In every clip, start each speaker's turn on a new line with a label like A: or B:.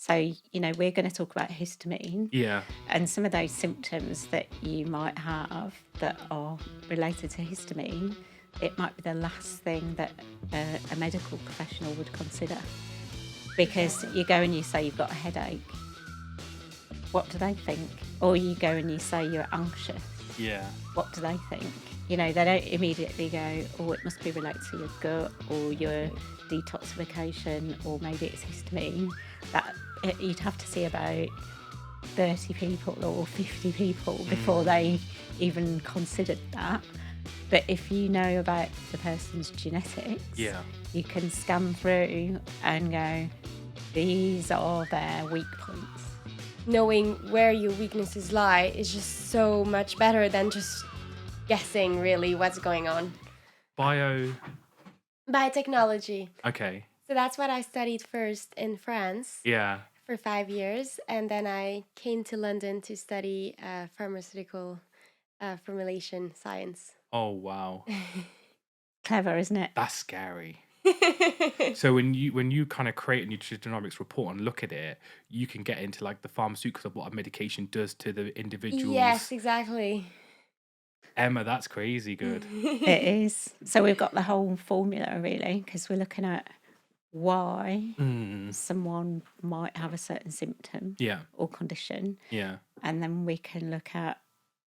A: So, we're going to talk about histamine
B: Yeah.
A: and some of those symptoms that you might have that are related to histamine. It might be the last thing that a medical professional would consider, because you go and you say you've got a headache. What do they think? Or you go and you say you're anxious.
B: Yeah.
A: What do they think? They don't immediately go, oh, it must be related to your gut or your detoxification, or maybe it's histamine. You'd have to see about 30 people or 50 people before they even considered that. But if you know about the person's genetics, you can scan through and go, these are their weak points.
C: Knowing where your weaknesses lie is just so much better than just guessing really what's going on. Biotechnology.
B: Okay.
C: So that's what I studied first in France.
B: Yeah.
C: For 5 years, and then I came to London to study pharmaceutical formulation science.
B: Oh wow.
A: Clever, isn't it?
B: That's scary. So when you kind of create a nutrigenomics report and look at it, you can get into like the pharmaceuticals of what a medication does to the individuals.
C: Yes, exactly.
B: Emma, that's crazy good.
A: It is. So we've got the whole formula really, because we're looking at why someone might have a certain symptom or condition.
B: Yeah.
A: And then we can look at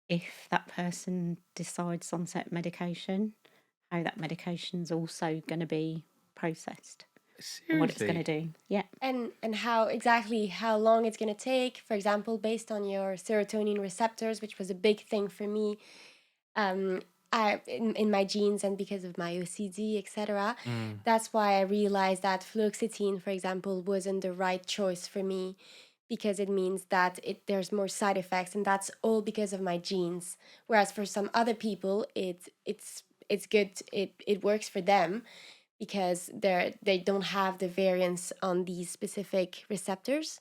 A: if that person decides on certain medication, how that medication's also going to be processed.
B: Seriously?
A: And what it's going to do. Yeah.
C: And how long it's going to take, for example, based on your serotonin receptors, which was a big thing for me in my genes and because of my OCD, etc. That's why I realized that fluoxetine, for example, wasn't the right choice for me, because it means that there's more side effects, and that's all because of my genes. Whereas for some other people, it's good, it works for them because they don't have the variants on these specific receptors.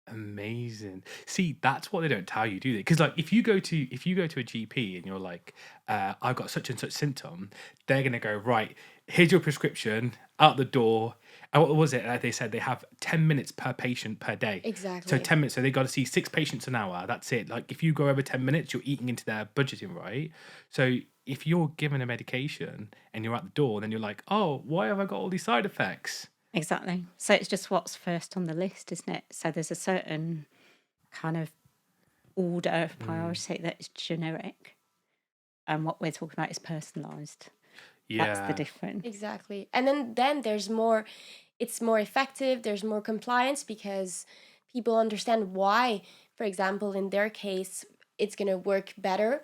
B: Amazing. See, that's what they don't tell you, do they? Because like if you go to a GP and you're like, I've got such and such symptom, they're gonna go, right, here's your prescription, out the door. And what was it? They said they have 10 minutes per patient per day.
C: Exactly.
B: So 10 minutes. So they got to see 6 patients an hour. That's it. Like if you go over 10 minutes, you're eating into their budgeting, right? So if you're given a medication and you're at the door, then you're like, oh, why have I got all these side effects?
A: Exactly. So it's just what's first on the list, isn't it? So there's a certain kind of order of priority that is generic, and what we're talking about is personalised.
B: Yeah.
A: That's the difference.
C: Exactly. And then there's more, it's more effective, there's more compliance because people understand why, for example, in their case, it's going to work better,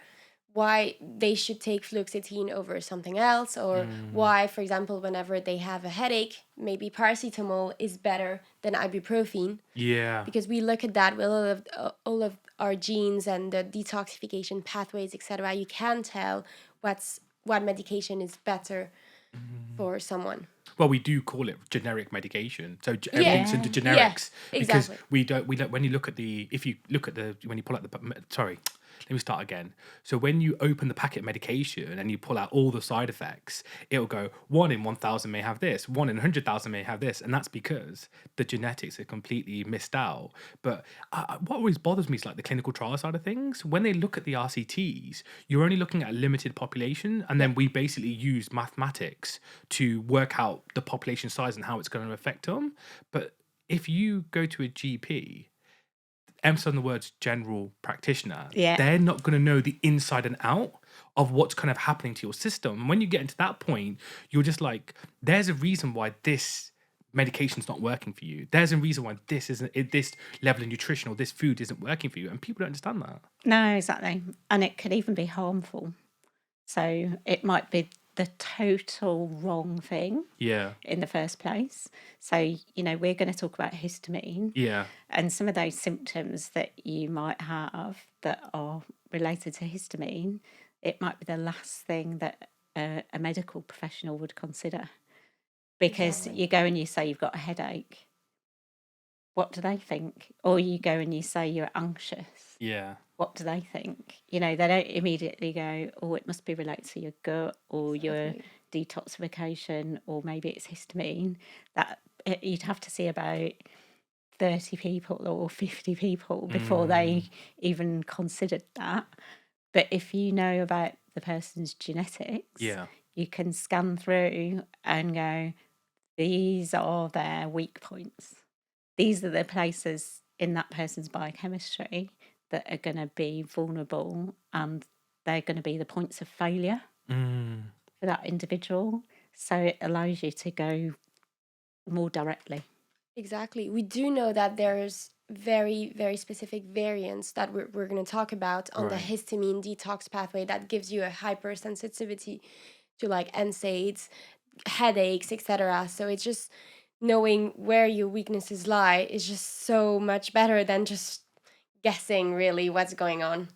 C: why they should take fluoxetine over something else, or why, for example, whenever they have a headache, maybe paracetamol is better than ibuprofen.
B: Yeah.
C: Because we look at that with all of our genes and the detoxification pathways, etc. You can tell what medication is better for someone.
B: Well, we do call it generic medication, so everything's into generics because
C: exactly.
B: we don't. When you look at when you pull out let me start again. So when you open the packet medication and you pull out all the side effects, it'll go 1 in 1,000 may have this, 1 in 100,000 may have this, and that's because the genetics are completely missed out. But what always bothers me is like the clinical trial side of things. When they look at the RCTs, you're only looking at a limited population, and then we basically use mathematics to work out the population size and how it's going to affect them. But if you go to a GP, emphasis on the words general practitioner, they're not going to know the inside and out of what's kind of happening to your system. And when you get into that point, you're just like, there's a reason why this medication's not working for you. There's a reason why this level of nutrition or this food isn't working for you. And people don't understand that.
A: No, exactly. And it could even be harmful. So it might be the total wrong thing in the first place. So, we're going to talk about histamine and some of those symptoms that you might have that are related to histamine. It might be the last thing that a medical professional would consider, because you go and you say you've got a headache. What do they think? Or you go and you say you're anxious.
B: Yeah.
A: What do they think? They don't immediately go, oh, it must be related to your gut or your detoxification, or maybe it's histamine. That you'd have to see about 30 people or 50 people before they even considered that. But if you know about the person's genetics, you can scan through and go, these are their weak points. These are the places in that person's biochemistry that are going to be vulnerable, and they're going to be the points of failure for that individual. So it allows you to go more directly.
C: Exactly. We do know that there's very, very specific variants that we're going to talk about on the histamine detox pathway that gives you a hypersensitivity to like NSAIDs, headaches, etc. So it's just knowing where your weaknesses lie is just so much better than just guessing really what's going on.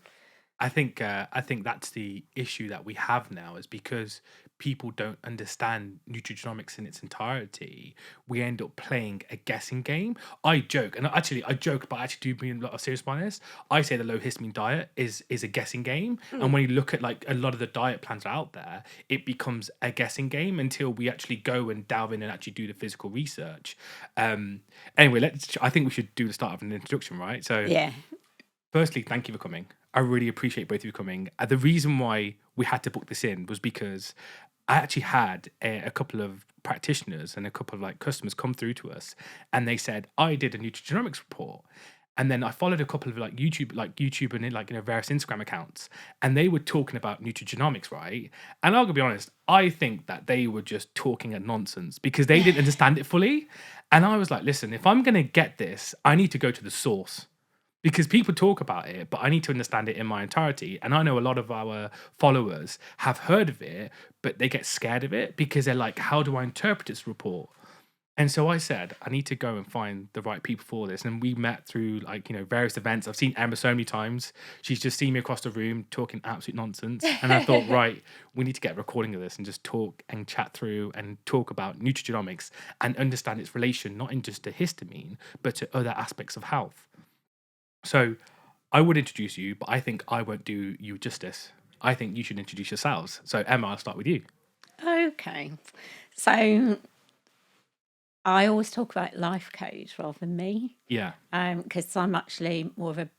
B: I think that's the issue that we have now, is because people don't understand nutrigenomics in its entirety. We end up playing a guessing game. I joke, but I actually do mean a lot of serious about this. I say the low histamine diet is a guessing game, and when you look at like a lot of the diet plans out there, it becomes a guessing game until we actually go and delve in and actually do the physical research. Anyway, I think we should do the start of an introduction, right? So
A: yeah.
B: Firstly, thank you for coming. I really appreciate both of you coming. The reason why we had to book this in was because I actually had a couple of practitioners and a couple of like customers come through to us, and they said, I did a nutrigenomics report. And then I followed a couple of YouTube and various Instagram accounts, and they were talking about nutrigenomics, right? And I'm gonna be honest, I think that they were just talking at nonsense because they didn't understand it fully. And I was like, listen, if I'm gonna get this, I need to go to the source. Because people talk about it, but I need to understand it in my entirety. And I know a lot of our followers have heard of it, but they get scared of it because they're like, how do I interpret this report? And so I said, I need to go and find the right people for this. And we met through various events. I've seen Emma so many times. She's just seen me across the room talking absolute nonsense. And I thought, right, we need to get a recording of this and just talk and chat through and talk about nutrigenomics and understand its relation, not in just to histamine, but to other aspects of health. So I would introduce you, but I think I won't do you justice. I think you should introduce yourselves. So Emma, I'll start with you.
A: Okay. So I always talk about life coach rather than me.
B: Yeah.
A: Because I'm actually more of a,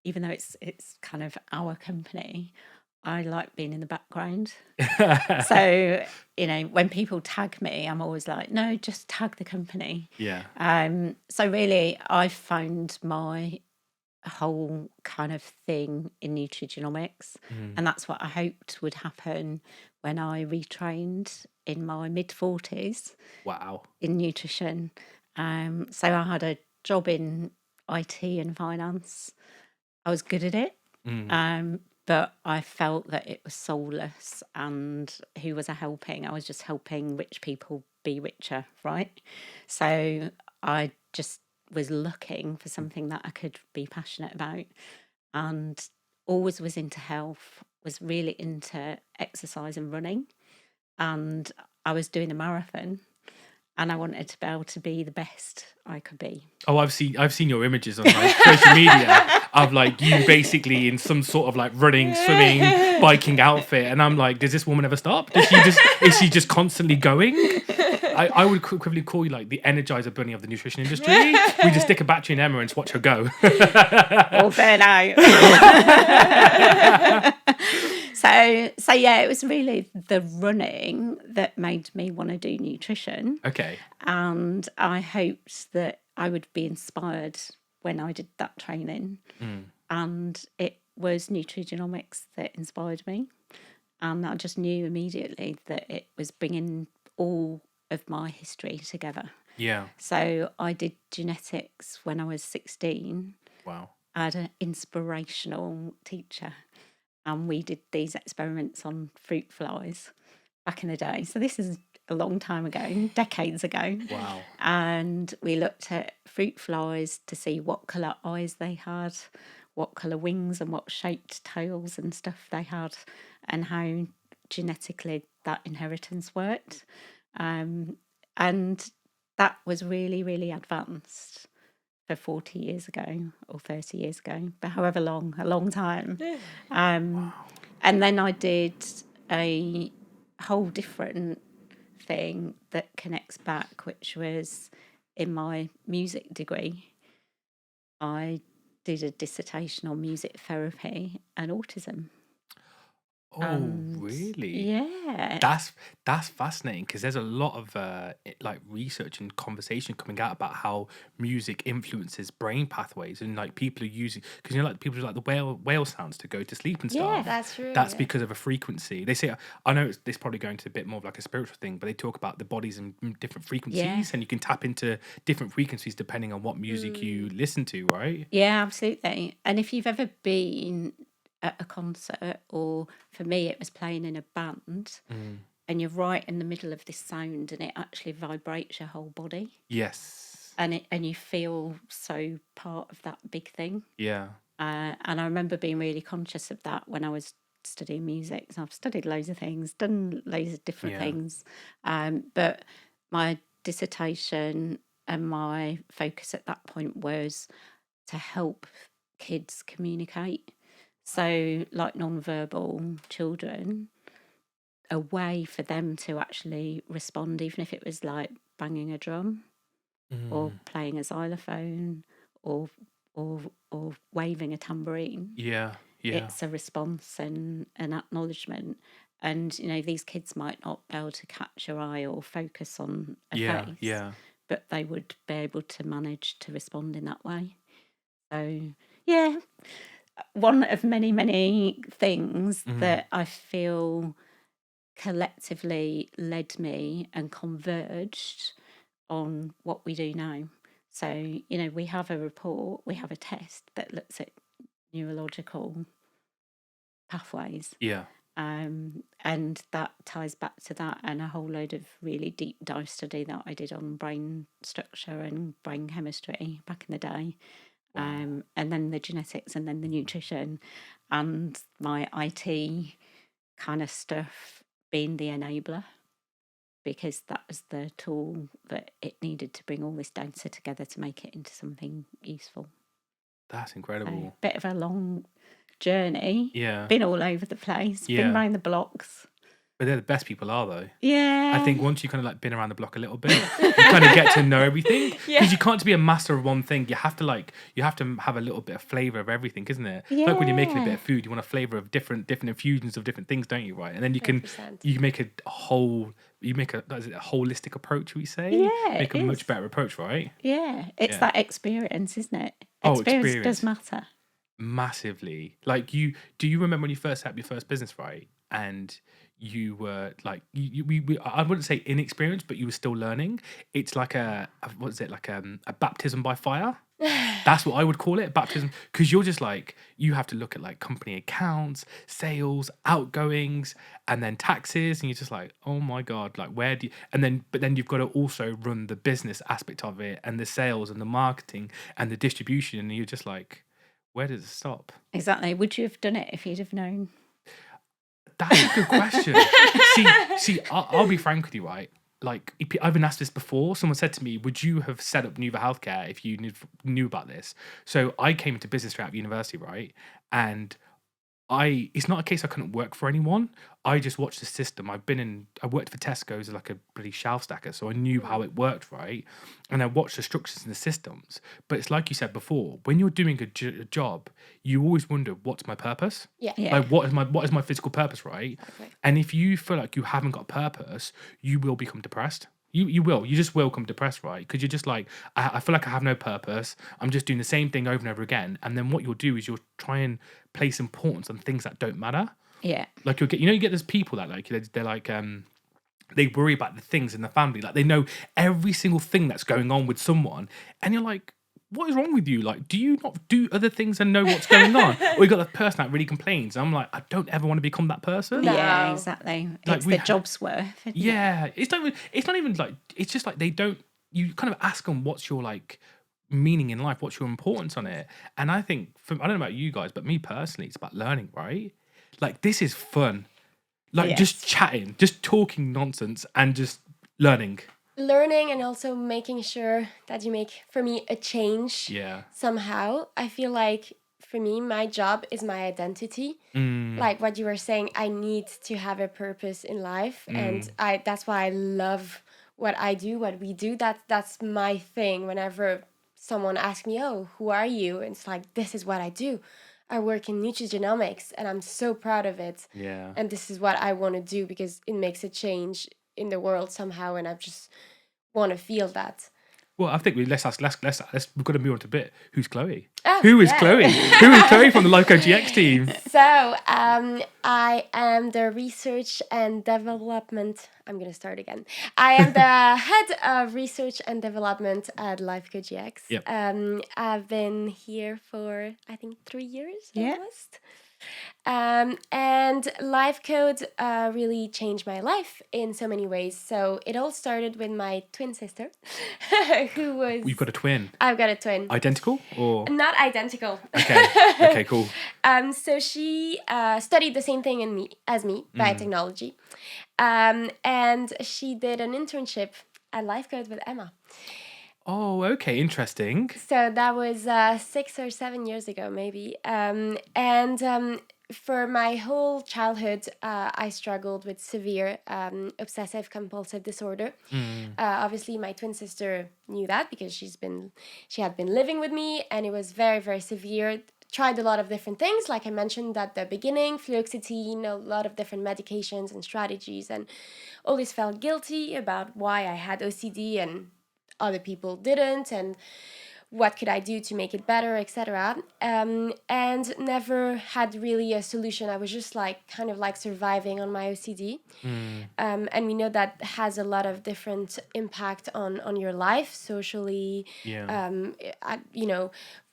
A: even though it's kind of our company, I like being in the background. So, when people tag me, I'm always like, no, just tag the company.
B: Yeah.
A: So really, I found my whole kind of thing in nutrigenomics, and that's what I hoped would happen when I retrained in my mid-40s.
B: Wow.
A: In nutrition. So I had a job in IT and finance. I was good at it, but I felt that it was soulless. And who was I helping? I was just helping rich people be richer, right? So I just was looking for something that I could be passionate about, and always was into health, was really into exercise and running. And I was doing a marathon, and I wanted to be able to be the best I could be.
B: Oh, I've seen your images on social media of you basically in some sort of running, swimming, biking outfit, and I'm like, does this woman ever stop? Is she just constantly going? I would quickly call you the Energizer Bunny of the nutrition industry. We just stick a battery in Emma and just watch her go.
A: Or burn out. So yeah, it was really the running that made me want to do nutrition.
B: Okay.
A: And I hoped that I would be inspired when I did that training. And it was nutrigenomics that inspired me. And I just knew immediately that it was bringing all of my history together.
B: Yeah.
A: So I did genetics when I was 16.
B: Wow.
A: I had an inspirational teacher, and we did these experiments on fruit flies back in the day. So this is a long time ago, decades ago.
B: Wow.
A: And we looked at fruit flies to see what colour eyes they had, what colour wings and what shaped tails and stuff they had, and how genetically that inheritance worked. And that was really, really advanced for 40 years ago or 30 years ago, but however long, a long time.
B: Wow.
A: And then I did a whole different thing that connects back, which was in my music degree. I did a dissertation on music therapy and autism.
B: Oh, really?
A: Yeah.
B: That's fascinating because there's a lot of like research and conversation coming out about how music influences brain pathways, and like people are using, because like people do like the whale sounds to go to sleep and
A: Yeah.
B: stuff.
C: That's true.
B: That's
C: Yeah.
B: because of a frequency. They say, I know it's probably going to a bit more of like a spiritual thing, but they talk about the bodies in different frequencies, and you can tap into different frequencies depending on what music you listen to, right?
A: Yeah, absolutely. And if you've ever been at a concert, or for me it was playing in a band, and you're right in the middle of this sound and it actually vibrates your whole body,
B: Yes.
A: and you feel so part of that big thing.
B: Yeah.
A: And I remember being really conscious of that when I was studying music. So I've studied loads of things, done loads of different things, but my dissertation and my focus at that point was to help kids communicate. So, like non-verbal children, a way for them to actually respond, even if it was like banging a drum or playing a xylophone or waving a tambourine.
B: Yeah.
A: It's a response and an acknowledgement. And these kids might not be able to catch your eye or focus on a face, but they would be able to manage to respond in that way. So yeah, one of many things that I feel collectively led me and converged on what we do now. So, we have a report, we have a test that looks at neurological pathways.
B: Yeah.
A: And that ties back to that and a whole load of really deep dive study that I did on brain structure and brain chemistry back in the day. Wow. And then the genetics and then the nutrition and my IT kind of stuff being the enabler, because that was the tool that it needed to bring all this data together to make it into something useful.
B: That's incredible.
A: So, bit of a long journey.
B: Yeah.
A: Been all over the place. Been around the blocks.
B: But they're the best people, are though.
A: Yeah.
B: I think once you kind of like been around the block a little bit, you kind of get to know everything. Because you can't be a master of one thing. You have to have a little bit of flavor of everything, isn't it?
A: Yeah.
B: Like when you're making a bit of food, you want a flavor of different infusions of different things, don't you? Right? And then you can
C: 100%.
B: you make a holistic approach, we say.
A: Yeah,
B: Make a much better approach, right?
A: Yeah. It's that experience, isn't it?
B: Experience
A: does matter.
B: Massively. Like do you remember when you first set up your first business, right? And you were like, I wouldn't say inexperienced, but you were still learning. It's like a baptism by fire. That's what I would call it, baptism, because you're just like, you have to look at like company accounts, sales, outgoings, and then taxes, and you're just like, oh my god, like where do you, but then you've got to also run the business aspect of it and the sales and the marketing and the distribution, and you're just like, where does it stop?
A: Exactly. Would you have done it if you'd have known?
B: That's a good question. see, I'll be frank with you, right? Like, I've been asked this before. Someone said to me, would you have set up Nuva Healthcare if you knew about this? So I came into business straight out of university, right? And it's not a case I couldn't work for anyone. I just watched the system. I worked for Tesco's as like a bloody shelf stacker, so I knew how it worked, right? And I watched the structures and the systems. But it's like you said before, when you're doing a job, you always wonder, what's my purpose?
C: Yeah.
B: Like, what is my physical purpose, right?
C: Okay.
B: And if you feel like you haven't got a purpose, you will become depressed. You will. You just will become depressed, right? Because you're just like, I feel like I have no purpose. I'm just doing the same thing over and over again. And then what you'll do is you'll try and place importance on things that don't matter.
A: Yeah.
B: Like you get those people that like, they're like, they worry about the things in the family. Like they know every single thing that's going on with someone. And you're like, what is wrong with you? Like, do you not do other things and know what's going on? Or you got the person that really complains. And I'm like, I don't ever want to become that person.
C: No.
A: Yeah, exactly.
B: Like
A: it's the job's worth.
B: Yeah. It's not even like, it's just like you kind of ask them, what's your like meaning in life? What's your importance on it? And I think, I don't know about you guys, but me personally, it's about learning, right? Like, this is fun. Like, just chatting, just talking nonsense and just learning.
C: Learning and also making sure that you make, for me, a change somehow. I feel like, for me, my job is my identity. Like what you were saying, I need to have a purpose in life. And that's why I love what I do, what we do. That's my thing. Whenever someone asks me, oh, who are you? And it's like, this is what I do. I work in nutrigenomics and I'm so proud of it.
B: Yeah.
C: And this is what I want to do because it makes a change in the world somehow. And I just want to feel that.
B: Well, I think we've got to move on to a bit. Who's Chloe?
C: Oh,
B: Who is
C: yeah.
B: Chloe? Who is Chloe from the Life Coach GX team?
C: So, I am the research and development. I'm going to start again. I am the head of research and development at Life Coach GX.
B: Yep.
C: I've been here for, I think, 3 years almost. And Life Code really changed my life in so many ways. So it all started with my twin sister, who was...
B: You've got a twin.
C: I've got a twin.
B: Identical or?
C: Not identical.
B: Okay, cool.
C: So she studied the same thing as me, biotechnology. And she did an internship at Life Code with Emma.
B: Oh, okay, interesting.
C: So that was 6 or 7 years ago, maybe. For my whole childhood, I struggled with severe obsessive compulsive disorder. Obviously, my twin sister knew that because she had been living with me, and it was very, very severe. Tried a lot of different things, like I mentioned at the beginning, fluoxetine, a lot of different medications and strategies, and always felt guilty about why I had OCD and other people didn't, and what could I do to make it better, etc. And never had really a solution. I was just kind of surviving on my OCD. And we know that has a lot of different impact on your life socially.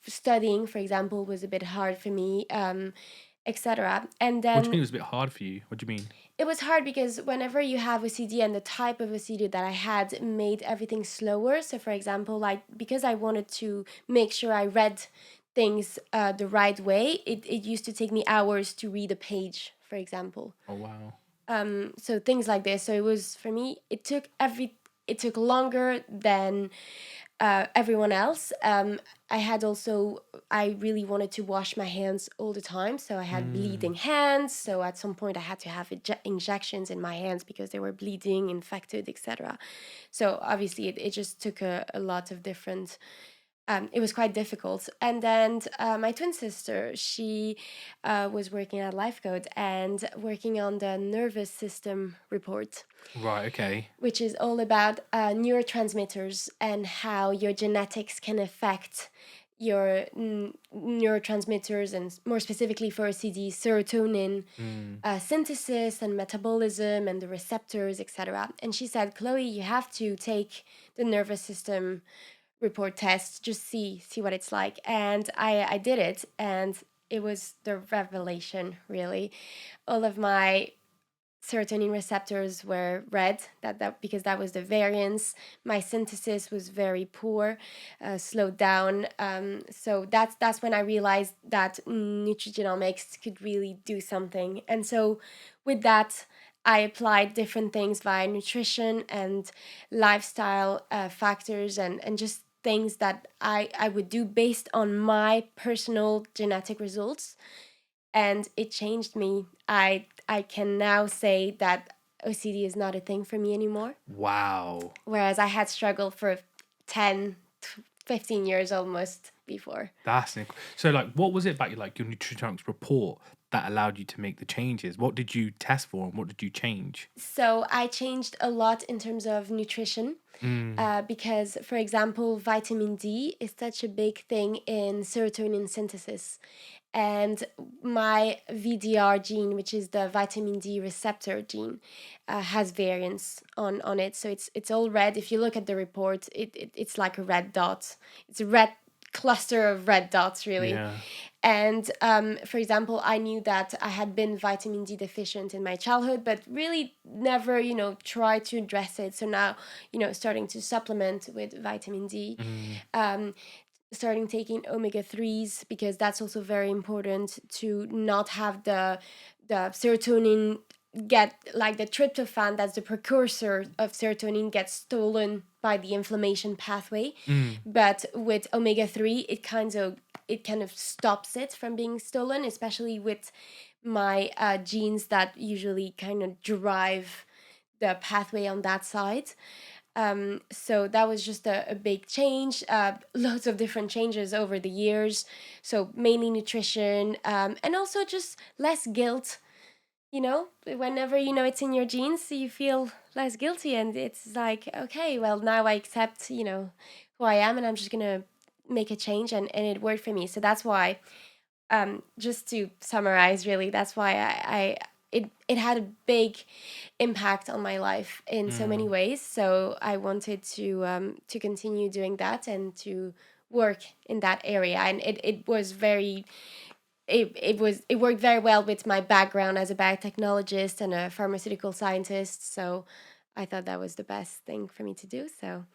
C: Studying, for example, was a bit hard for me, etc. And then,
B: what do you mean it was a bit hard for you? What do you mean?
C: It was hard because whenever you have OCD, and the type of OCD that I had made everything slower. So, for example, because I wanted to make sure I read things the right way, it used to take me hours to read a page, for example.
B: Oh, wow.
C: So things like this. So it was, for me, it took longer than everyone else. I really wanted to wash my hands all the time. So I had bleeding hands. So at some point I had to have injections in my hands because they were bleeding, infected, etc. So obviously it just took a lot of different... it was quite difficult. And then my twin sister, she was working at Life Code and working on the nervous system report.
B: Right, okay.
C: Which is all about neurotransmitters and how your genetics can affect your neurotransmitters, and more specifically for OCD, serotonin synthesis and metabolism and the receptors, etc. And she said, Chloe, you have to take the nervous system report test, just see what it's like. And I did it, and it was the revelation, really. All of my serotonin receptors were red, that because that was the variance. My synthesis was very poor, slowed down. So that's when I realized that nutrigenomics could really do something. And so with that, I applied different things via nutrition and lifestyle factors and just things that I would do based on my personal genetic results. And it changed me. I can now say that OCD is not a thing for me anymore.
B: Wow.
C: Whereas I had struggled for 10, 15 years almost before.
B: That's so. What was it about your Nutrigenomics report that allowed you to make the changes? What did you test for, and what did you change?
C: So I changed a lot in terms of nutrition. Because, for example, vitamin D is such a big thing in serotonin synthesis. And my VDR gene, which is the vitamin D receptor gene, has variants on it. So it's all red. If you look at the report, it's like a red dot. It's a red cluster of red dots, really.
B: Yeah.
C: And for example, I knew that I had been vitamin D deficient in my childhood, but really never, tried to address it. So now, starting to supplement with vitamin D. Starting taking omega-3s, because that's also very important to not have the serotonin get, the tryptophan, that's the precursor of serotonin, gets stolen by the inflammation pathway. But with omega-3, it kind of stops it from being stolen, especially with my genes that usually kind of drive the pathway on that side. So that was just a big change, loads of different changes over the years. So mainly nutrition, and also just less guilt. Whenever it's in your genes, you feel less guilty, and it's like, okay, well, now I accept, who I am, and I'm just gonna make a change, and it worked for me. So that's why, just to summarize, really, that's why it had a big impact on my life in so many ways. So I wanted to continue doing that and to work in that area, and it was very it worked very well with my background as a biotechnologist and a pharmaceutical scientist. So I thought that was the best thing for me to do. So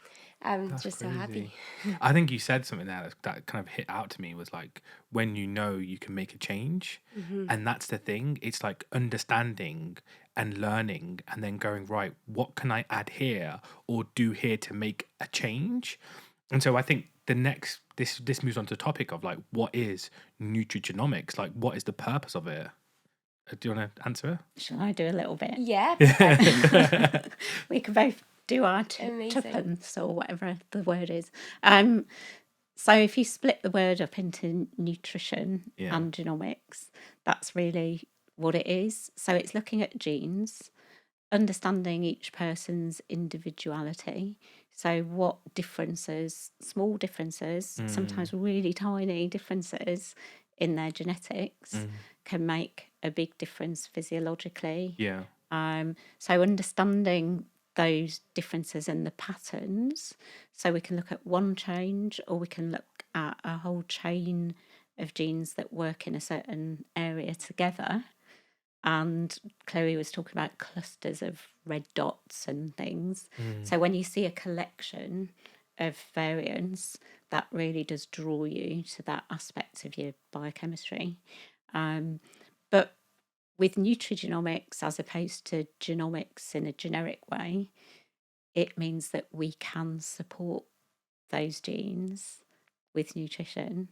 C: I'm
B: That's
C: just so happy.
B: I think you said something there that kind of hit out to me, was like, when you can make a change. And that's the thing. It's like understanding and learning and then going, right, what can I add here or do here to make a change? And so I think this moves on to the topic of like, what is nutrigenomics? Like, what is the purpose of it? Do you want to answer it?
A: Shall I do a little bit?
C: Yeah.
A: We can both do our
C: Amazing.
A: tuppence or whatever the word is. So if you split the word up into nutrition and genomics, that's really what it is. So it's looking at genes, understanding each person's individuality. So what differences, small differences, sometimes really tiny differences in their genetics can make a big difference physiologically.
B: Yeah.
A: So understanding those differences and the patterns, so we can look at one change or we can look at a whole chain of genes that work in a certain area together. And Chloe was talking about clusters of red dots and things. So when you see a collection of variants, that really does draw you to that aspect of your biochemistry. But with nutrigenomics, as opposed to genomics in a generic way, it means that we can support those genes with nutrition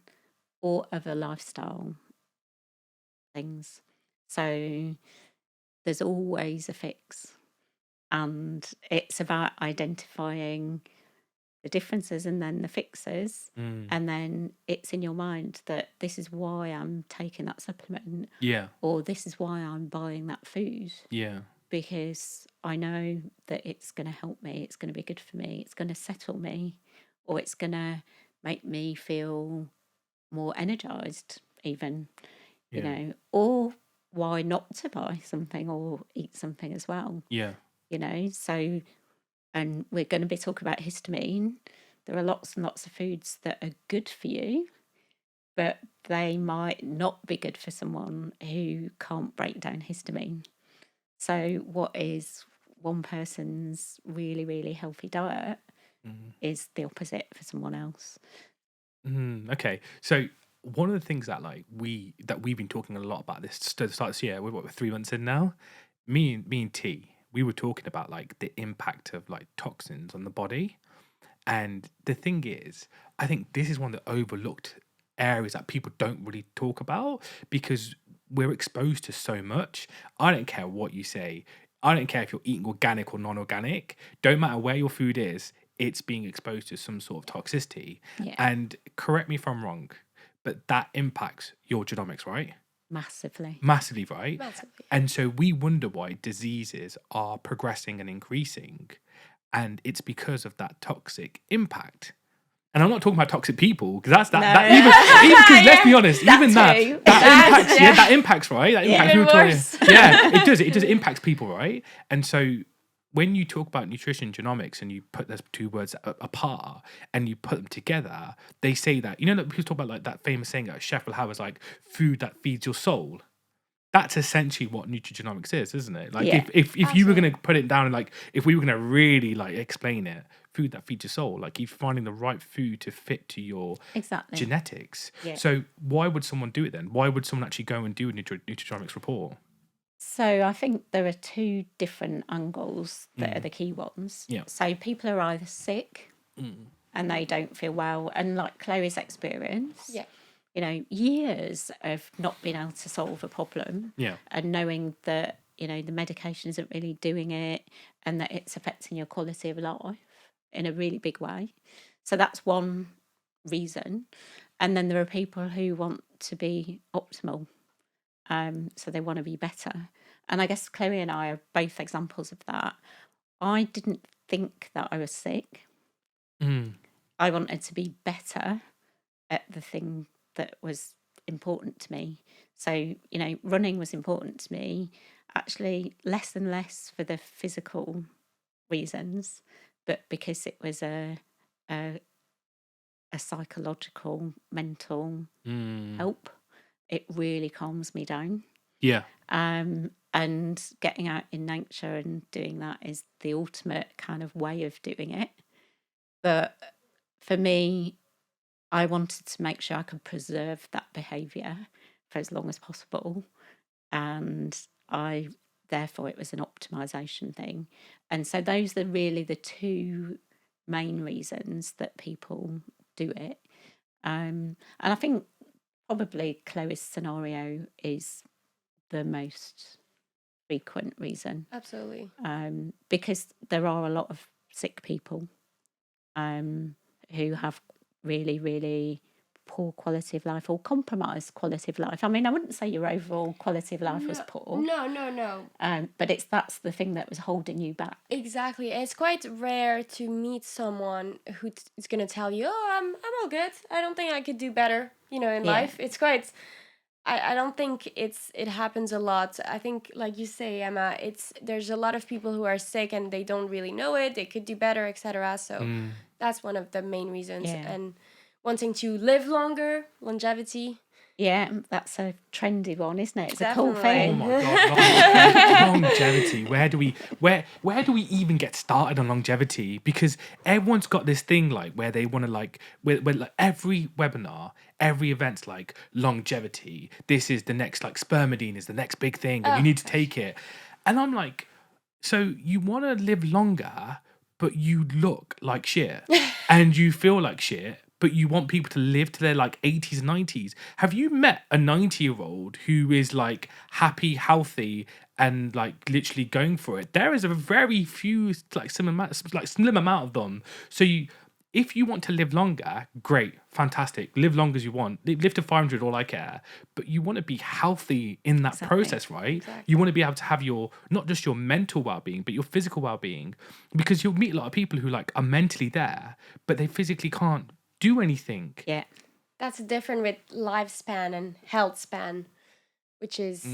A: or other lifestyle things. So there's always a fix, and it's about identifying the differences and then the fixes, and then it's in your mind that this is why I'm taking that supplement, or this is why I'm buying that food, because I know that it's going to help me, it's going to be good for me, it's going to settle me, or it's going to make me feel more energized even, or why not to buy something or eat something as well. So, and we're going to be talking about histamine. There are lots and lots of foods that are good for you, but they might not be good for someone who can't break down histamine. So what is one person's really, really healthy diet is the opposite for someone else.
B: Okay. So one of the things that we've been talking a lot about this to the start of this year, we're 3 months in now. Me and T, we were talking about like the impact of like toxins on the body. And the thing is, I think this is one of the overlooked areas that people don't really talk about, because we're exposed to so much. I don't care what you say. I don't care if you're eating organic or non-organic. Don't matter where your food is, it's being exposed to some sort of toxicity. And correct me if I'm wrong, but that impacts your genomics, right?
A: Massively,
B: right? Massively. And so we wonder why diseases are progressing and increasing. And it's because of that toxic impact. And I'm not talking about toxic people, because even because let's be honest, that impacts, right? That impacts people. It does. It does impact people, right? And so when you talk about nutrition genomics and you put those two words apart and you put them together, they say that, that people talk about like that famous saying that a chef will have is like food that feeds your soul. That's essentially what nutrigenomics is, isn't it? Like if you were going to put it down and like if we were going to really like explain it, food that feeds your soul, like you're finding the right food to fit to your genetics. So why would someone do it then? Why would someone actually go and do a nutrigenomics report?
A: So I think there are two different angles that are the key ones. So people are either sick and they don't feel well, and like Chloe's experience, years of not being able to solve a problem, and knowing that the medication isn't really doing it and that it's affecting your quality of life. in a really big way. So that's one reason. And then there are people who want to be optimal. So they want to be better. And I guess Chloe and I are both examples of that. I didn't think that I was sick. I wanted to be better at the thing that was important to me. So, running was important to me, actually less and less for the physical reasons, but because it was a psychological, mental help. It really calms me down.
B: Yeah.
A: And getting out in nature and doing that is the ultimate kind of way of doing it. But for me, I wanted to make sure I could preserve that behaviour for as long as possible. And therefore, it was an optimization thing. And so those are really the two main reasons that people do it. And I think probably Chloe's scenario is the most frequent reason.
C: Absolutely.
A: Because there are a lot of sick people who have really, really poor quality of life or compromised quality of life. I mean, I wouldn't say your overall quality of life was poor.
C: No.
A: But that's the thing that was holding you back.
C: Exactly. And it's quite rare to meet someone who is going to tell you, oh, I'm all good. I don't think I could do better, in life. It's quite... I don't think it happens a lot. I think, like you say, Emma, there's a lot of people who are sick and they don't really know it. They could do better, etc. So that's one of the main reasons.
A: Yeah.
C: And wanting to live longer, longevity.
A: Yeah, that's a trendy one, isn't it? It's
C: Definitely.
A: a cool thing.
B: Oh my god, longevity. Where do we even get started on longevity? Because everyone's got this thing like where they want to like every webinar, every event's like longevity. This is the next like spermidine is the next big thing, and you need to take it. And I'm like, so you want to live longer, but you look like shit, and you feel like shit. But you want people to live to their like 80s, 90s. Have you met a 90-year-old who is like happy, healthy, and like literally going for it? There is a very few like slim amount of them. So if you want to live longer, great, fantastic. Live long as you want. Live to 500, all I care. But you want to be healthy in that process, right?
C: Exactly.
B: You want to be able to have not just your mental well-being, but your physical well-being. Because you'll meet a lot of people who like are mentally there, but they physically can't do anything.
A: Yeah.
C: That's different with lifespan and health span, which is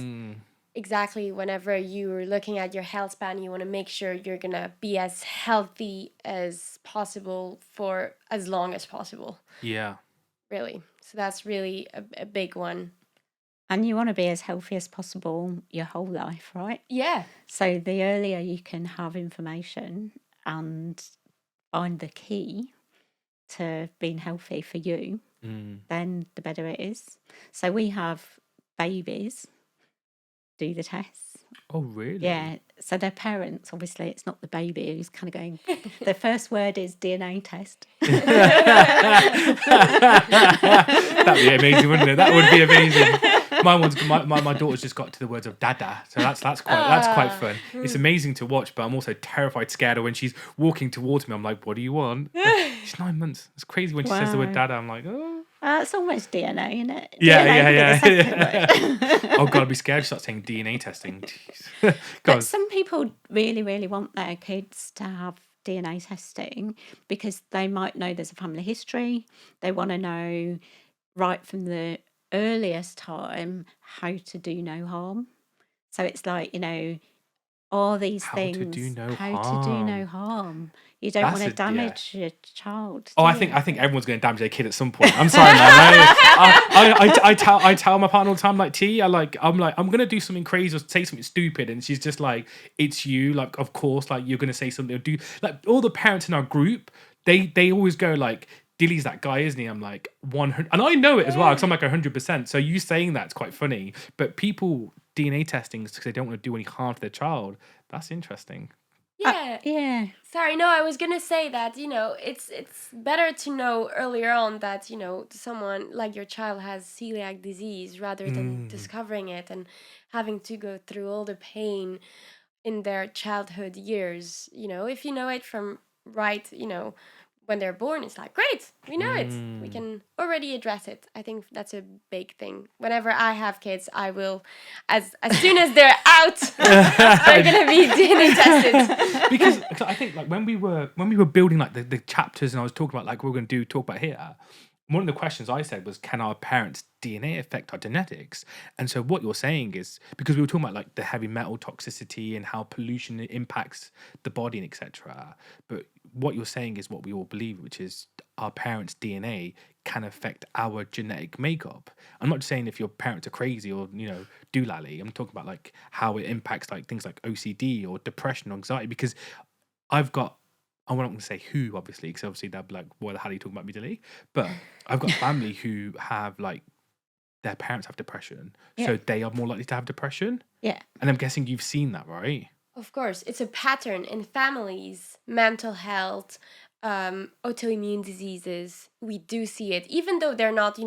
C: exactly whenever you're looking at your health span, you want to make sure you're going to be as healthy as possible for as long as possible.
B: Yeah.
C: Really. So that's really a big one.
A: And you want to be as healthy as possible your whole life, right?
C: Yeah.
A: So the earlier you can have information and find the key to being healthy for you, then the better it is. So we have babies do the tests.
B: Oh, really?
A: Yeah. So their parents, obviously, it's not the baby who's kind of going, the first word is DNA test.
B: That'd be amazing, wouldn't it? That would be amazing. My daughter's just got to the words of dada, so that's quite fun. It's amazing to watch, but I'm also terrified, scared of when she's walking towards me. I'm like, what do you want? She's 9 months. It's crazy when she says the word dada. I'm like, oh.
A: It's almost DNA, isn't it?
B: Yeah. Oh God, I'd be scared to start saying DNA testing.
A: But some people really, really want their kids to have DNA testing because they might know there's a family history. They want to know right from the earliest time how to do no harm. So it's like, all these things.
B: How to do no
A: harm. You don't want to damage your child.
B: I think everyone's going to damage their kid at some point. I'm sorry, man. I tell my partner all the time, like I'm going to do something crazy or say something stupid, and she's just like, it's you. Like, of course, like you're going to say something or do. Like all the parents in our group, they always go like, Dilly's that guy, isn't he? I'm like 100, and I know it as well because I'm like 100%. So you saying that's quite funny, but people DNA testing because they don't want to do any harm to their child. That's interesting.
C: Yeah. Sorry, no, I was gonna say that it's better to know earlier on that someone like your child has celiac disease rather than discovering it and having to go through all the pain in their childhood years. If you know it from right, when they're born, it's like, great, we know it. We can already address it. I think that's a big thing. Whenever I have kids, I will, as soon as they're out, they're going to be DNA tested.
B: Because I think like when we were building like the chapters and I was talking about like we're going to talk about here, one of the questions I said was, can our parents' DNA affect our genetics? And so what you're saying is, because we were talking about like the heavy metal toxicity and how pollution impacts the body and etc. But what you're saying is what we all believe, which is our parents' DNA can affect our genetic makeup. I'm not saying if your parents are crazy or, doolally. I'm talking about like how it impacts like things like OCD or depression or anxiety, because I'm not going to say who, obviously, because obviously they'll be like, why the hell are you talking about me, Dilly? But I've got family who have like, their parents have depression. So they are more likely to have depression.
A: Yeah.
B: And I'm guessing you've seen that, right?
C: Of course, it's a pattern in families, mental health, autoimmune diseases. We do see it, even though they're not,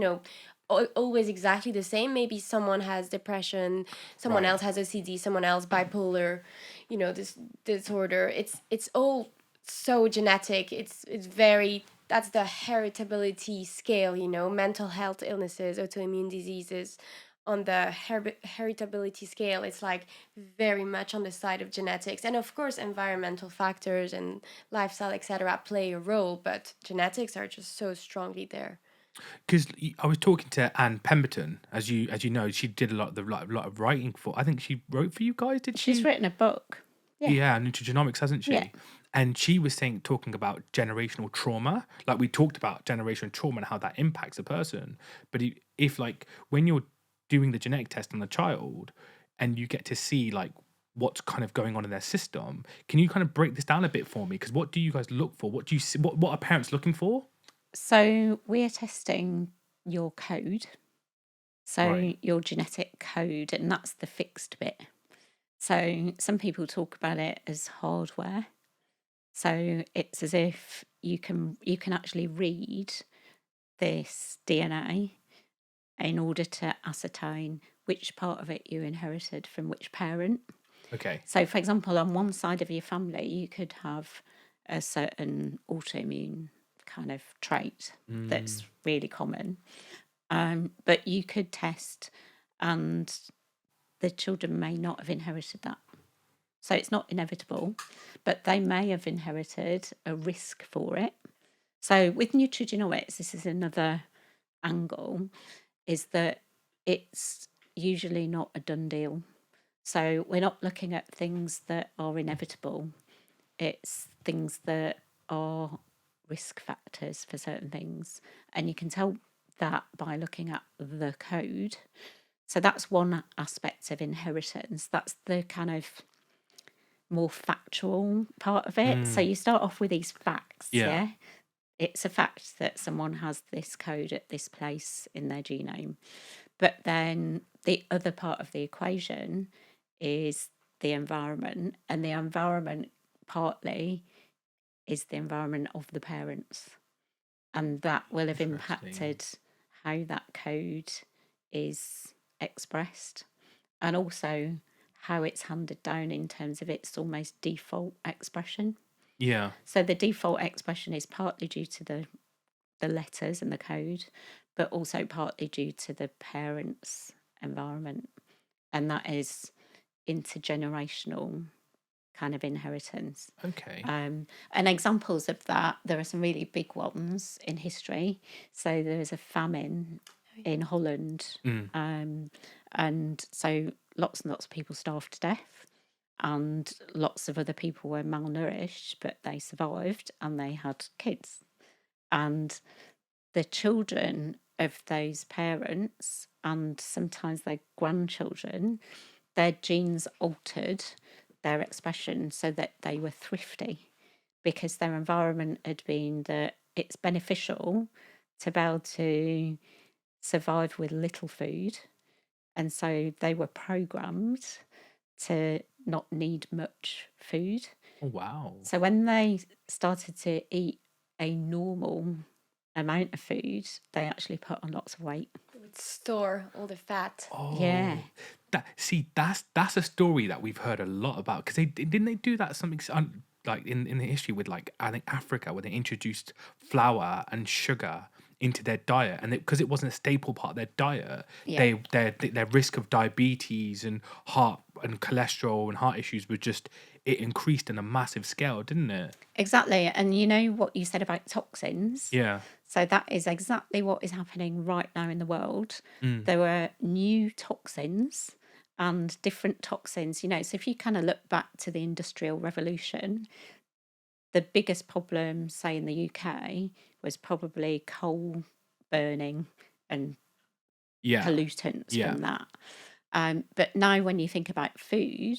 C: always exactly the same. Maybe someone has depression, someone else has OCD, someone else bipolar, this disorder. It's all so genetic. It's very, that's the heritability scale, mental health illnesses, autoimmune diseases. On the heritability scale, it's like very much on the side of genetics, and of course environmental factors and lifestyle, etc., play a role, but genetics are just so strongly there.
B: Because I was talking to Anne Pemberton, as you know, she did a lot of writing for. I think she wrote for you guys. Did she?
A: She's written a book.
B: Yeah, Nutrigenomics, hasn't she?
A: Yeah.
B: And she was talking about generational trauma. Like we talked about generational trauma and how that impacts a person. But if like when you're doing the genetic test on the child and you get to see like what's kind of going on in their system, can you kind of break this down a bit for me? Because what do you guys look for? What do you see? What are parents looking for?
A: So we're testing your code. So your genetic code, and that's the fixed bit. So some people talk about it as hardware. So it's as if you can actually read this DNA in order to ascertain which part of it you inherited from which parent.
B: Okay.
A: So, for example, on one side of your family, you could have a certain autoimmune kind of trait that's really common. But you could test and the children may not have inherited that. So it's not inevitable, but they may have inherited a risk for it. So with nutrigenomics, this is another angle, is that it's usually not a done deal. So we're not looking at things that are inevitable. It's things that are risk factors for certain things. And you can tell that by looking at the code. So that's one aspect of inheritance. That's the kind of more factual part of it. So you start off with these facts. Yeah. It's a fact that someone has this code at this place in their genome. But then the other part of the equation is the environment, and the environment partly is the environment of the parents, and that will have impacted how that code is expressed, and also how it's handed down in terms of its almost default expression.
B: Yeah.
A: So the default expression is partly due to the letters and the code, but also partly due to the parents' environment, and that is intergenerational kind of inheritance.
B: Okay.
A: And examples of that, there are some really big ones in history. So there was a famine in Holland, and so lots and lots of people starved to death, and lots of other people were malnourished, but they survived and they had kids. And the children of those parents and sometimes their grandchildren, their genes altered their expression so that they were thrifty, because their environment had been that it's beneficial to be able to survive with little food. And so they were programmed to not need much food.
B: Oh, wow.
A: So when they started to eat a normal amount of food, they actually put on lots of weight.
C: It would store all the fat.
B: Oh,
A: yeah.
B: That's a story that we've heard a lot about, because didn't they do that something? like in the history with like I think Africa, where they introduced flour and sugar into their diet, and because it wasn't a staple part of their diet,
A: Yeah.
B: their risk of diabetes and heart and cholesterol and heart issues was just, it increased in a massive scale, didn't it?
A: Exactly. And you know what you said about toxins?
B: Yeah.
A: So that is exactly what is happening right now in the world.
B: Mm.
A: There are new toxins and different toxins, you know. So if you kind of look back to the Industrial Revolution, the biggest problem, say in the UK, was probably coal burning and
B: Yeah.
A: pollutants
B: Yeah.
A: from that. But now when you think about food,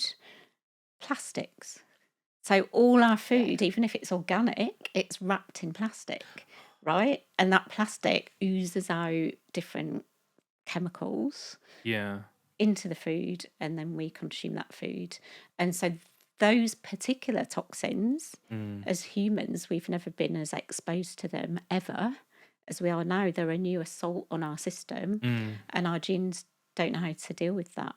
A: plastics. So all our food, even if it's organic, it's wrapped in plastic, right? And that plastic oozes out different chemicals
B: Yeah.
A: into the food, and then we consume that food. And so those particular toxins, as humans, we've never been as exposed to them ever as we are now. They're a new assault on our system, and our genes don't know how to deal with that.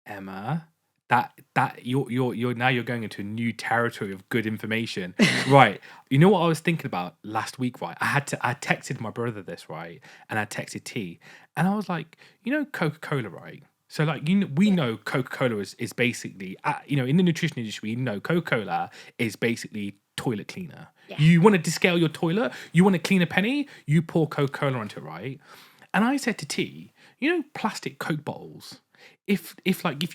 B: Emma, that you're now you're going into a new territory of good information. Right. You know what I was thinking about last week, right? I texted my brother this, right? And I texted T, and I was like, you know, Coca-Cola, right? So like, you know, we know Coca-Cola is basically, you know, in the nutrition industry, you know, Coca-Cola is basically toilet cleaner.
C: Yeah.
B: You want to descale your toilet, you want to clean a penny, you pour Coca-Cola onto it, right? And I said to T, you know, plastic Coke bottles, if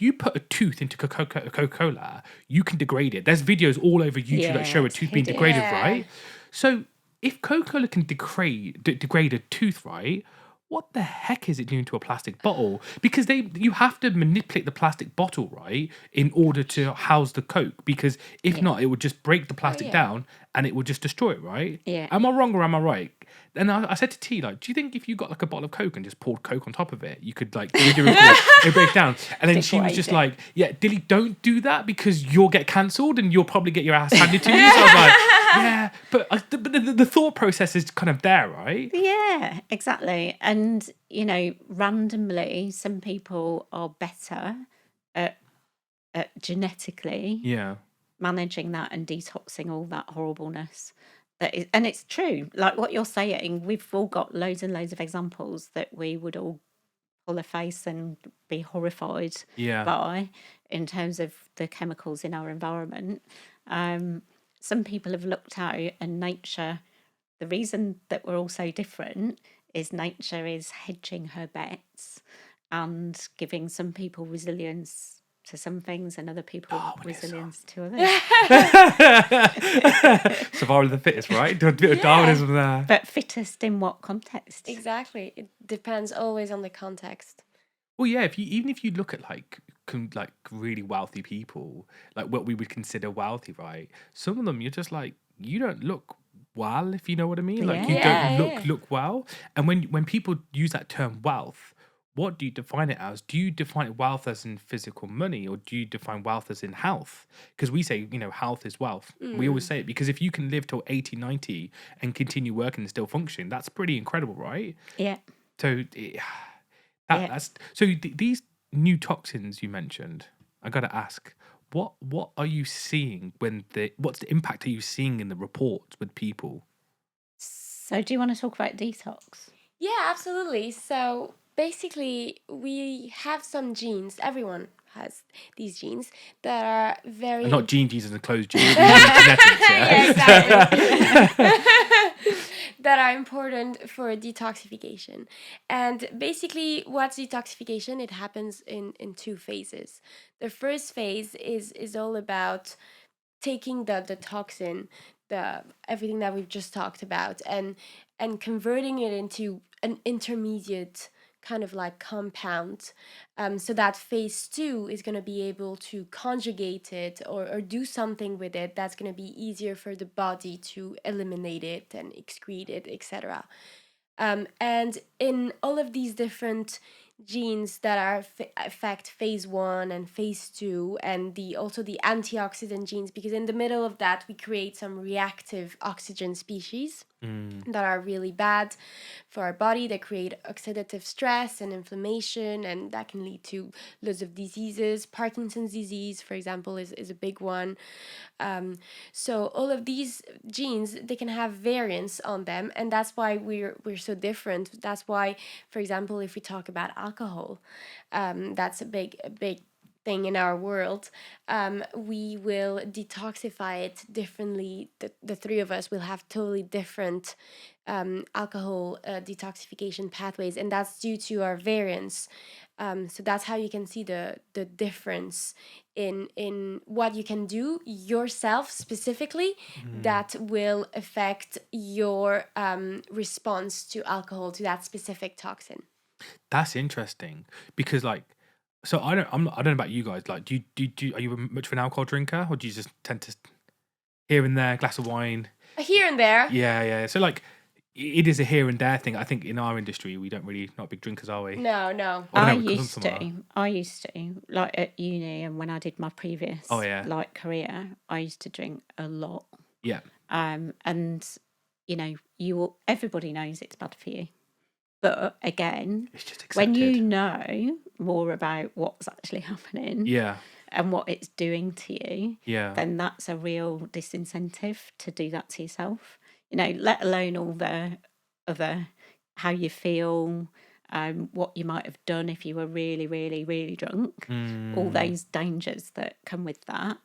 B: you put a tooth into Coca-Cola, you can degrade it. There's videos all over YouTube that show a
A: it's
B: tooth being
A: hideous.
B: degraded,
C: Yeah.
B: right? So if Coca-Cola can degrade a tooth, right? What the heck is it doing to a plastic bottle? Because you have to manipulate the plastic bottle, right, in order to house the Coke. Because if not, it would just break the plastic
C: yeah.
B: down and it would just destroy it, right?
A: Yeah.
B: Am I wrong or am I right? And I said to T, like, do you think if you got like a bottle of Coke and just poured Coke on top of it, you could like do it break down? And then she was just
A: Degrade
B: like, yeah, Dilly, don't do that because you'll get cancelled and you'll probably get your ass handed to you. So I was like, yeah, but the thought process is kind of there, right?
A: Yeah, exactly. And, you know, randomly, some people are better at genetically
B: Yeah.
A: managing that and detoxing all that horribleness. And it's true. Like what you're saying, we've all got loads and loads of examples that we would all pull a face and be horrified
B: Yeah.
A: by in terms of the chemicals in our environment. Some people have looked out, and nature, the reason that we're all so different is nature is hedging her bets and giving some people resilience to some things and other people resilience to others.
B: Survival of the fittest, right? Do a bit of Darwinism there.
A: But fittest in what context?
C: Exactly. It depends always on the context.
B: Well, yeah. Even if you look at like really wealthy people, like what we would consider wealthy, right? Some of them, you're just like, you don't look well, if you know what I mean. Like you
C: Yeah.
B: don't look well. And when people use that term wealth, what do you define it as? Do you define wealth as in physical money, or do you define wealth as in health? Because we say, you know, health is wealth. We always say it because if you can live till 80, 90 and continue working and still function, that's pretty incredible, right?
A: Yeah.
B: So that's so these new toxins you mentioned. I got to ask, what are you seeing what's the impact are you seeing in the reports with people?
A: So do you want to talk about detox?
C: Yeah, absolutely. So basically, we have some genes. Everyone has these genes that are very...
B: And not genes as a closed gene, genetics, yeah?
C: Yeah, exactly. That are important for detoxification. And basically, what's detoxification? It happens in two phases. The first phase is all about taking the toxin, everything that we've just talked about, and converting it into an intermediate kind of like compound. So that phase 2 is going to be able to conjugate it or do something with it that's going to be easier for the body to eliminate it and excrete it, etc. And in all of these different genes that are affect phase 1 and phase 2, and also the antioxidant genes, because in the middle of that we create some reactive oxygen species that are really bad for our body. They create oxidative stress and inflammation, and that can lead to loads of diseases. Parkinson's disease, for example, is a big one. So all of these genes, they can have variants on them, and that's why we're so different. That's why, for example, if we talk about alcohol, that's a big thing in our world. We will detoxify it differently. The three of us will have totally different alcohol detoxification pathways, and that's due to our variants. So that's how you can see the difference in what you can do yourself specifically that will affect your response to alcohol, to that specific toxin.
B: That's interesting because so I don't know about you guys. Like, do you are you much of an alcohol drinker, or do you just tend to here and there, glass of wine?
C: Here and there.
B: Yeah. So it is a here and there thing. I think in our industry we don't really not big drinkers, are we?
C: No.
A: I used to like at uni, and when I did my previous career, I used to drink a lot.
B: Yeah.
A: And everybody knows it's bad for you. But again,
B: it's just
A: when you know more about what's actually happening and what it's doing to you, then that's a real disincentive to do that to yourself. Let alone all the other, how you feel, what you might have done if you were really, really, really drunk, all those dangers that come with that.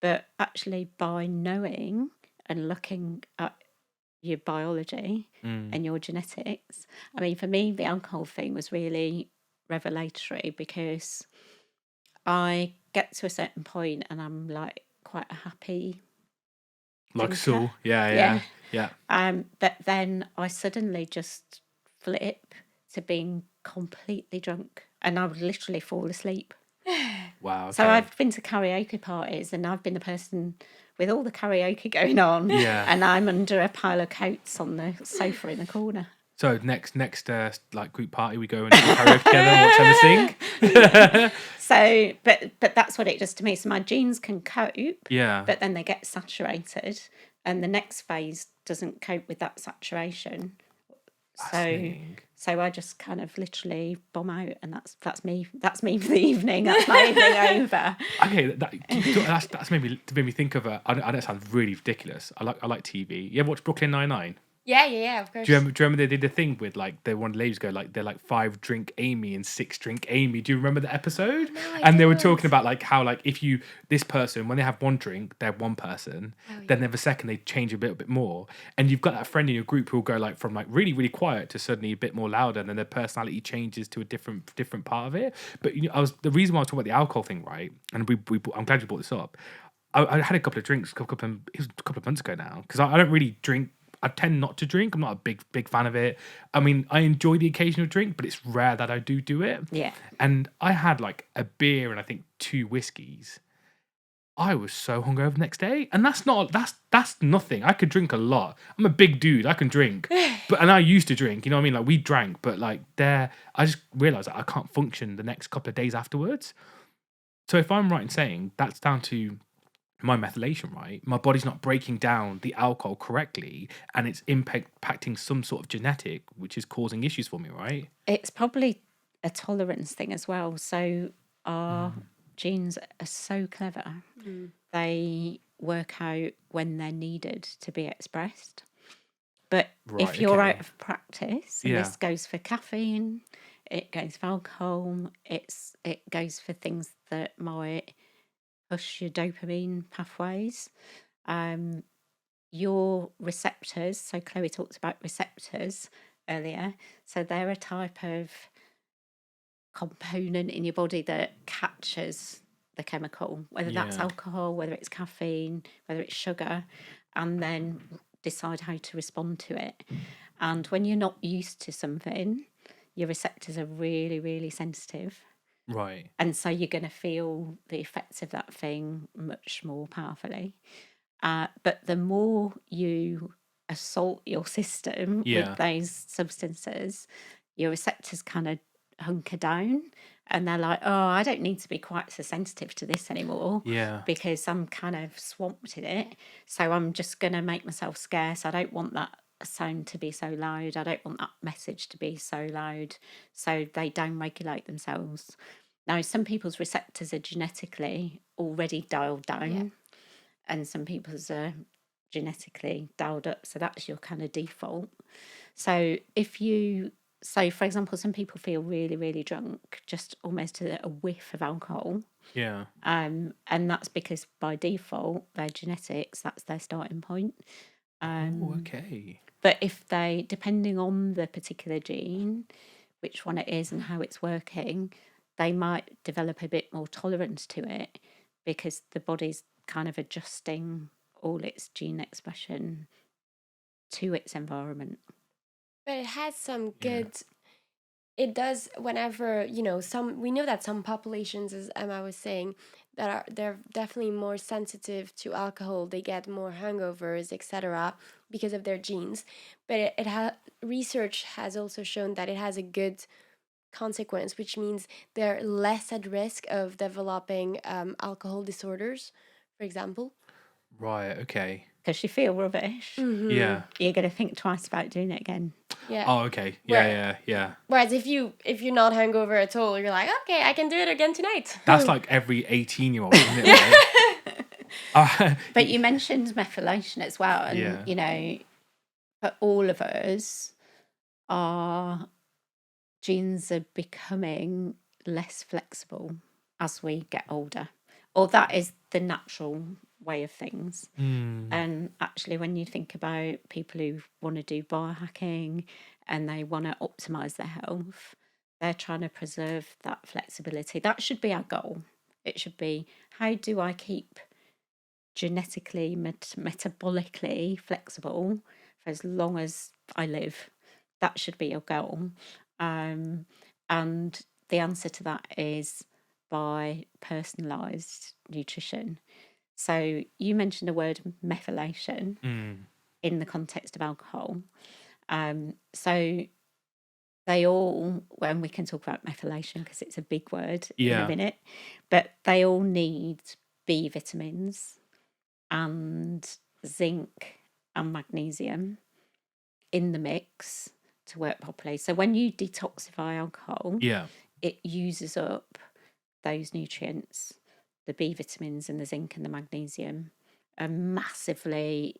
A: But actually, by knowing and looking at your biology and your genetics. I mean, for me, the alcohol thing was really revelatory because I get to a certain point and I'm like quite a happy
B: like Saul. Yeah.
A: But then I suddenly just flip to being completely drunk and I would literally fall asleep.
B: Wow. Okay.
A: So I've been to karaoke parties and I've been the person with all the karaoke going on, and I'm under a pile of coats on the sofa in the corner.
B: So next group party, we go and do karaoke together and watch Emma sing.
A: So, but that's what it does to me. So my genes can cope, but then they get saturated, and the next phase doesn't cope with that saturation. So I just kind of literally bomb out, and that's me. That's me for the evening. That's my evening over.
B: Okay, that's made me think of I know it sounds really ridiculous. I like TV. You ever watch Brooklyn Nine-Nine?
C: Yeah, of course.
B: Do you remember they did the thing with they one of the ladies go they're 5 drink Amy and 6 drink Amy. Do you remember the episode?
C: No,
B: and they were talking about how if you this person when they have one drink they're one person, then they have a second they change a bit more, and you've got that friend in your group who'll go from really really quiet to suddenly a bit more louder, and then their personality changes to a different part of it. But the reason why I was talking about the alcohol thing, right? And I'm glad you brought this up. I had a couple of drinks it was a couple of months ago now because I don't really drink. I tend not to drink. I'm not a big fan of it. I mean, I enjoy the occasional drink, but it's rare that I do it.
A: Yeah.
B: And I had a beer and I think 2 whiskeys. I was so hungover the next day, and that's nothing. I could drink a lot. I'm a big dude. I can drink, and I used to drink. You know what I mean? We drank, but I just realized that I can't function the next couple of days afterwards. So if I'm right in saying that's down to my methylation, right? My body's not breaking down the alcohol correctly, and it's impacting some sort of genetic, which is causing issues for me, right?
A: It's probably a tolerance thing as well. So our genes are so clever. They work out when they're needed to be expressed. But if you're out of practice, and this goes for caffeine, it goes for alcohol, it goes for things that might push your dopamine pathways. Your receptors, so Chloe talked about receptors earlier, so they're a type of component in your body that catches the chemical, whether that's alcohol, whether it's caffeine, whether it's sugar, and then decide how to respond to it. And when you're not used to something, your receptors are really, really sensitive.
B: Right.
A: And so you're going to feel the effects of that thing much more powerfully. But the more you assault your system with those substances, your receptors kind of hunker down, and they're like, oh, I don't need to be quite so sensitive to this anymore because I'm kind of swamped in it. So I'm just going to make myself scarce. I don't want that sound to be so loud. I don't want that message to be so loud. So they down-regulate themselves. Now, some people's receptors are genetically already dialed down, and some people's are genetically dialed up. So that's your kind of default. So for example, some people feel really, really drunk, just almost a whiff of alcohol.
B: Yeah.
A: And that's because by default, their genetics, that's their starting point.
B: Okay.
A: But if they, depending on the particular gene, which one it is and how it's working, they might develop a bit more tolerance to it because the body's kind of adjusting all its gene expression to its environment.
C: But it has some good. It does whenever we know that some populations, as Emma was saying, they're definitely more sensitive to alcohol. They get more hangovers, etc., because of their genes. But research has also shown that it has a good consequence, which means they're less at risk of developing alcohol disorders, for example.
B: Right. Okay.
A: Because you feel rubbish.
C: Mm-hmm.
B: Yeah.
A: You're going to think twice about doing it again.
C: Yeah.
B: Oh, okay. Yeah.
C: Whereas if you're not hungover at all, you're like, okay, I can do it again tonight.
B: That's like every 18-year-old, isn't it? Right?
A: But you mentioned methylation as well, and for all of us, our genes are becoming less flexible as we get older, or that is the natural way of things. And actually, when you think about people who want to do biohacking and they want to optimize their health, they're trying to preserve that flexibility. That should be our goal. It should be, how do I keep genetically, metabolically flexible for as long as I live? That should be your goal. And the answer to that is by personalised nutrition. So you mentioned the word methylation in the context of alcohol. So they all, when we can talk about methylation because it's a big word in a minute, but they all need B vitamins and zinc and magnesium in the mix to work properly. So when you detoxify alcohol, it uses up those nutrients. The B vitamins and the zinc and the magnesium are massively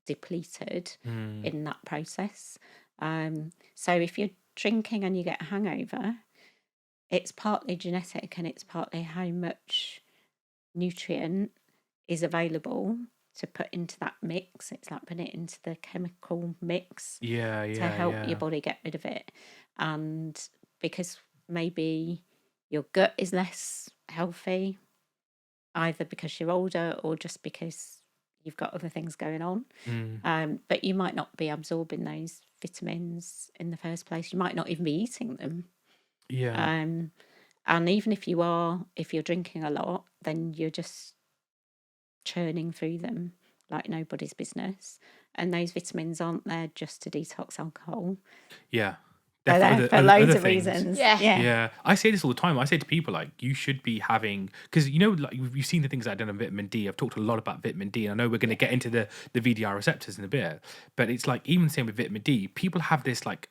A: depleted in that process. So if you're drinking and you get a hangover, it's partly genetic and it's partly how much nutrient is available to put into that mix. It's like putting it into the chemical mix to help your body get rid of it. And because maybe your gut is less healthy, either because you're older or just because you've got other things going on. But you might not be absorbing those vitamins in the first place. You might not even be eating them. And even if you're drinking a lot, then you're just churning through them like nobody's business. And those vitamins aren't there just to detox alcohol. They're there for loads of reasons.
B: Yeah. I say this all the time. I say to people, like, you should be having, because like you've seen the things I've done on vitamin D. I've talked a lot about vitamin D, and I know we're going to get into the VDR receptors in a bit. But it's like, even the same with vitamin D, people have this like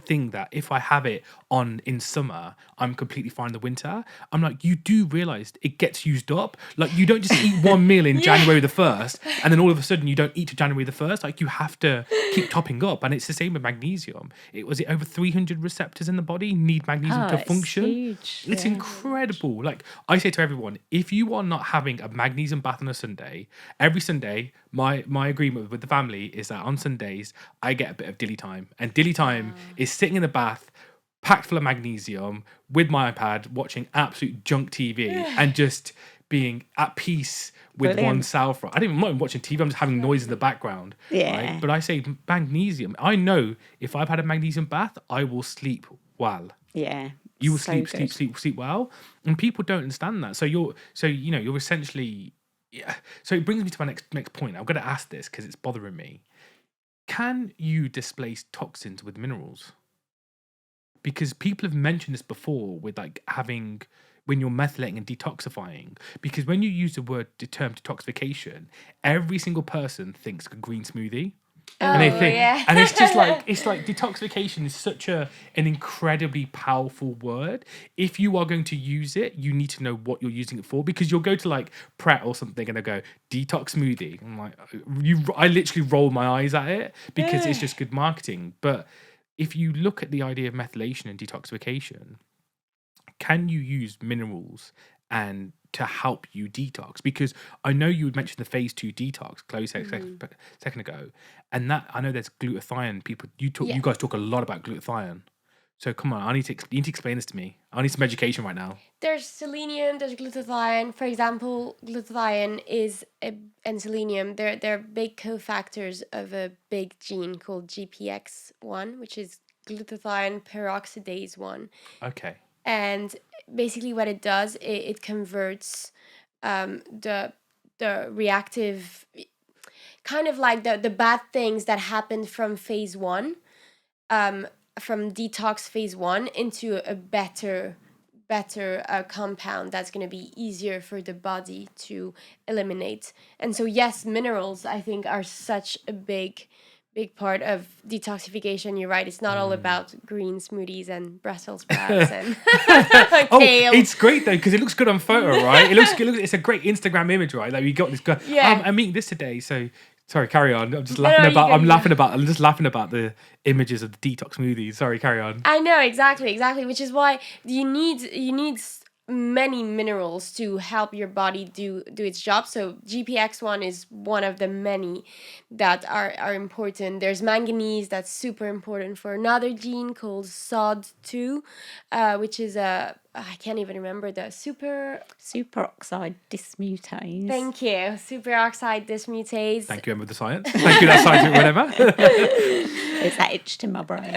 B: thing that if I have it on in summer, I'm completely fine in the winter. I'm like, you do realize it gets used up. Like, you don't just eat one meal in January the 1st, and then all of a sudden you don't eat to January the 1st. Like, you have to keep topping up. And it's the same with magnesium. Was it over 300 receptors in the body need magnesium to function?
A: Huge.
B: It's incredible. Like, I say to everyone, if you are not having a magnesium bath on a Sunday, every Sunday, my agreement with the family is that on Sundays I get a bit of dilly time, and dilly time is sitting in the bath packed full of magnesium with my iPad watching absolute junk TV and just being at peace with oneself. I'm not even watching TV, I'm just having noise in the background. Right? But I say magnesium. I know if I've had a magnesium bath, I will sleep well. You will sleep well. And people don't understand that. So you're essentially, So it brings me to my next point. I'm going to ask this because it's bothering me. Can you displace toxins with minerals? because people have mentioned this before with like having when you're methylating and detoxifying, because when you use the term detoxification, every single person thinks a green smoothie. And they think, and it's just like, it's like detoxification is such an incredibly powerful word. If you are going to use it, you need to know what you're using it for, because you'll go to like Pret or something and they'll go detox smoothie. I'm like, I literally roll my eyes at it because it's just good marketing. But if you look at the idea of methylation and detoxification, can you use minerals and to help you detox? Because I know you had mentioned the phase 2 detox, Chloe said a second ago, and that I know there's glutathione. You guys talk a lot about glutathione. So come on, you need to explain this to me. I need some education right now.
C: There's selenium, there's glutathione. For example, glutathione and selenium, they're big cofactors of a big gene called GPX1, which is glutathione peroxidase 1.
B: Okay.
C: And basically what it does, it converts the reactive, kind of like the bad things that happened from phase 1, from detox phase 1 into a better compound that's going to be easier for the body to eliminate. And so yes, minerals I think are such a big part of detoxification. You're right, it's not all about green smoothies and Brussels sprouts and kale.
B: It's great though because it looks good on photo, right? It looks it's a great Instagram image, right? Like we got this guy. I'm eating this today, so sorry, carry on. I'm just laughing I'm just laughing about the images of the detox smoothies. Sorry, carry on.
C: I know, exactly, which is why you need many minerals to help your body do its job. So GPX1 is one of the many that are important. There's manganese, that's super important for another gene called SOD2, which is I can't even remember the
A: superoxide dismutase.
C: Thank you. Superoxide dismutase.
B: Thank you, Emma, the science. Thank you, that science, whatever.
A: It's that itched in my brain.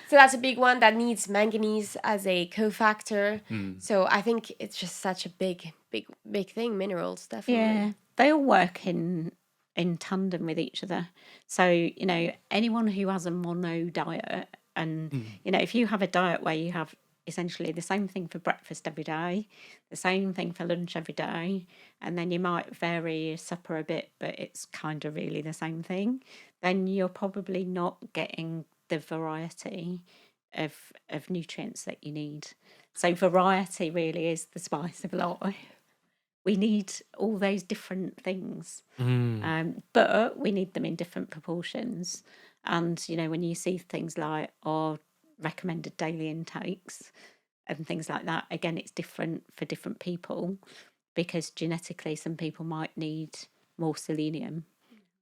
C: So that's a big one that needs manganese as a cofactor. So I think it's just such a big thing. Minerals, definitely.
A: Yeah, they all work in tandem with each other. So, you know, anyone who has a mono diet, and, you know, if you have a diet where you have essentially the same thing for breakfast every day, the same thing for lunch every day, and then you might vary your supper a bit, but it's kind of really the same thing, then you're probably not getting the variety of nutrients that you need. So variety really is the spice of life. We need all those different things, but we need them in different proportions. And, you know, when you see things like our recommended daily intakes and things like that, again, it's different for different people, because genetically some people might need more selenium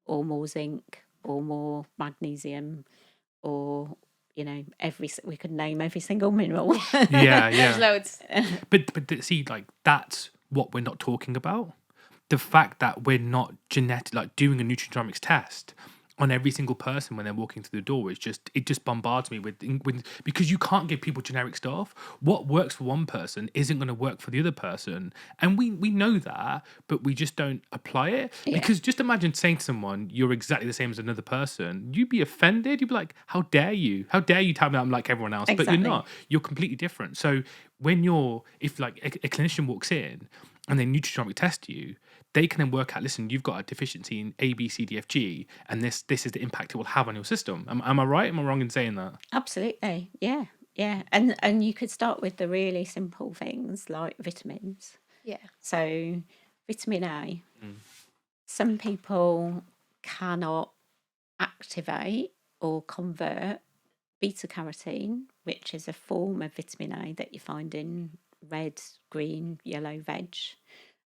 A: or more zinc or more magnesium, or, you know, we could name every single mineral.
B: Yeah.
C: There's loads.
B: But see, like, that's what we're not talking about. The fact that we're not like doing a nutrigenomics test on every single person when they're walking through the door is it just bombards me with because you can't give people generic stuff. What works for one person isn't going to work for the other person, and we know that, but we just don't apply it. Because just imagine saying to someone you're exactly the same as another person, you'd be offended. You'd be like, how dare you tell me I'm like everyone else? Exactly. But you're not. You're completely different. So if like a clinician walks in and they nutrigenomic test you, they can then work out, listen, you've got a deficiency in A, B, C, D, F, G, and this is the impact it will have on your system. Am I right? Am I wrong in saying that?
A: Absolutely, yeah. And you could start with the really simple things like vitamins. Yeah. So vitamin A, some people cannot activate or convert beta-carotene, which is a form of vitamin A that you find in red, green, yellow veg.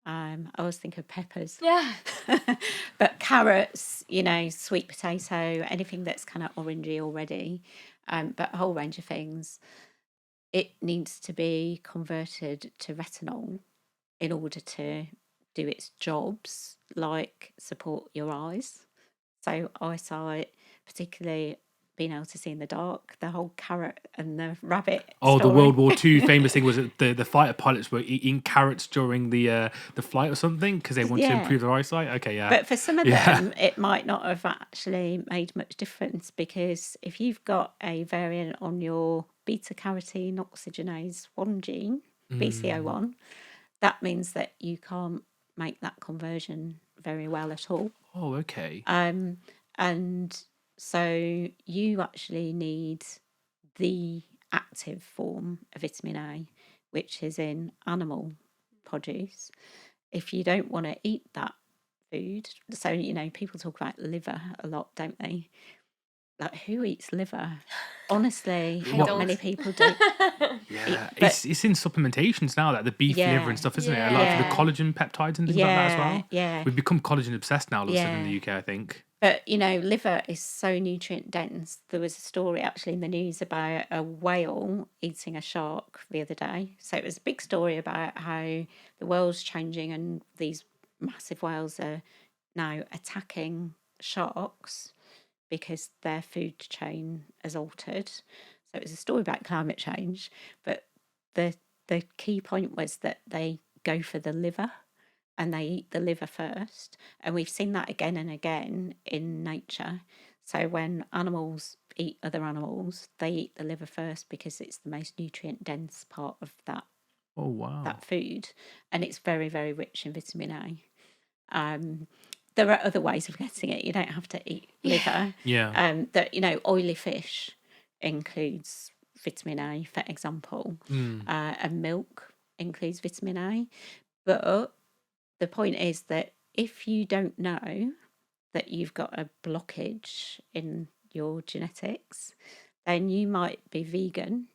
A: I always think of peppers.
C: Yeah.
A: But carrots, you know, sweet potato, anything that's kind of orangey already, but a whole range of things, it needs to be converted to retinol in order to do its jobs, like support your eyes. So eyesight, particularly being able to see in the dark, the whole carrot and the rabbit
B: Oh, the
A: story.
B: World War II famous thing was that the fighter pilots were eating carrots during the flight or something because they wanted to improve their eyesight. Okay, yeah.
A: But for some of them, it might not have actually made much difference, because if you've got a variant on your beta-carotene oxygenase 1 gene, BCO1, that means that you can't make that conversion very well at all.
B: Oh, okay.
A: And so you actually need the active form of vitamin A, which is in animal produce. If you don't want to eat that food, so, you know, people talk about liver a lot, don't they? Like, who eats liver? Honestly, not many people do.
B: Yeah, it's in supplementations now, that the beef liver and stuff, isn't it? A lot of the collagen peptides and things like that as well.
A: Yeah,
B: we've become collagen obsessed now, in the UK, I think.
A: But, you know, liver is so nutrient dense. There was a story actually in the news about a whale eating a shark the other day. So it was a big story about how the world's changing and these massive whales are now attacking sharks because their food chain has altered. So it was a story about climate change. But the key point was that they go for the liver, and they eat the liver first. And we've seen that again and again in nature. So when animals eat other animals, they eat the liver first because it's the most nutrient dense part of that.
B: Oh, wow.
A: That food. And it's very, very rich in vitamin A. There are other ways of getting it. You don't have to eat liver.
B: Yeah.
A: That, you know, oily fish includes vitamin A, for example. And milk includes vitamin A. But the point is that if you don't know that you've got a blockage in your genetics, then you might be vegan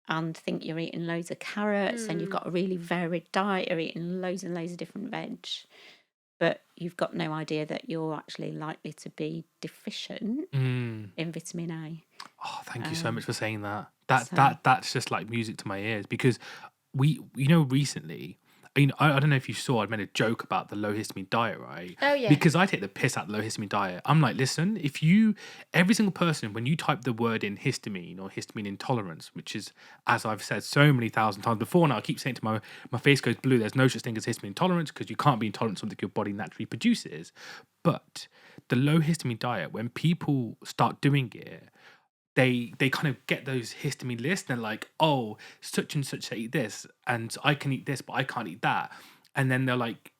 A: and think you're eating loads of carrots and you've got a really varied diet, you're eating loads and loads of different veg, but you've got no idea that you're actually likely to be deficient in vitamin A.
B: Oh, thank you so much for saying that. That's just like music to my ears, because recently, I don't know if you saw, I made a joke about the low histamine diet, right?
C: Oh, yeah.
B: Because I take the piss out of the low histamine diet. I'm like, listen, every single person, when you type the word in histamine or histamine intolerance, which is, as I've said so many thousand times before now, I keep saying to my face goes blue, there's no such thing as histamine intolerance, because you can't be intolerant to something your body naturally produces. But the low histamine diet, when people start doing it, they kind of get those histamine lists, and they're like, oh, such and such eat this, and I can eat this, but I can't eat that. And then they'll like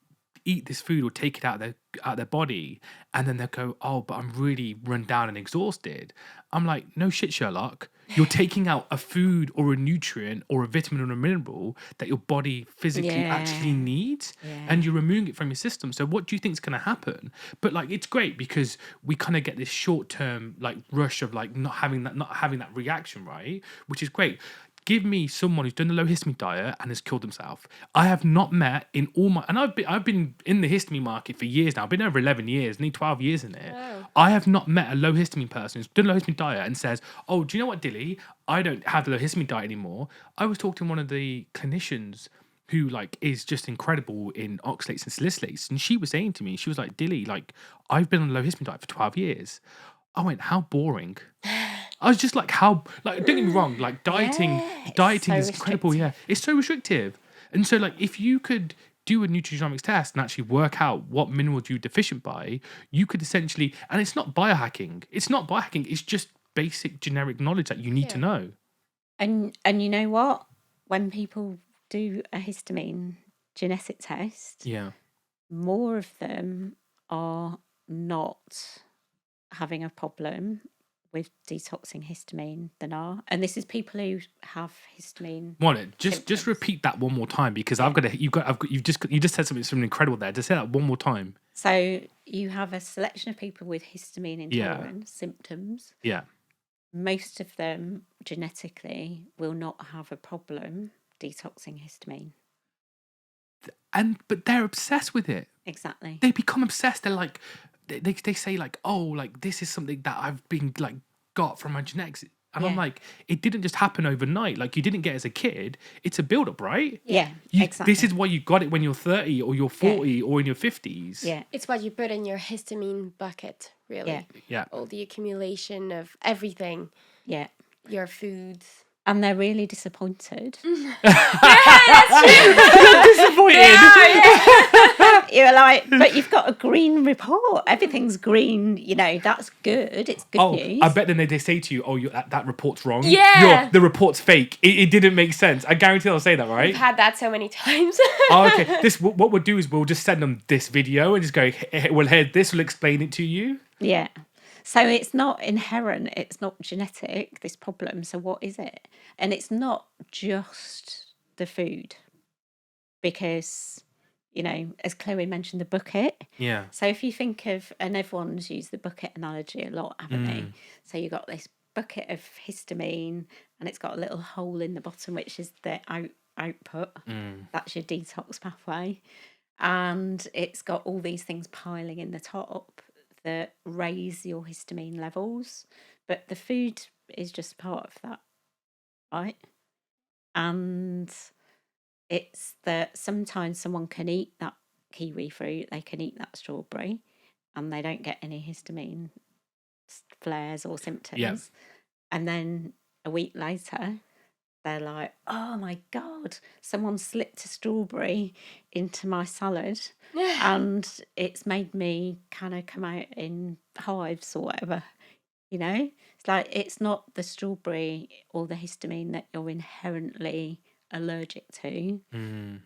B: eat this food or take it out of their body, and then they'll go, oh, but I'm really run down and exhausted. I'm like, no shit, Sherlock. You're taking out a food or a nutrient or a vitamin or a mineral that your body physically actually needs, and you're removing it from your system. So what do you think is going to happen? But like, it's great because we kind of get this short-term like rush of like not having that reaction, right? Which is great. Give me someone who's done the low histamine diet and has killed himself. I have not met in all my... And I've been in the histamine market for years now. I've been over 11 years, nearly 12 years in it.
C: Wow.
B: I have not met a low histamine person who's done a low histamine diet and says, oh, do you know what, Dilly? I don't have the low histamine diet anymore. I was talking to one of the clinicians who like is just incredible in oxalates and salicylates. And she was saying to me, she was like, Dilly, like, I've been on a low histamine diet for 12 years. I went, how boring. I was just like, don't get me wrong, like dieting is incredible. Yeah, it's so restrictive. And so like, if you could do a nutrigenomics test and actually work out what minerals you're deficient by, you could essentially, and it's not biohacking. It's just basic generic knowledge that you need to know.
A: And you know what? When people do a histamine genetic test, more of them are not having a problem with detoxing histamine than are, and this is people who have histamine.
B: Just repeat that one more time, because you've just said something incredible there. Just say that one more time.
A: So you have a selection of people with histamine intolerance symptoms.
B: Yeah.
A: Most of them genetically will not have a problem detoxing histamine.
B: But they're obsessed with it.
A: Exactly.
B: They become obsessed. They're like, they say like, oh, like this is something that I've been like got from my genetics. And I'm like, it didn't just happen overnight. Like, you didn't get it as a kid. It's a build-up, right?
A: Yeah, exactly.
B: This is why you got it when you're 30 or you're 40 or in your 50s.
A: Yeah.
C: It's what you put in your histamine bucket, really.
B: Yeah.
C: All the accumulation of everything.
A: Yeah.
C: Your foods.
A: And they're really disappointed.
B: Disappointed.
A: You're like, but you've got a green report. Everything's green. You know, that's good. It's good news.
B: I bet then they say to you, oh, that report's wrong.
C: Yeah.
B: The report's fake. It didn't make sense. I guarantee they'll say that, right?
C: I've had that so many times.
B: Oh, okay. What we'll do is we'll just send them this video and just go, well, here, this will explain it to you.
A: Yeah. So it's not inherent, it's not genetic, this problem. So what is it? And it's not just the food because, you know, as Chloe mentioned, the bucket.
B: Yeah.
A: So if you think of, and everyone's used the bucket analogy a lot, haven't they? So you got this bucket of histamine and it's got a little hole in the bottom, which is the output. That's your detox pathway. And it's got all these things piling in the top that raise your histamine levels, but the food is just part of that, right? And it's that sometimes someone can eat that kiwi fruit, they can eat that strawberry, and they don't get any histamine flares or symptoms.
B: Yeah.
A: And then a week later, they're like, oh my God, someone slipped a strawberry into my salad and it's made me kind of come out in hives or whatever, you know? It's like, it's not the strawberry or the histamine that you're inherently allergic to. You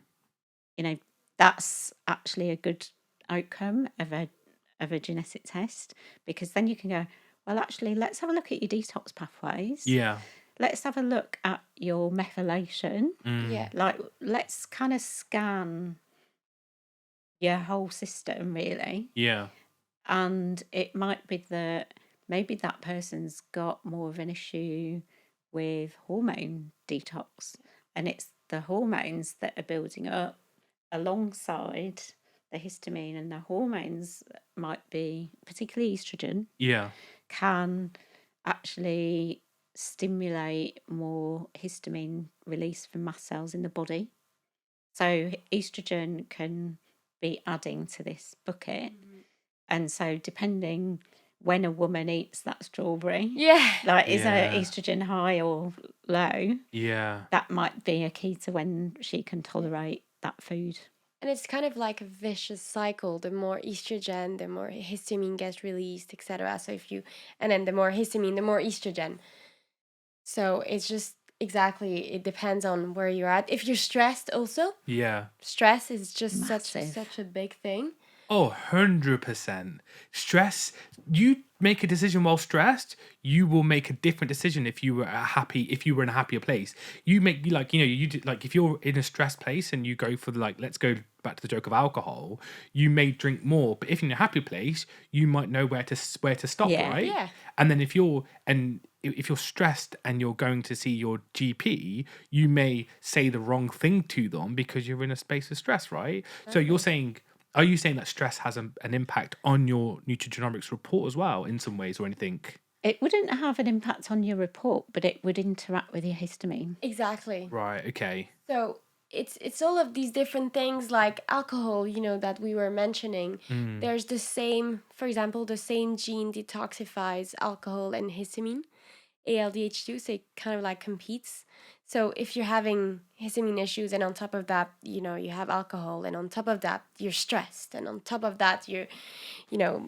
A: know, that's actually a good outcome of a genetic test, because then you can go, well, actually, let's have a look at your detox pathways.
B: Yeah.
A: Let's have a look at your methylation.
C: Yeah.
A: Like, let's kind of scan your whole system, really.
B: Yeah.
A: And it might be that maybe that person's got more of an issue with hormone detox. And it's the hormones that are building up alongside the histamine, and the hormones might be, particularly estrogen, can actually stimulate more histamine release from mast cells in the body. So estrogen can be adding to this bucket. And so depending when a woman eats that strawberry, like is her estrogen high or low, that might be a key to when she can tolerate that food.
C: And it's kind of like a vicious cycle. The more estrogen, the more histamine gets released, etc. So and then the more histamine, the more estrogen. So it's just it depends on where you're at. If you're stressed also. Yeah. Stress is just such a big thing.
B: Oh, 100%. Stress, you make a decision while stressed, you will make a different decision if you were in a happier place. You make, like, you know, you do, like, if you're in a stressed place and you go for let's go back to the joke of alcohol, you may drink more, but if you're in a happy place, you might know where to stop, right? Yeah. And then if you're stressed and you're going to see your GP, you may say the wrong thing to them because you're in a space of stress, right? Okay. So are you saying that stress has an impact on your nutrigenomics report as well in some ways or anything?
A: It wouldn't have an impact on your report, but it would interact with your histamine.
C: Exactly.
B: Right, okay.
C: So it's all of these different things like alcohol, you know, that we were mentioning. There's for example, the same gene detoxifies alcohol and histamine, ALDH2, so it kind of like competes. So if you're having histamine issues and on top of that, you know, you have alcohol, and on top of that, you're stressed, and on top of that, you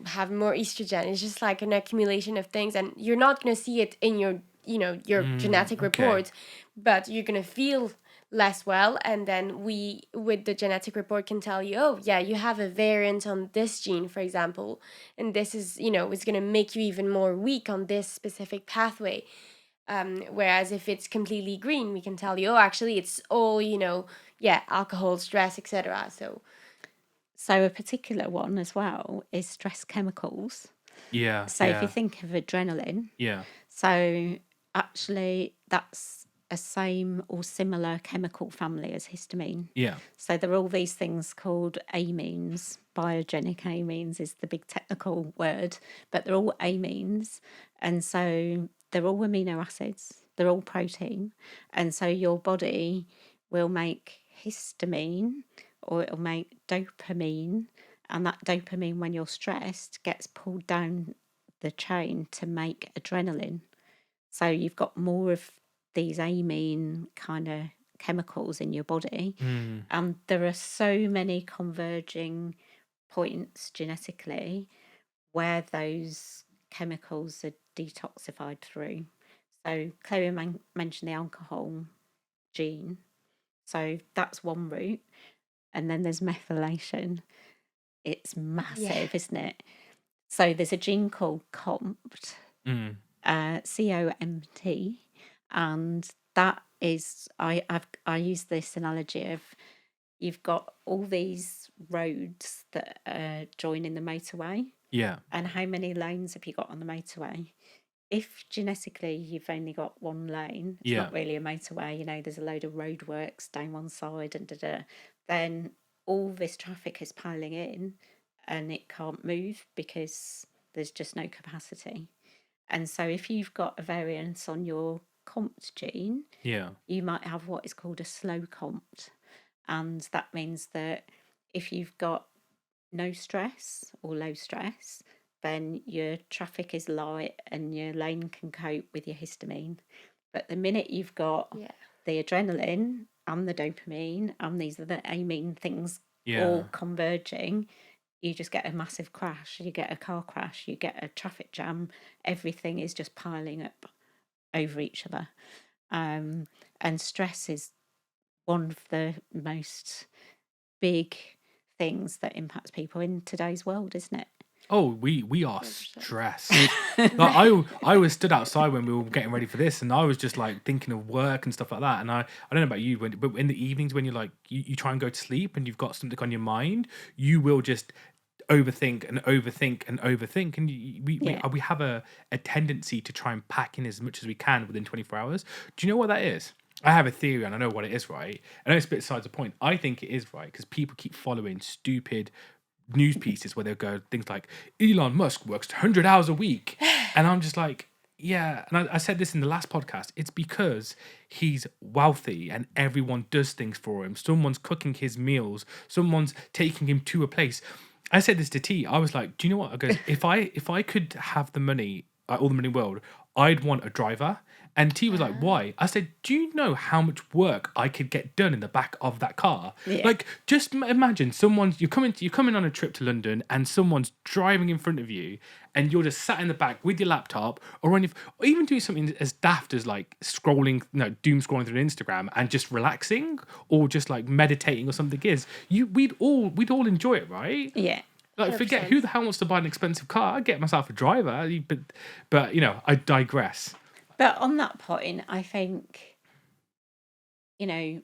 C: have more estrogen. It's just like an accumulation of things, and you're not going to see it in your genetic report, but you're going to feel less well. And then we, with the genetic report, can tell you, oh yeah, you have a variant on this gene, for example, and this is, it's going to make you even more weak on this specific pathway. Whereas if it's completely green, we can tell you, oh, actually it's all, alcohol, stress, etc.
A: So a particular one as well is stress chemicals.
B: Yeah.
A: So if you think of adrenaline. Yeah. So actually that's a same or similar chemical family as histamine. Yeah. So there are all these things called amines. Biogenic amines is the big technical word, but they're all amines. And so they're all amino acids, they're all protein. And so your body will make histamine or it'll make dopamine. And that dopamine, when you're stressed, gets pulled down the chain to make adrenaline. So you've got more of these amine kind of chemicals in your body. And there are so many converging points genetically where those chemicals are detoxified through. So Chloe mentioned the alcohol gene. So that's one route. And then there's methylation. It's massive, isn't it? So there's a gene called COMT, COMT, and that is, I use this analogy of you've got all these roads that are joining the motorway.
B: Yeah.
A: And how many lanes have you got on the motorway? If genetically you've only got one lane, it's not really a motorway, you know, there's a load of roadworks down one side and then all this traffic is piling in and it can't move because there's just no capacity. And so if you've got a variance on your COMT gene, you might have what is called a slow COMT. And that means that if you've got no stress or low stress, then your traffic is light and your lane can cope with your histamine. But the minute you've got the adrenaline and the dopamine and these are the amine things all converging, you just get a massive crash. You get a car crash, you get a traffic jam. Everything is just piling up over each other. And stress is one of the most big things that impacts people in today's world, isn't it?
B: Oh, we are stressed. Like, I was stood outside when we were getting ready for this, and I was just like thinking of work and stuff like that. And I don't know about you, but in the evenings when you're like you try and go to sleep and you've got something on your mind, you will just overthink and overthink and overthink, and we have a tendency to try and pack in as much as we can within 24 hours. Do you know what that is? I have a theory and I know what it is, right? I know it's a bit besides the point. I think it is, right, because people keep following stupid news pieces where they'll go things like Elon Musk works 100 hours a week, and I'm just like, yeah. And I said this in the last podcast. It's because he's wealthy and everyone does things for him. Someone's cooking his meals, someone's taking him to a place. I said this to T. I was like, do you know what? I goes, if I could have the money, all the money in the world, I'd want a driver. And T was like, why? I said, do you know how much work I could get done in the back of that car? Yeah. Like, just imagine you're coming on a trip to London and someone's driving in front of you and you're just sat in the back with your laptop or even doing something as daft as like doom scrolling through Instagram and just relaxing or just like meditating or something we'd all enjoy it, right?
A: Yeah.
B: Like, 100%. Forget who the hell wants to buy an expensive car. I'd get myself a driver, but you know, I digress.
A: But on that point, I think, you know,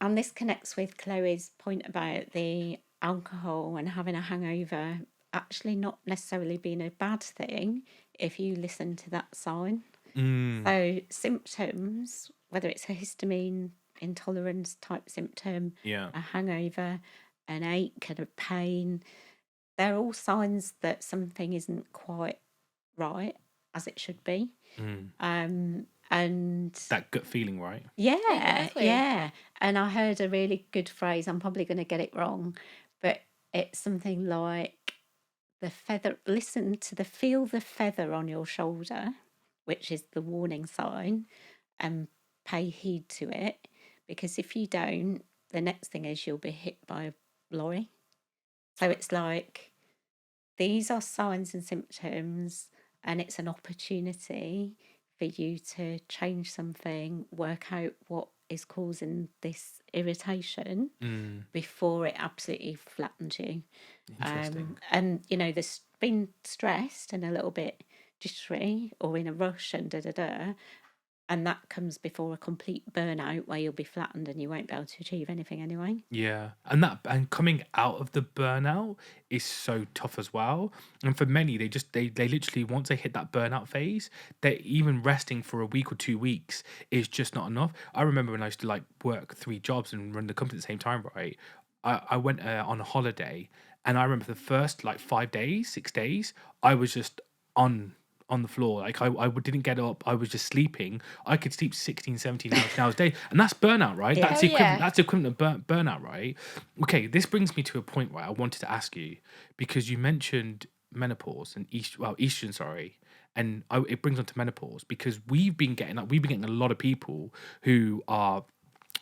A: and this connects with Chloe's point about the alcohol and having a hangover actually not necessarily being a bad thing if you listen to that sign. So symptoms, whether it's a histamine intolerance type symptom, a hangover, an ache and a pain, they're all signs that something isn't quite right as it should be. And
B: that gut feeling, right?
A: Yeah, exactly. Yeah. And I heard a really good phrase. I'm probably going to get it wrong, but it's something like the feather. Feel the feather on your shoulder, which is the warning sign, and pay heed to it. Because if you don't, the next thing is you'll be hit by a lorry. So it's like these are signs and symptoms, and it's an opportunity for you to change something, work out what is causing this irritation before it absolutely flattens you. And, you know, there's been stressed and a little bit jittery or in a rush and and that comes before a complete burnout where you'll be flattened and you won't be able to achieve anything anyway.
B: Yeah. And coming out of the burnout is so tough as well. And for many, they literally, once they hit that burnout phase, they're even resting for a week or 2 weeks is just not enough. I remember when I used to like work 3 jobs and run the company at the same time, right? I went on a holiday and I remember the first like 5 days, 6 days, I was just on on the floor. Like I didn't get up. I was just sleeping. I could sleep 16, 17 hours a day. And that's burnout, right?
A: Yeah.
B: That's
C: Oh,
B: the equivalent.
C: yeah.
B: That's the equivalent of burnout, right? Okay, this brings me to a point where I wanted to ask you, because you mentioned menopause and estrogen, sorry. And it brings on to menopause, because we've been getting a lot of people who are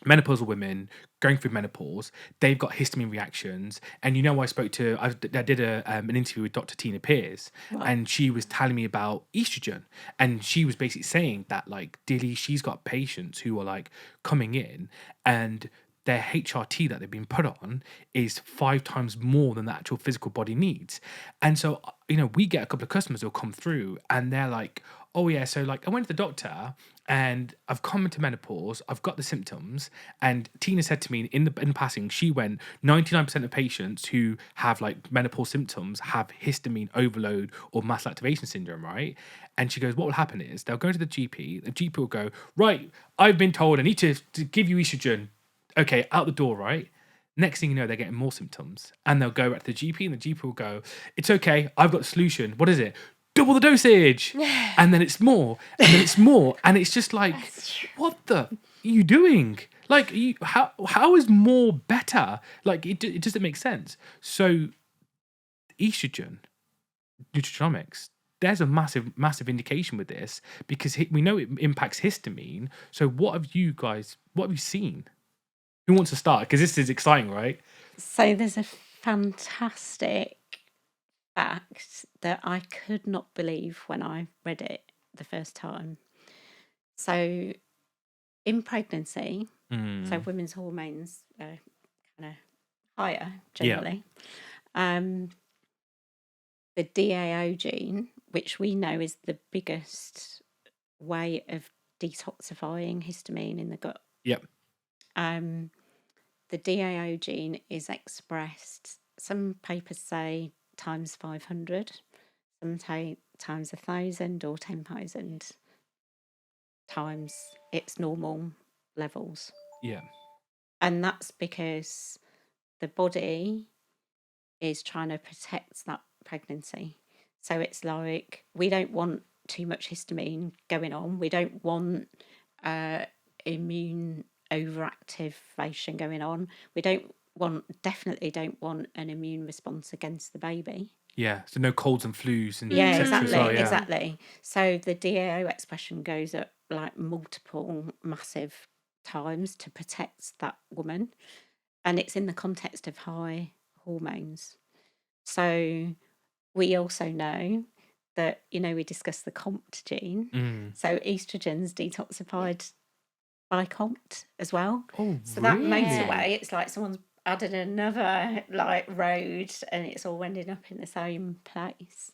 B: menopausal women going through menopause. They've got histamine reactions, and I did an interview with Dr. Tina Pierce,
A: Right.
B: and she was telling me about estrogen, and she was basically saying that, like, Dilly, she's got patients who are like coming in, and their HRT that they've been put on is 5 times more than the actual physical body needs. And so, we get a couple of customers who'll come through and they're like, oh yeah, so like I went to the doctor and I've come into menopause, I've got the symptoms. And Tina said to me in passing, she went, 99% of patients who have like menopause symptoms have histamine overload or muscle activation syndrome, right? And she goes, what will happen is they'll go to the GP will go, right, I've been told I need to give you estrogen. Okay, out the door, right? Next thing you know, they're getting more symptoms, and they'll go back to the GP, and the GP will go, it's okay, I've got the solution. What is it? Double the dosage. And then it's more, and then it's more. And it's just like, what the are you doing? Like, how is more better? Like, it doesn't make sense. So, estrogen, nutrigenomics, there's a massive indication with this, because we know it impacts histamine. So what have you seen? Who wants to start? Because this is exciting, right?
A: So there's a fantastic fact that I could not believe when I read it the first time. So in pregnancy, so women's hormones are kind of higher generally. The DAO gene, which we know is the biggest way of detoxifying histamine in the gut.
B: Yep.
A: The DAO gene is expressed, some papers say times 500, some times 1,000 or 10,000 times its normal levels.
B: Yeah.
A: And that's because the body is trying to protect that pregnancy. So it's like, we don't want too much histamine going on. We don't want immune overactivation going on. We definitely don't want an immune response against the baby.
B: Yeah, so no colds and flus and
A: Yeah,
B: et cetera
A: exactly,
B: as well, yeah.
A: exactly. So the DAO expression goes up like multiple massive times to protect that woman, and it's in the context of high hormones. So we also know that, we discussed the COMT gene. So estrogen's detoxified by COMT as well.
B: Oh,
A: so
B: really?
A: that motorway, it's like someone's added another like road, and it's all ending up in the same place.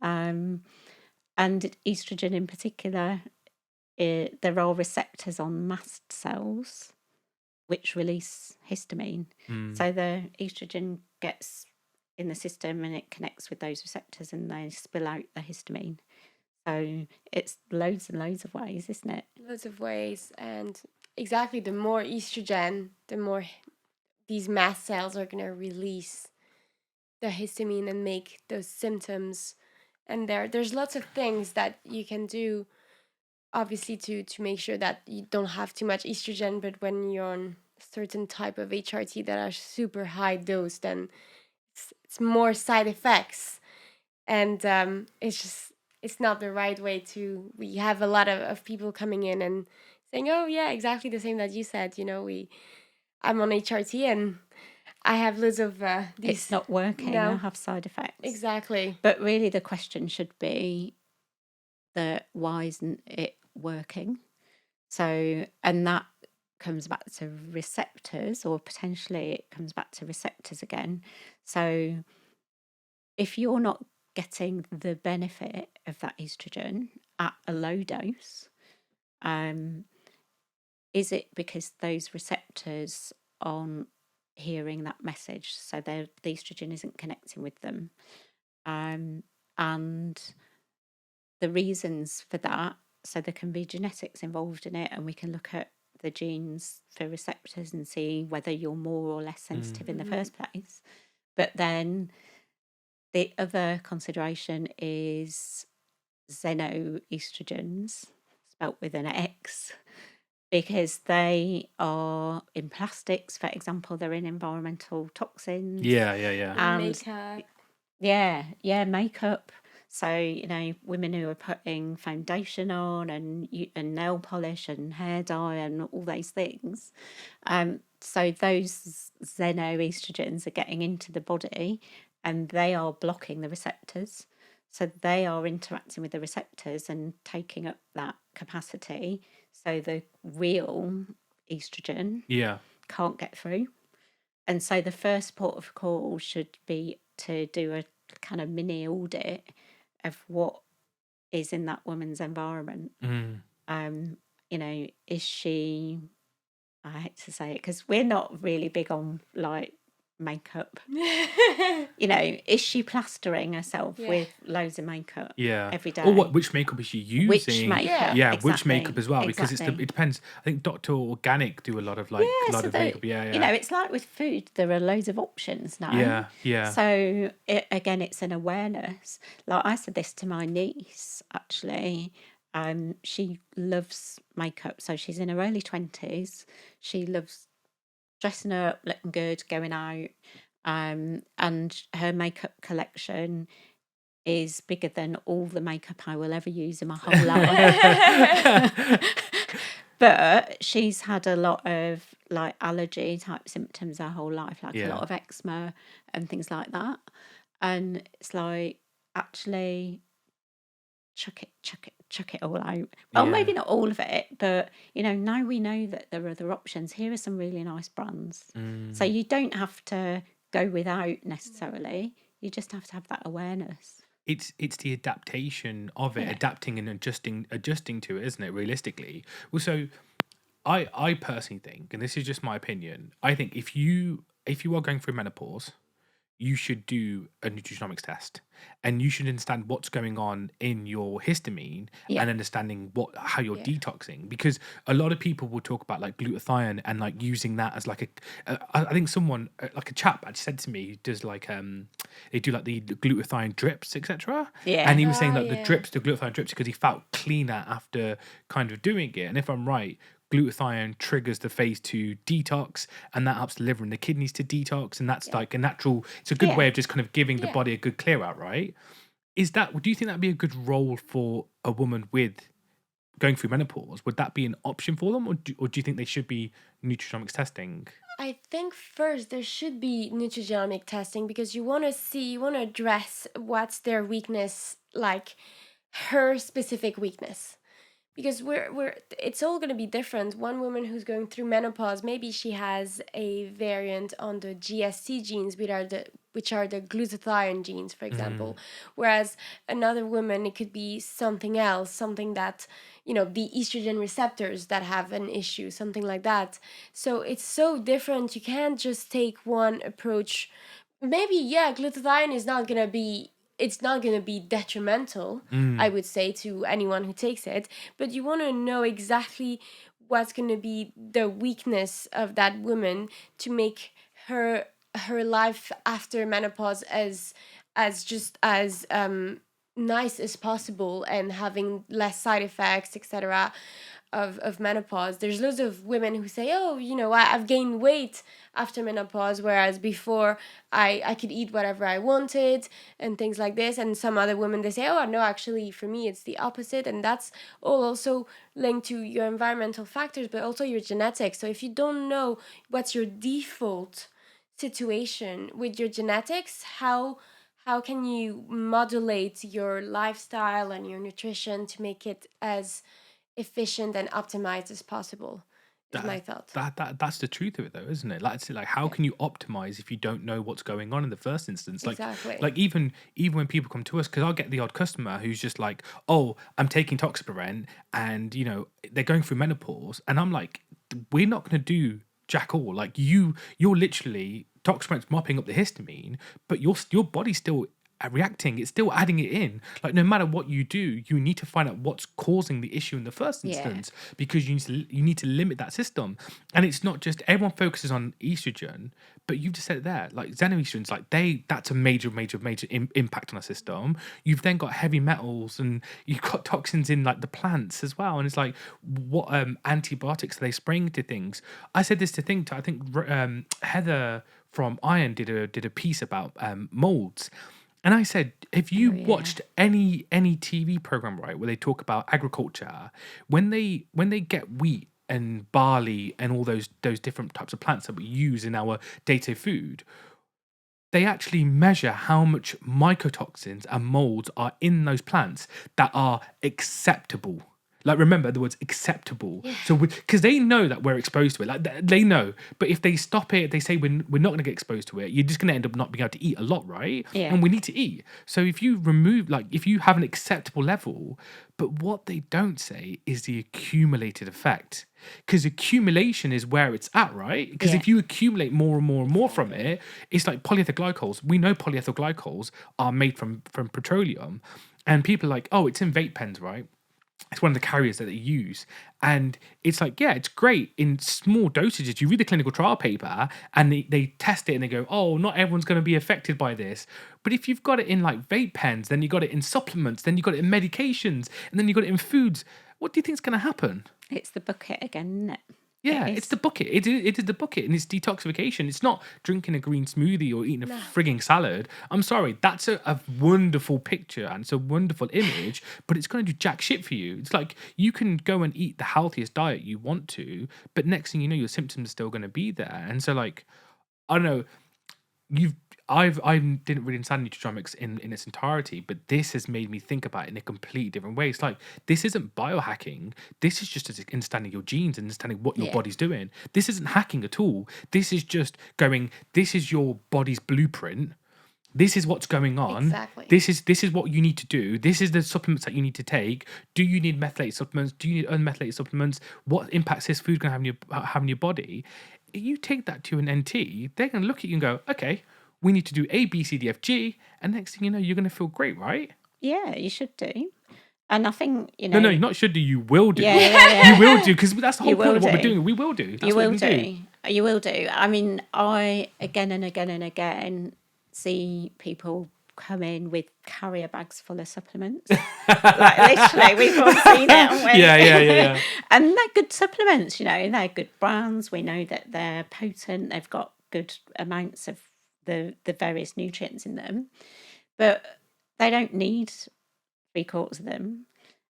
A: And estrogen in particular, there are receptors on mast cells which release histamine. So the estrogen gets in the system and it connects with those receptors, and they spill out the histamine. So it's loads and loads of ways, isn't it?
C: Loads of ways. And exactly, the more estrogen, the more these mast cells are going to release the histamine and make those symptoms. And there's lots of things that you can do, obviously, to make sure that you don't have too much estrogen. But when you're on a certain type of HRT that are super high dose, then it's more side effects. And it's not the right way to. We have a lot of people coming in and saying, oh yeah, exactly the same that you said. I'm on HRT and I have loads of these.
A: It's not working. I have side effects.
C: Exactly.
A: But really, the question should be that why isn't it working? So, and that comes back to receptors, or potentially it comes back to receptors again. So, if you're not getting the benefit of that estrogen at a low dose, is it because those receptors aren't hearing that message? So the estrogen isn't connecting with them. And the reasons for that, so there can be genetics involved in it, and we can look at the genes for receptors and see whether you're more or less sensitive in the first place. But then the other consideration is Xenoestrogens, spelt with an X, because they are in plastics, for example. They're in environmental toxins.
B: Yeah.
A: And
C: Makeup.
A: yeah, makeup. So, women who are putting foundation on and nail polish and hair dye and all those things. So those xenoestrogens are getting into the body and they are blocking the receptors. So they are interacting with the receptors and taking up that capacity. So the real estrogen can't get through. And so the first port of call should be to do a kind of mini audit of what is in that woman's environment. Is she, I hate to say it because we're not really big on like makeup. Is she plastering herself with loads of makeup every day?
B: Or which makeup is she using?
A: Which makeup?
B: Yeah,
A: exactly.
B: which makeup as well, because it depends. I think Dr. Organic do a lot of makeup.
A: It's like with food, there are loads of options now.
B: Yeah.
A: So it's an awareness. Like I said this to my niece actually. She loves makeup, so she's in her early 20s. She loves dressing up, looking good, going out, and her makeup collection is bigger than all the makeup I will ever use in my whole life. But she's had a lot of like allergy type symptoms her whole life, like a lot of eczema and things like that. And it's like, actually, chuck it all out. Well, maybe not all of it, but now we know that there are other options. Here are some really nice brands. So you don't have to go without necessarily. You just have to have that awareness.
B: It's the adaptation of it, adapting and adjusting to it, isn't it? Realistically, also, I personally think, and this is just my opinion, I think if you are going through menopause, you should do a nutrigenomics test, and you should understand what's going on in your histamine and understanding how you're detoxing, because a lot of people will talk about like glutathione and like using that as like I think someone like a chap actually said to me who does like they do like the glutathione drips, etc. And he was saying that the glutathione drips because he felt cleaner after kind of doing it. And if I'm right, glutathione triggers the phase 2 detox, and that helps the liver and the kidneys to detox, and that's like a natural, it's a good way of just kind of giving the body a good clear out, right? Do you think that'd be a good role for a woman with going through menopause? Would that be an option for them, or do you think they should be nutrigenomics testing?
C: I think first there should be nutrigenomic testing, because you want to address what's their weakness, like her specific weakness. Because it's all going to be different. One woman who's going through menopause, maybe she has a variant on the GST genes, which are the glutathione genes, for example. Whereas another woman, it could be something else, something that, the estrogen receptors that have an issue, something like that. So it's so different. You can't just take one approach. Maybe, glutathione is not going to be, it's not going to be detrimental, I would say, to anyone who takes it. But you want to know exactly what's going to be the weakness of that woman to make her life after menopause as nice as possible, and having less side effects, etc. Of menopause. There's loads of women who say, I've gained weight after menopause, whereas before I could eat whatever I wanted and things like this. And some other women, they say, no, actually for me it's the opposite. And that's all also linked to your environmental factors, but also your genetics. So if you don't know what's your default situation with your genetics, how can you modulate your lifestyle and your nutrition to make it as efficient and optimized as possible? Is my thought.
B: That's the truth of it, though, isn't it? Like how can you optimize if you don't know what's going on in the first instance?
C: Exactly.
B: Like even when people come to us, because I'll get the odd customer who's just like, oh, I'm taking Toxaparent, and they're going through menopause, and I'm like, we're not going to do jack all. Like you're literally, Toxaparent's mopping up the histamine, but your body's still reacting. It's still adding it in. Like, no matter what you do, you need to find out what's causing the issue in the first instance, because you need to limit that system. And it's not just everyone focuses on estrogen, but you just said it there, like xenoestrogens, like that's a major impact on our system. You've then got heavy metals, and you've got toxins in like the plants as well. And it's like, what antibiotics are they spraying to things? I said this to I think Heather from Iron did a piece about molds. And I said, if you watched any TV program, right, where they talk about agriculture, when they get wheat and barley and all those different types of plants that we use in our day-to-day food, they actually measure how much mycotoxins and molds are in those plants that are acceptable. Like, remember the words acceptable. Yeah. So, because they know that we're exposed to it, like they know. But if they stop it, they say we're not going to get exposed to it. You're just going to end up not being able to eat a lot, right?
A: Yeah.
B: And we need to eat. So if you remove, like, if you have an acceptable level, but what they don't say is the accumulated effect. Because accumulation is where it's at, right? Because if you accumulate more and more and more from it, it's like polyethyl glycols. We know polyethyl glycols are made from petroleum, and people are like, oh, it's in vape pens, right? It's one of the carriers that they use. And it's like, yeah, it's great in small dosages. You read the clinical trial paper and they test it and they go, oh, not everyone's going to be affected by this. But if you've got it in like vape pens, then you got it in supplements, then you got it in medications, and then you got it in foods, what do you think is going to happen?
A: It's the bucket again, isn't it?
B: Yeah, it's the bucket. It is the bucket, and it's detoxification. It's not drinking a green smoothie or eating a frigging salad. I'm sorry, that's a wonderful picture and it's a wonderful image, but it's going to do jack shit for you. It's like you can go and eat the healthiest diet you want to, but next thing you know, your symptoms are still going to be there. And so, like, I don't know, I didn't really understand nutrigenomics in its entirety, but this has made me think about it in a completely different way. It's like, this isn't biohacking. This is just understanding your genes and understanding what your body's doing. This isn't hacking at all. This is just going, this is your body's blueprint. This is what's going on.
C: Exactly.
B: This is what you need to do. This is the supplements that you need to take. Do you need methylated supplements? Do you need unmethylated supplements? What impacts this food going to have in your body? If you take that to an NT, they're going to look at you and go, okay, we need to do A, B, C, D, F, G, and next thing you know, you're going to feel great, right?
A: Yeah, you should do. And I think, you know...
B: No, you not should do, you will do.
A: Yeah.
B: You will do, because that's the whole point of what we're doing. We will do.
A: You will do. You will do. I mean, I, again and again and again, see people come in with carrier bags full of supplements. Like, literally, we've all seen it, haven't we?
B: Yeah.
A: And they're good supplements, you know. They're good brands. We know that they're potent. They've got good amounts of the various nutrients in them, but they don't need 3/4 of them.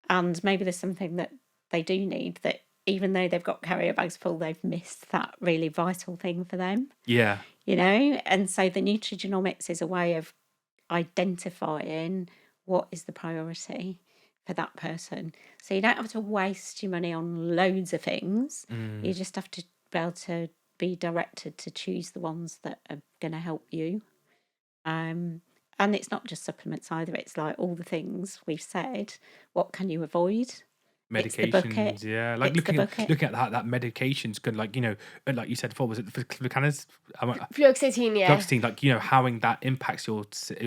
A: And maybe there's something that they do need, that even though they've got carrier bags full, they've missed that really vital thing for them.
B: Yeah.
A: You know, and so the nutrigenomics is a way of identifying what is the priority for that person. So you don't have to waste your money on loads of things. You just have to be able to be directed to choose the ones that are going to help you. And it's not just supplements either. It's like all the things we've said. What can you avoid?
B: Medications, yeah. Like looking at that medications can, like, you know, like you said before, was it fluoxetine?
C: Fluoxetine, yeah.
B: Fluoxetine, like, you know, how that impacts your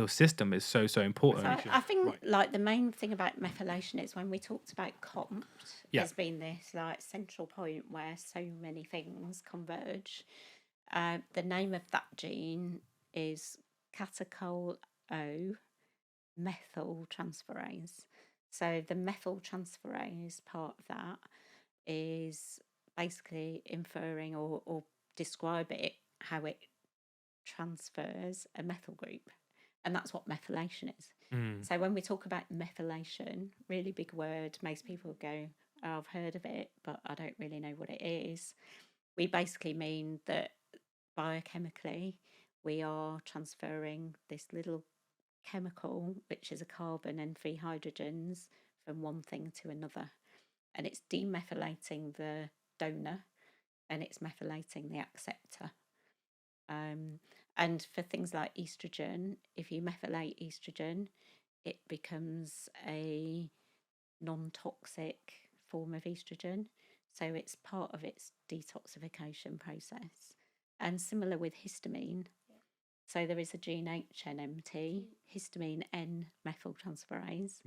B: system is so important.
A: So I think like the main thing about methylation is when we talked about COMT, there's been this like central point where so many things converge. The name of that gene is catechol O methyltransferase. So the methyltransferase part of that is basically inferring or describe it, how it transfers a methyl group. And that's what methylation is. So when we talk about methylation, really big word, most people go, oh, I've heard of it, but I don't really know what it is. We basically mean that biochemically, we are transferring this little chemical, which is a carbon and 3 hydrogens, from one thing to another. And it's demethylating the donor and it's methylating the acceptor. And for things like estrogen, if you methylate estrogen, it becomes a non-toxic form of estrogen. So it's part of its detoxification process. And similar with histamine. So there is a gene HNMT, histamine N methyltransferase,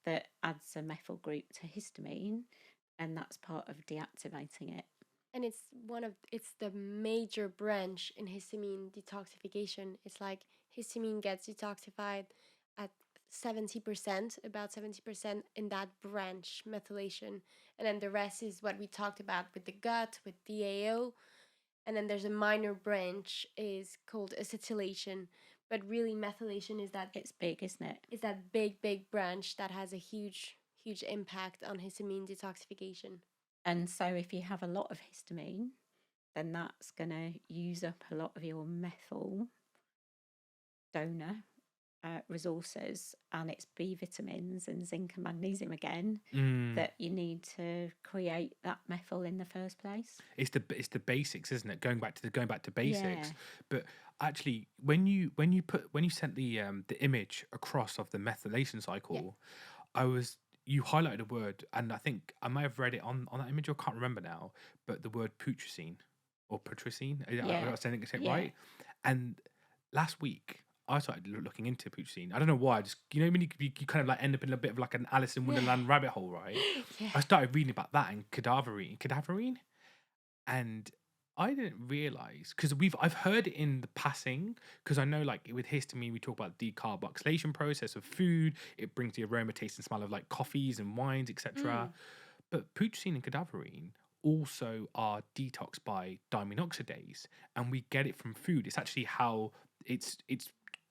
A: that adds a methyl group to histamine, and that's part of deactivating it.
C: And it's the major branch in histamine detoxification. It's like histamine gets detoxified at 70%, about 70% in that branch, methylation. And then the rest is what we talked about with the gut, with DAO. And then there's a minor branch is called acetylation. But really methylation is that...
A: It's big, isn't it?
C: It's that big branch that has a huge impact on histamine detoxification.
A: And so if you have a lot of histamine, then that's going to use up a lot of your methyl donor resources, and it's B vitamins and zinc and magnesium again that you need to create that methyl in the first place.
B: It's the basics, isn't it? Going back to basics. Yeah. But actually, when you sent the image across of the methylation cycle, you highlighted a word, and I think I may have read it on that image, I can't remember now, but the word putrescine or patricine, I was saying it right. And last week I started looking into putrescine. I don't know why. Just when you kind of like end up in a bit of like an Alice in Wonderland rabbit hole, right? I started reading about that and cadaverine, and I didn't realize, because I've heard it in the passing, because I know like with histamine we talk about the decarboxylation process of food. It brings the aroma, taste, and smell of like coffees and wines, etc. But putrescine and cadaverine also are detoxed by diamine oxidase, and we get it from food. It's actually how it's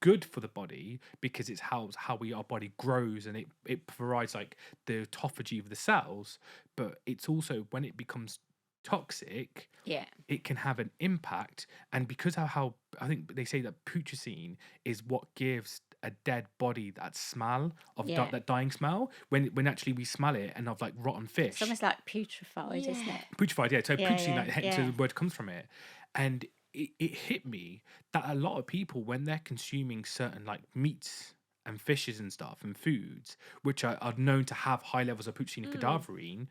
B: good for the body, because it's how our body grows, and it provides like the autophagy of the cells. But it's also, when it becomes toxic, it can have an impact. And because of how I think they say that putrescine is what gives a dead body that smell of that dying smell, when actually we smell it, and of like rotten fish.
A: It's almost like putrefied, isn't it?
B: Putrefied, so putrescine, so the word comes from it. And it hit me that a lot of people, when they're consuming certain like meats and fishes and stuff and foods which are known to have high levels of putrescine and cadaverine,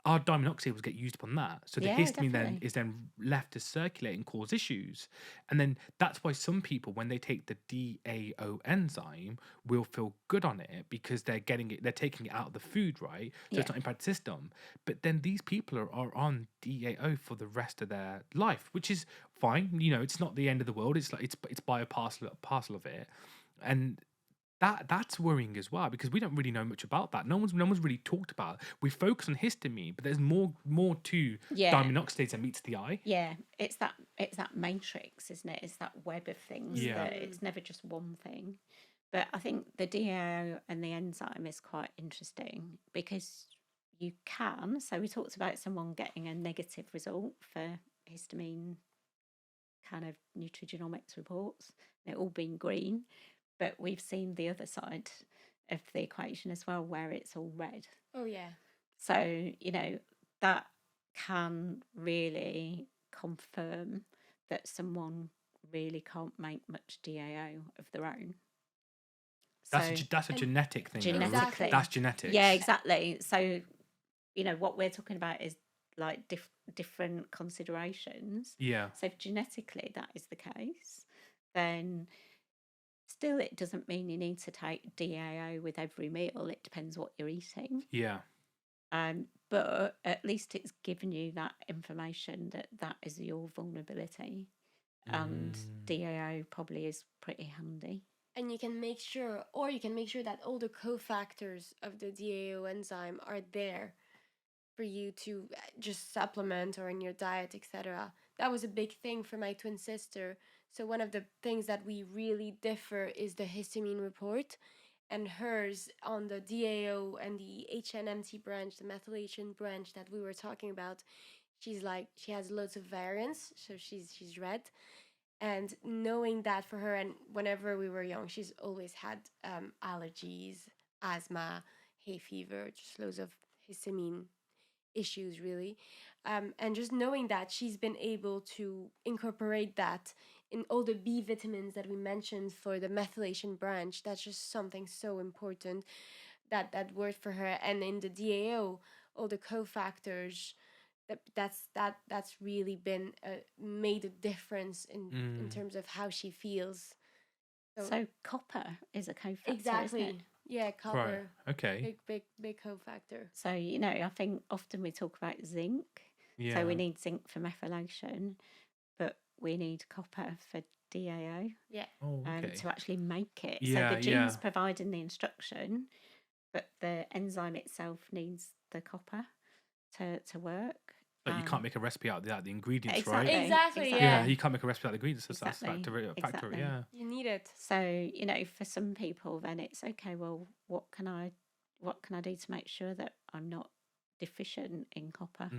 B: our diamine oxidase will get used upon that. So the histamine then is left to circulate and cause issues. And then that's why some people, when they take the DAO enzyme, will feel good on it, because they're taking it out of the food, right? So it's not impacting the system. But then these people are on DAO for the rest of their life, which is fine. It's not the end of the world. It's like it's by a parcel of it. And that's worrying as well, because we don't really know much about that. No one's really talked about it. We focus on histamine, but there's more to diamine oxidase that meets the eye.
A: Yeah, it's that matrix, isn't it? It's that web of things. That it's never just one thing. But I think the DAO and the enzyme is quite interesting, because you can. So we talked about someone getting a negative result for histamine kind of nutrigenomics reports. They've all been green. But we've seen the other side of the equation as well, where it's all red.
C: Oh, yeah.
A: So, that can really confirm that someone really can't make much DAO of their own.
B: That's a genetic thing.
A: Genetically.
B: That's genetics.
A: Yeah, exactly. So, what we're talking about is like different considerations.
B: Yeah.
A: So if genetically that is the case, then... still, it doesn't mean you need to take DAO with every meal. It depends what you're eating.
B: Yeah.
A: But at least it's given you that information that is your vulnerability. And DAO probably is pretty handy.
C: And you can make sure that all the cofactors of the DAO enzyme are there for you to just supplement or in your diet, etc. That was a big thing for my twin sister. So one of the things that we really differ is the histamine report, and hers on the DAO and the HNMT branch, the methylation branch that we were talking about. She has loads of variants, so she's red. And knowing that for her, and whenever we were young, she's always had allergies, asthma, hay fever, just loads of histamine issues, really. And just knowing that she's been able to incorporate that in all the B vitamins that we mentioned for the methylation branch, that's just something so important that worked for her. And in the DAO, all the cofactors that's really been made a difference in terms of how she feels.
A: So copper is a cofactor,
C: exactly,
A: isn't it?
C: yeah, copper.
B: Right. Okay.
C: Big cofactor.
A: So, I think often we talk about zinc.
B: Yeah.
A: So we need zinc for methylation, but we need copper for DAO
C: Yeah.
A: to actually make it.
B: Yeah,
A: so the gene's providing the instruction, but the enzyme itself needs the copper to work.
B: But you can't make a recipe out of the ingredients,
A: Exactly,
B: right?
C: Exactly.
B: Yeah, you can't make a recipe out of the ingredients. That's
A: Exactly,
B: factor. Yeah.
C: You need it.
A: So, for some people, then it's okay. Well, what can I do to make sure that I'm not deficient in copper?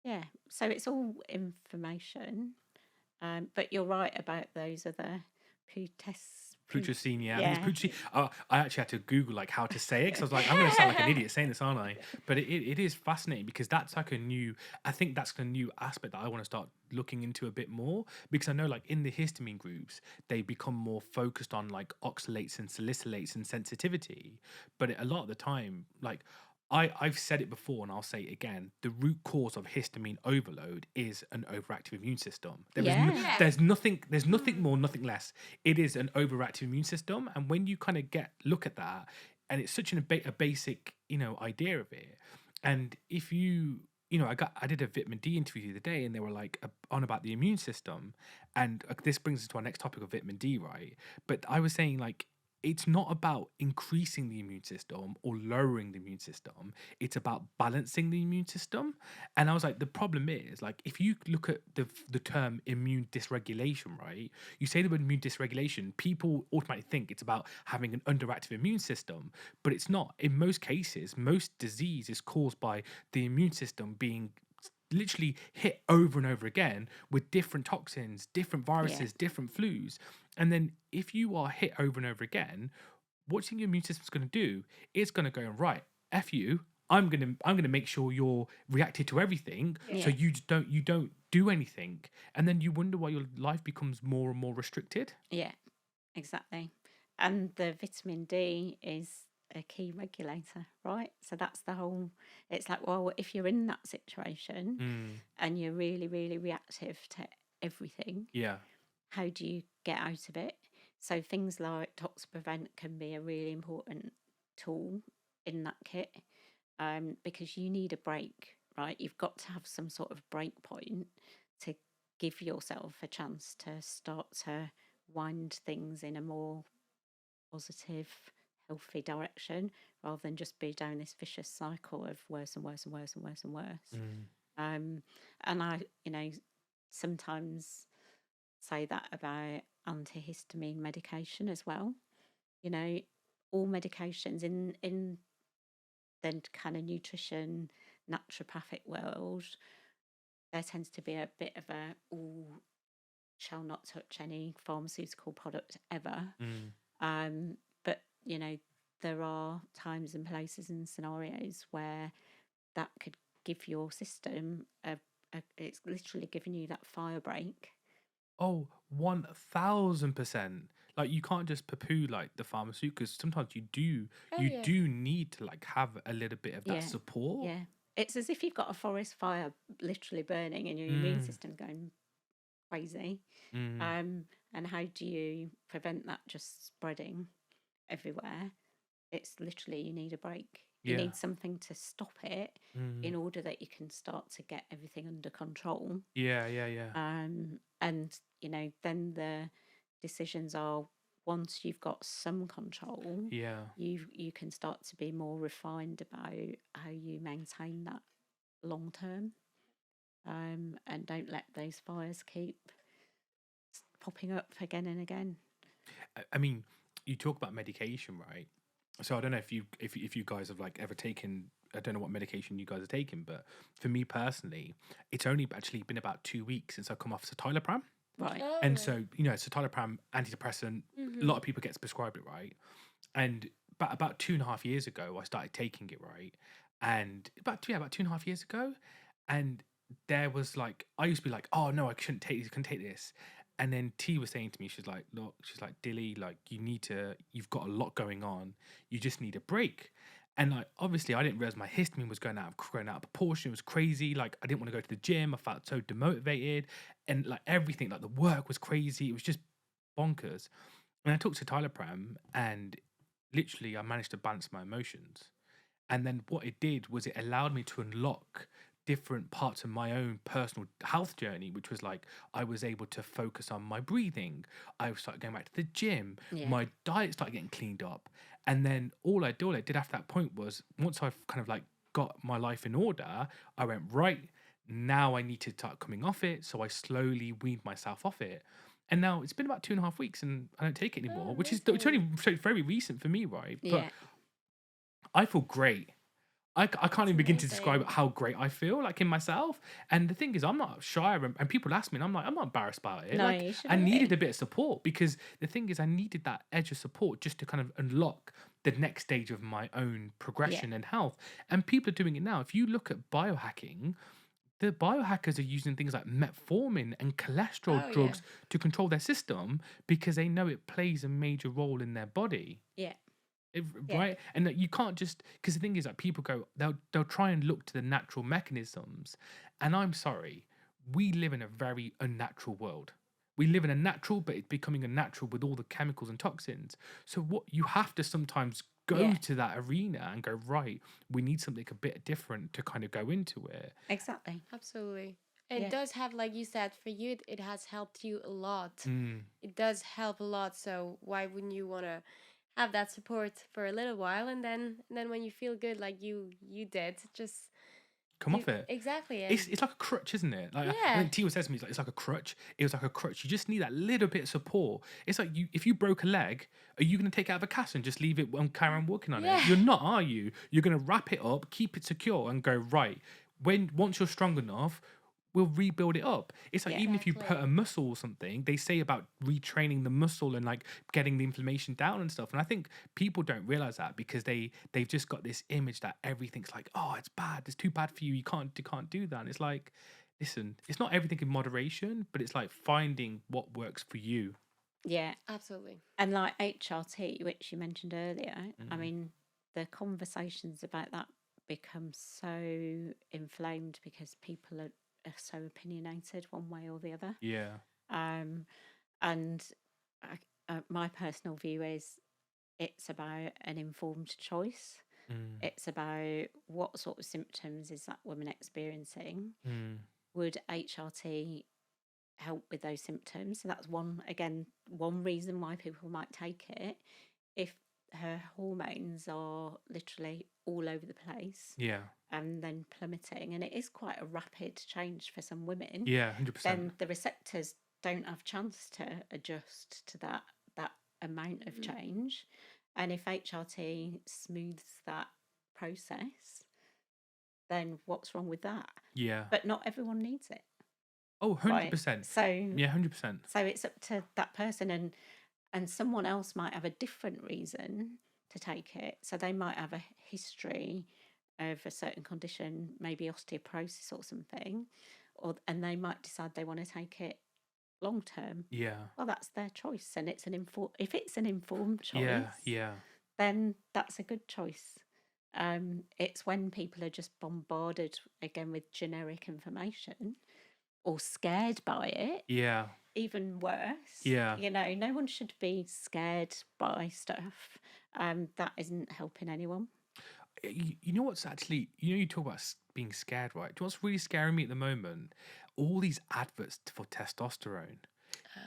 A: Yeah. So it's all information. But you're right about those other
B: Putrescine, yeah.
A: Yeah.
B: I think it's Putrescine. I actually had to Google like how to say it because I was like, I'm going to sound like an idiot saying this, aren't I? But it is fascinating because that's like I think that's a new aspect that I want to start looking into a bit more, because I know like in the histamine groups, they become more focused on like oxalates and salicylates and sensitivity. But a lot of the time, like I've said it before and I'll say it again, the root cause of histamine overload is an overactive immune system. There's nothing more, nothing less. It is an overactive immune system. And when you kind of look at that, and it's such a basic, idea of it. And if I did a vitamin D interview the other day and they were like on about the immune system. And this brings us to our next topic of vitamin D, right? But I was saying like, it's not about increasing the immune system or lowering the immune system. It's about balancing the immune system. And I was like, the problem is, like, if you look at the term immune dysregulation, right? You say the word immune dysregulation, people automatically think it's about having an underactive immune system, but it's not. In most cases, most disease is caused by the immune system being literally hit over and over again with different toxins, different viruses, different flus. And then if you are hit over and over again, what's your immune system's going to do? It's going to go, right, F you, I'm gonna make sure you're reacted to everything, so you don't do anything, and then you wonder why your life becomes more and more restricted.
A: Yeah, exactly. And the vitamin D is a key regulator, right? So that's the whole. It's like, well, if you're in that situation and you're really, really reactive to everything, how do you get out of it? So things like Tox Prevent can be a really important tool in that kit, because you need a break, right? You've got to have some sort of break point to give yourself a chance to start to wind things in a more positive, healthy direction, rather than just be down this vicious cycle of worse and worse and worse and worse and worse. And I, sometimes say that about antihistamine medication as well. All medications in the kind of nutrition naturopathic world, there tends to be a bit of a shall not touch any pharmaceutical product ever. But there are times and places and scenarios where that could give your system it's literally giving you that fire break.
B: Oh, 1000%. Like you can't just poo-poo like the pharmaceuticals. Sometimes you do need to like have a little bit of that support.
A: Yeah. It's as if you've got a forest fire literally burning and your immune system going crazy. And how do you prevent that just spreading everywhere? It's literally, you need a break. You need something to stop it in order that you can start to get everything under control. And then the decisions are, once you've got some control, you can start to be more refined about how you maintain that long term, and don't let those fires keep popping up again and again.
B: I mean, you talk about medication, right? So I don't know if you guys have like ever taken, I don't know what medication you guys are taking, but for me personally, it's only actually been about 2 weeks since I've come off citalopram.
A: Right.
B: And so, citalopram, antidepressant, a lot of people gets prescribed it, right? And about 2.5 years ago, I started taking it, right? And about 2.5 years ago, and there was like, I used to be like, oh no, I couldn't take this. And then T was saying to me, she's like, look, Dilly, like you've got a lot going on. You just need a break. And like, obviously, I didn't realize my histamine was going out of proportion. It was crazy. Like, I didn't want to go to the gym. I felt so demotivated, and like everything, like the work was crazy. It was just bonkers. And I took citalopram, and literally, I managed to balance my emotions. And then what it did was it allowed me to unlock different parts of my own personal health journey, which was like I was able to focus on my breathing. I started going back to the gym.
A: Yeah.
B: My diet started getting cleaned up. And then all I did after that point was, once I've kind of like got my life in order, I went, right, now I need to start coming off it. So I slowly weaned myself off it. And now it's been about 2.5 weeks and I don't take it anymore,
C: Oh,
B: which is it's only very recent for me, right? But
A: Yeah.
B: I feel great. I can't even begin to describe
C: amazing.
B: how great I feel like in myself. And the thing is, I'm not shy, and people ask me, and I'm not embarrassed about it.
A: No,
B: Like,
A: you
B: I
A: shouldn't
B: needed
A: be.
B: a bit of support, because the thing is, I needed that edge of support just to kind of unlock the next stage of my own progression and health. And people are doing it now. If you look at biohacking, the biohackers are using things like metformin and cholesterol
C: Oh, yeah.
B: drugs to control their system, because they know it plays a major role in their body.
A: Yeah.
B: Yeah. Right, and that you can't just, because the thing is that people go, they'll try and look to the natural mechanisms, and I'm sorry, we live in a very unnatural world. We live in a natural, but it's becoming unnatural with all the chemicals and toxins. So what you have to sometimes go to that arena and go, right, we need something a bit different to kind of go into it.
A: Exactly.
C: Absolutely. It
A: Yeah.
C: does have, like you said, for you, it has helped you a lot.
B: Mm.
C: It does help a lot. So why wouldn't you want to have that support for a little while, and then when you feel good, like you did, just
B: Come off it.
C: exactly.
B: It's like a crutch, isn't it? Like, I
C: Yeah.
B: think T says to me, it's like a crutch. It was like a crutch. You just need that little bit of support. It's like, if you broke a leg, are you going to take it out of a cast and just leave it and carry on walking on
C: Yeah.
B: it? You're not, are you? You're going to wrap it up, keep it secure, and go, right, once you're strong enough, we'll rebuild it up. It's like,
A: Yeah.
B: even if you put
C: Exactly.
B: a muscle or something, they say about retraining the muscle and like getting the inflammation down and stuff. And I think people don't realize that, because they've just got this image that everything's like, oh, it's bad, it's too bad for you, you can't do that. And it's like, listen, it's not everything in moderation, but it's like finding what works for you.
A: Yeah.
C: Absolutely.
A: And like HRT, which you mentioned earlier, I
B: Mhm.
A: mean, the conversations about that become so inflamed because people are so opinionated one way or the other.
B: Yeah.
A: And my personal view is it's about an informed choice.
B: Mm.
A: It's about what sort of symptoms is that woman experiencing.
B: Mm.
A: Would HRT help with those symptoms? So that's one reason why people might take it. If her hormones are literally all over the place,
B: Yeah.
A: and then plummeting, and it is quite a rapid change for some women,
B: Yeah, 100%.
A: then the receptors don't have chance to adjust to that amount of change. And if HRT smooths that process, then what's wrong with that?
B: Yeah.
A: But not everyone needs it.
B: Oh, 100%.
A: So
B: Yeah, 100%.
A: So it's up to that person, and someone else might have a different reason to take it. So they might have a history of a certain condition, maybe osteoporosis or something, and they might decide they want to take it long term.
B: Yeah.
A: Well, that's their choice, and it's if it's an informed choice,
B: Yeah.
A: then that's a good choice. It's when people are just bombarded again with generic information or scared by it,
B: Yeah.
A: even worse.
B: Yeah.
A: No one should be scared by stuff. That isn't helping anyone.
B: You know what's actually, you talk about being scared, right? Do you know what's really scaring me at the moment? All these adverts for testosterone.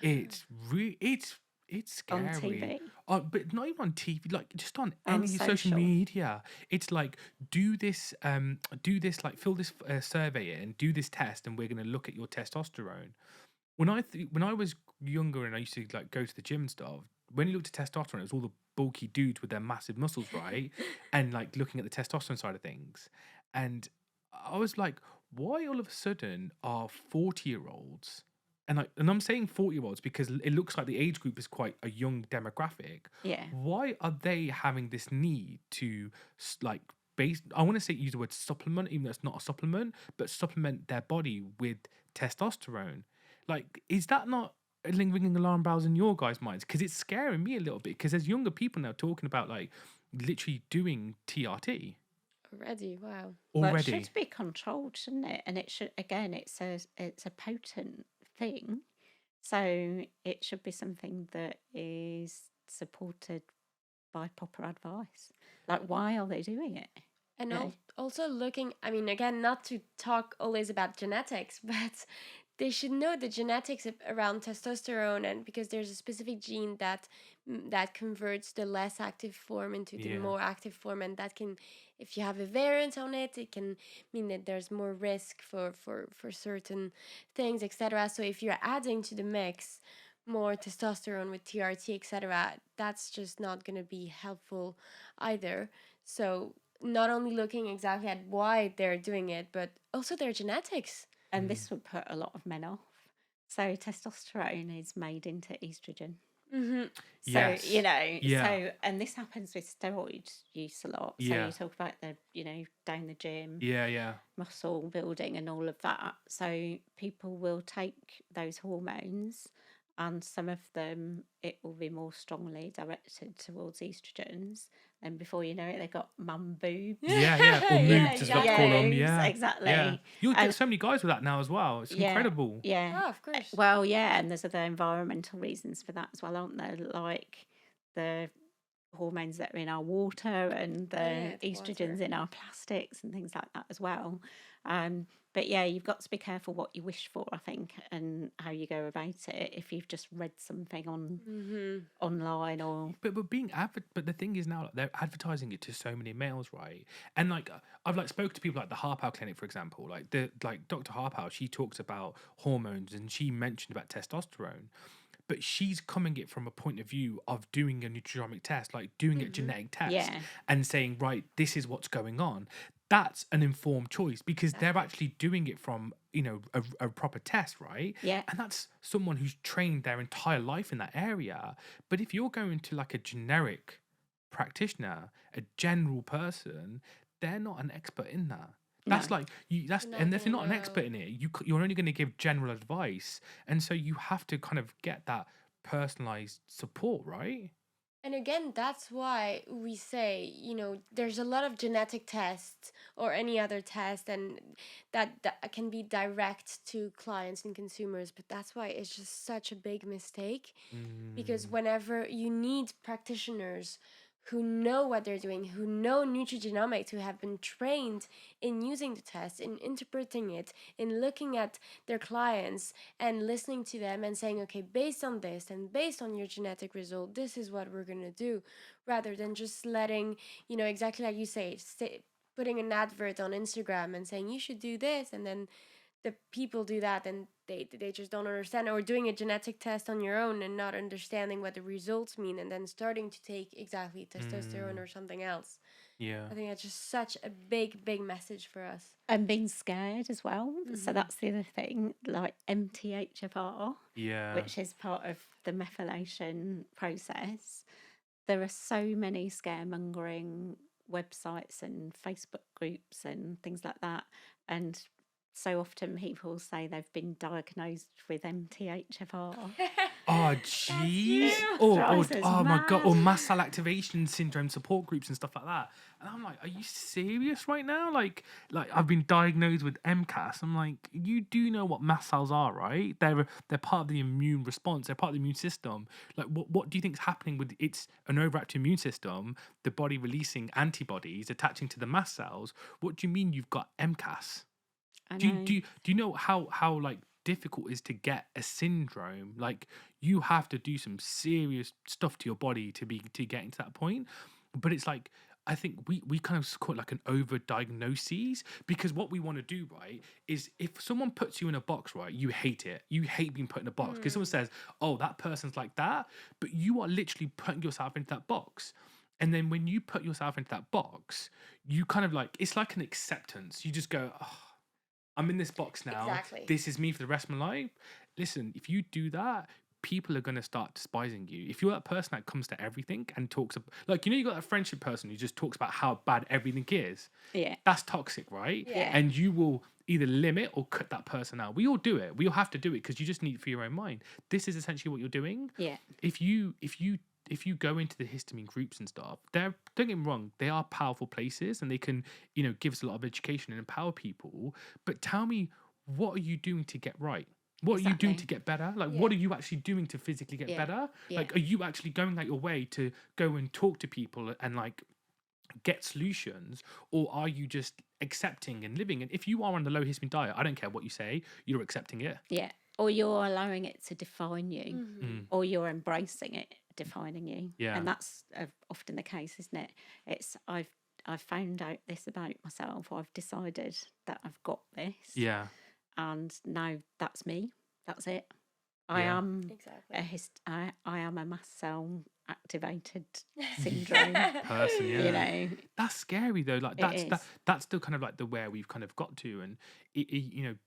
B: It's
A: On
B: scary.
A: TV,
B: But not even on TV, like just on
A: on
B: any social
A: social.
B: media. It's like, do this, like fill this survey in, do this test, and we're going to look at your testosterone. When I was younger and I used to like go to the gym and stuff, when you looked at testosterone, it was all the bulky dudes with their massive muscles, right? And like looking at the testosterone side of things. And I was like, why all of a sudden are 40-year-olds, and I'm saying 40-year-olds because it looks like the age group is quite a young demographic.
A: Yeah.
B: Why are they having this need to like I want to say, use the word supplement, even though it's not a supplement, but supplement their body with testosterone? Like, is that not ringing alarm bells in your guys' minds? Because it's scaring me a little bit. Because there's younger people now talking about like literally doing TRT
C: Already, wow.
A: Well, it should be controlled, shouldn't it? And it should, again, it's a potent thing, so it should be something that is supported by proper advice. Like, why are they doing it?
C: And also looking, I mean, again, not to talk always about genetics, but they should know the genetics around testosterone, and because there's a specific gene that converts the less active form into the more active form, and that can, if you have a variant on it, it can mean that there's more risk for certain things, etc. So if you're adding to the mix more testosterone with TRT, etc., that's just not going to be helpful either. So not only looking exactly at why they're doing it, but also their genetics.
A: And this would put a lot of men off. So testosterone is made into estrogen.
C: Mm-hmm.
A: So, so, and this happens with steroid use a lot. So you talk about down the gym, muscle building and all of that. So people will take those hormones, and some of them, it will be more strongly directed towards estrogens. And before you know it, they've got mum boobs.
B: Or moobs, as well call them. Yeah,
A: exactly.
B: Yeah. You'll get so many guys with that now as well. It's incredible.
C: Yeah, of course.
A: Well, and there's other environmental reasons for that as well, aren't there? Like the hormones that are in our water and the estrogens in our plastics and things like that as well. But you've got to be careful what you wish for, I think, and how you go about it. If you've just read something on online or
B: but being but the thing is now, like, they're advertising it to so many males, right? And like I've spoke to people like the Harpow Clinic, for example, like Dr. Harpow, she talks about hormones and she mentioned about testosterone. But she's coming it from a point of view of doing a nutrigenomic test, like doing a genetic test and saying, right, this is what's going on. That's an informed choice because they're actually doing it from, a proper test, right?
A: Yeah.
B: And that's someone who's trained their entire life in that area. But if you're going to like a generic practitioner, a general person, they're not an expert in that. That's and if you're not an expert in it, you're only going to give general advice, and so you have to kind of get that personalized support, right?
C: And again, that's why we say, there's a lot of genetic tests or any other test, and that can be direct to clients and consumers. But that's why it's just such a big mistake, because whenever you need practitioners who know what they're doing, who know nutrigenomics, who have been trained in using the test, in interpreting it, in looking at their clients and listening to them and saying, okay, based on this and based on your genetic result, this is what we're going to do, rather than just letting, exactly like you say, putting an advert on Instagram and saying, you should do this, and then the people do that and they just don't understand, or doing a genetic test on your own and not understanding what the results mean, and then starting to take exactly testosterone or something else.
B: Yeah,
C: I think that's just such a big message for us.
A: And being scared as well. So that's the other thing, like MTHFR, which is part of the methylation process. There are so many scaremongering websites and Facebook groups and things like that, and so often people say they've been diagnosed with MTHFR.
B: Oh, jeez. Oh my God. Or mast cell activation syndrome support groups and stuff like that. And I'm like, are you serious right now? Like I've been diagnosed with MCAS. I'm like, you do know what mast cells are, right? They're part of the immune response. They're part of the immune system. Like, what do you think is happening with it's an overactive immune system, the body releasing antibodies attaching to the mast cells? What do you mean you've got MCAS? Do you know how like difficult it is to get a syndrome? Like, you have to do some serious stuff to your body to get into that point. But it's like, I think we kind of call it like an over-diagnosis, because what we want to do, right, is if someone puts you in a box, right, you hate it. You hate being put in a box because someone says, oh, that person's like that, but you are literally putting yourself into that box. And then when you put yourself into that box, you kind of like, it's like an acceptance. You just go, oh, I'm in this box now.
C: Exactly.
B: This is me for the rest of my life. Listen, if you do that, people are going to start despising you. If you're that person that comes to everything and talks, like, you got that friendship person who just talks about how bad everything is.
A: Yeah.
B: That's toxic, right?
C: Yeah.
B: And you will either limit or cut that person out. We all do it. We all have to do it because you just need it for your own mind. This is essentially what you're doing.
A: Yeah.
B: If you if you go into the histamine groups and stuff, don't get me wrong, they are powerful places and they can, give us a lot of education and empower people. But tell me, what are you doing to get right? What are you doing to get better? Like, what are you actually doing to physically get better? Like, are you actually going out your way to go and talk to people and like get solutions, or are you just accepting and living? And if you are on the low histamine diet, I don't care what you say, you're accepting it.
A: Yeah. Or you're allowing it to define you, or you're embracing it defining you.
B: Yeah.
A: And that's often the case, isn't it? It's I've found out this about myself. I've decided that I've got this.
B: Yeah.
A: And now that's me. That's it. I am I am a mast cell activated syndrome
B: person. That's scary though. Like that's still kind of like the where we've kind of got to, and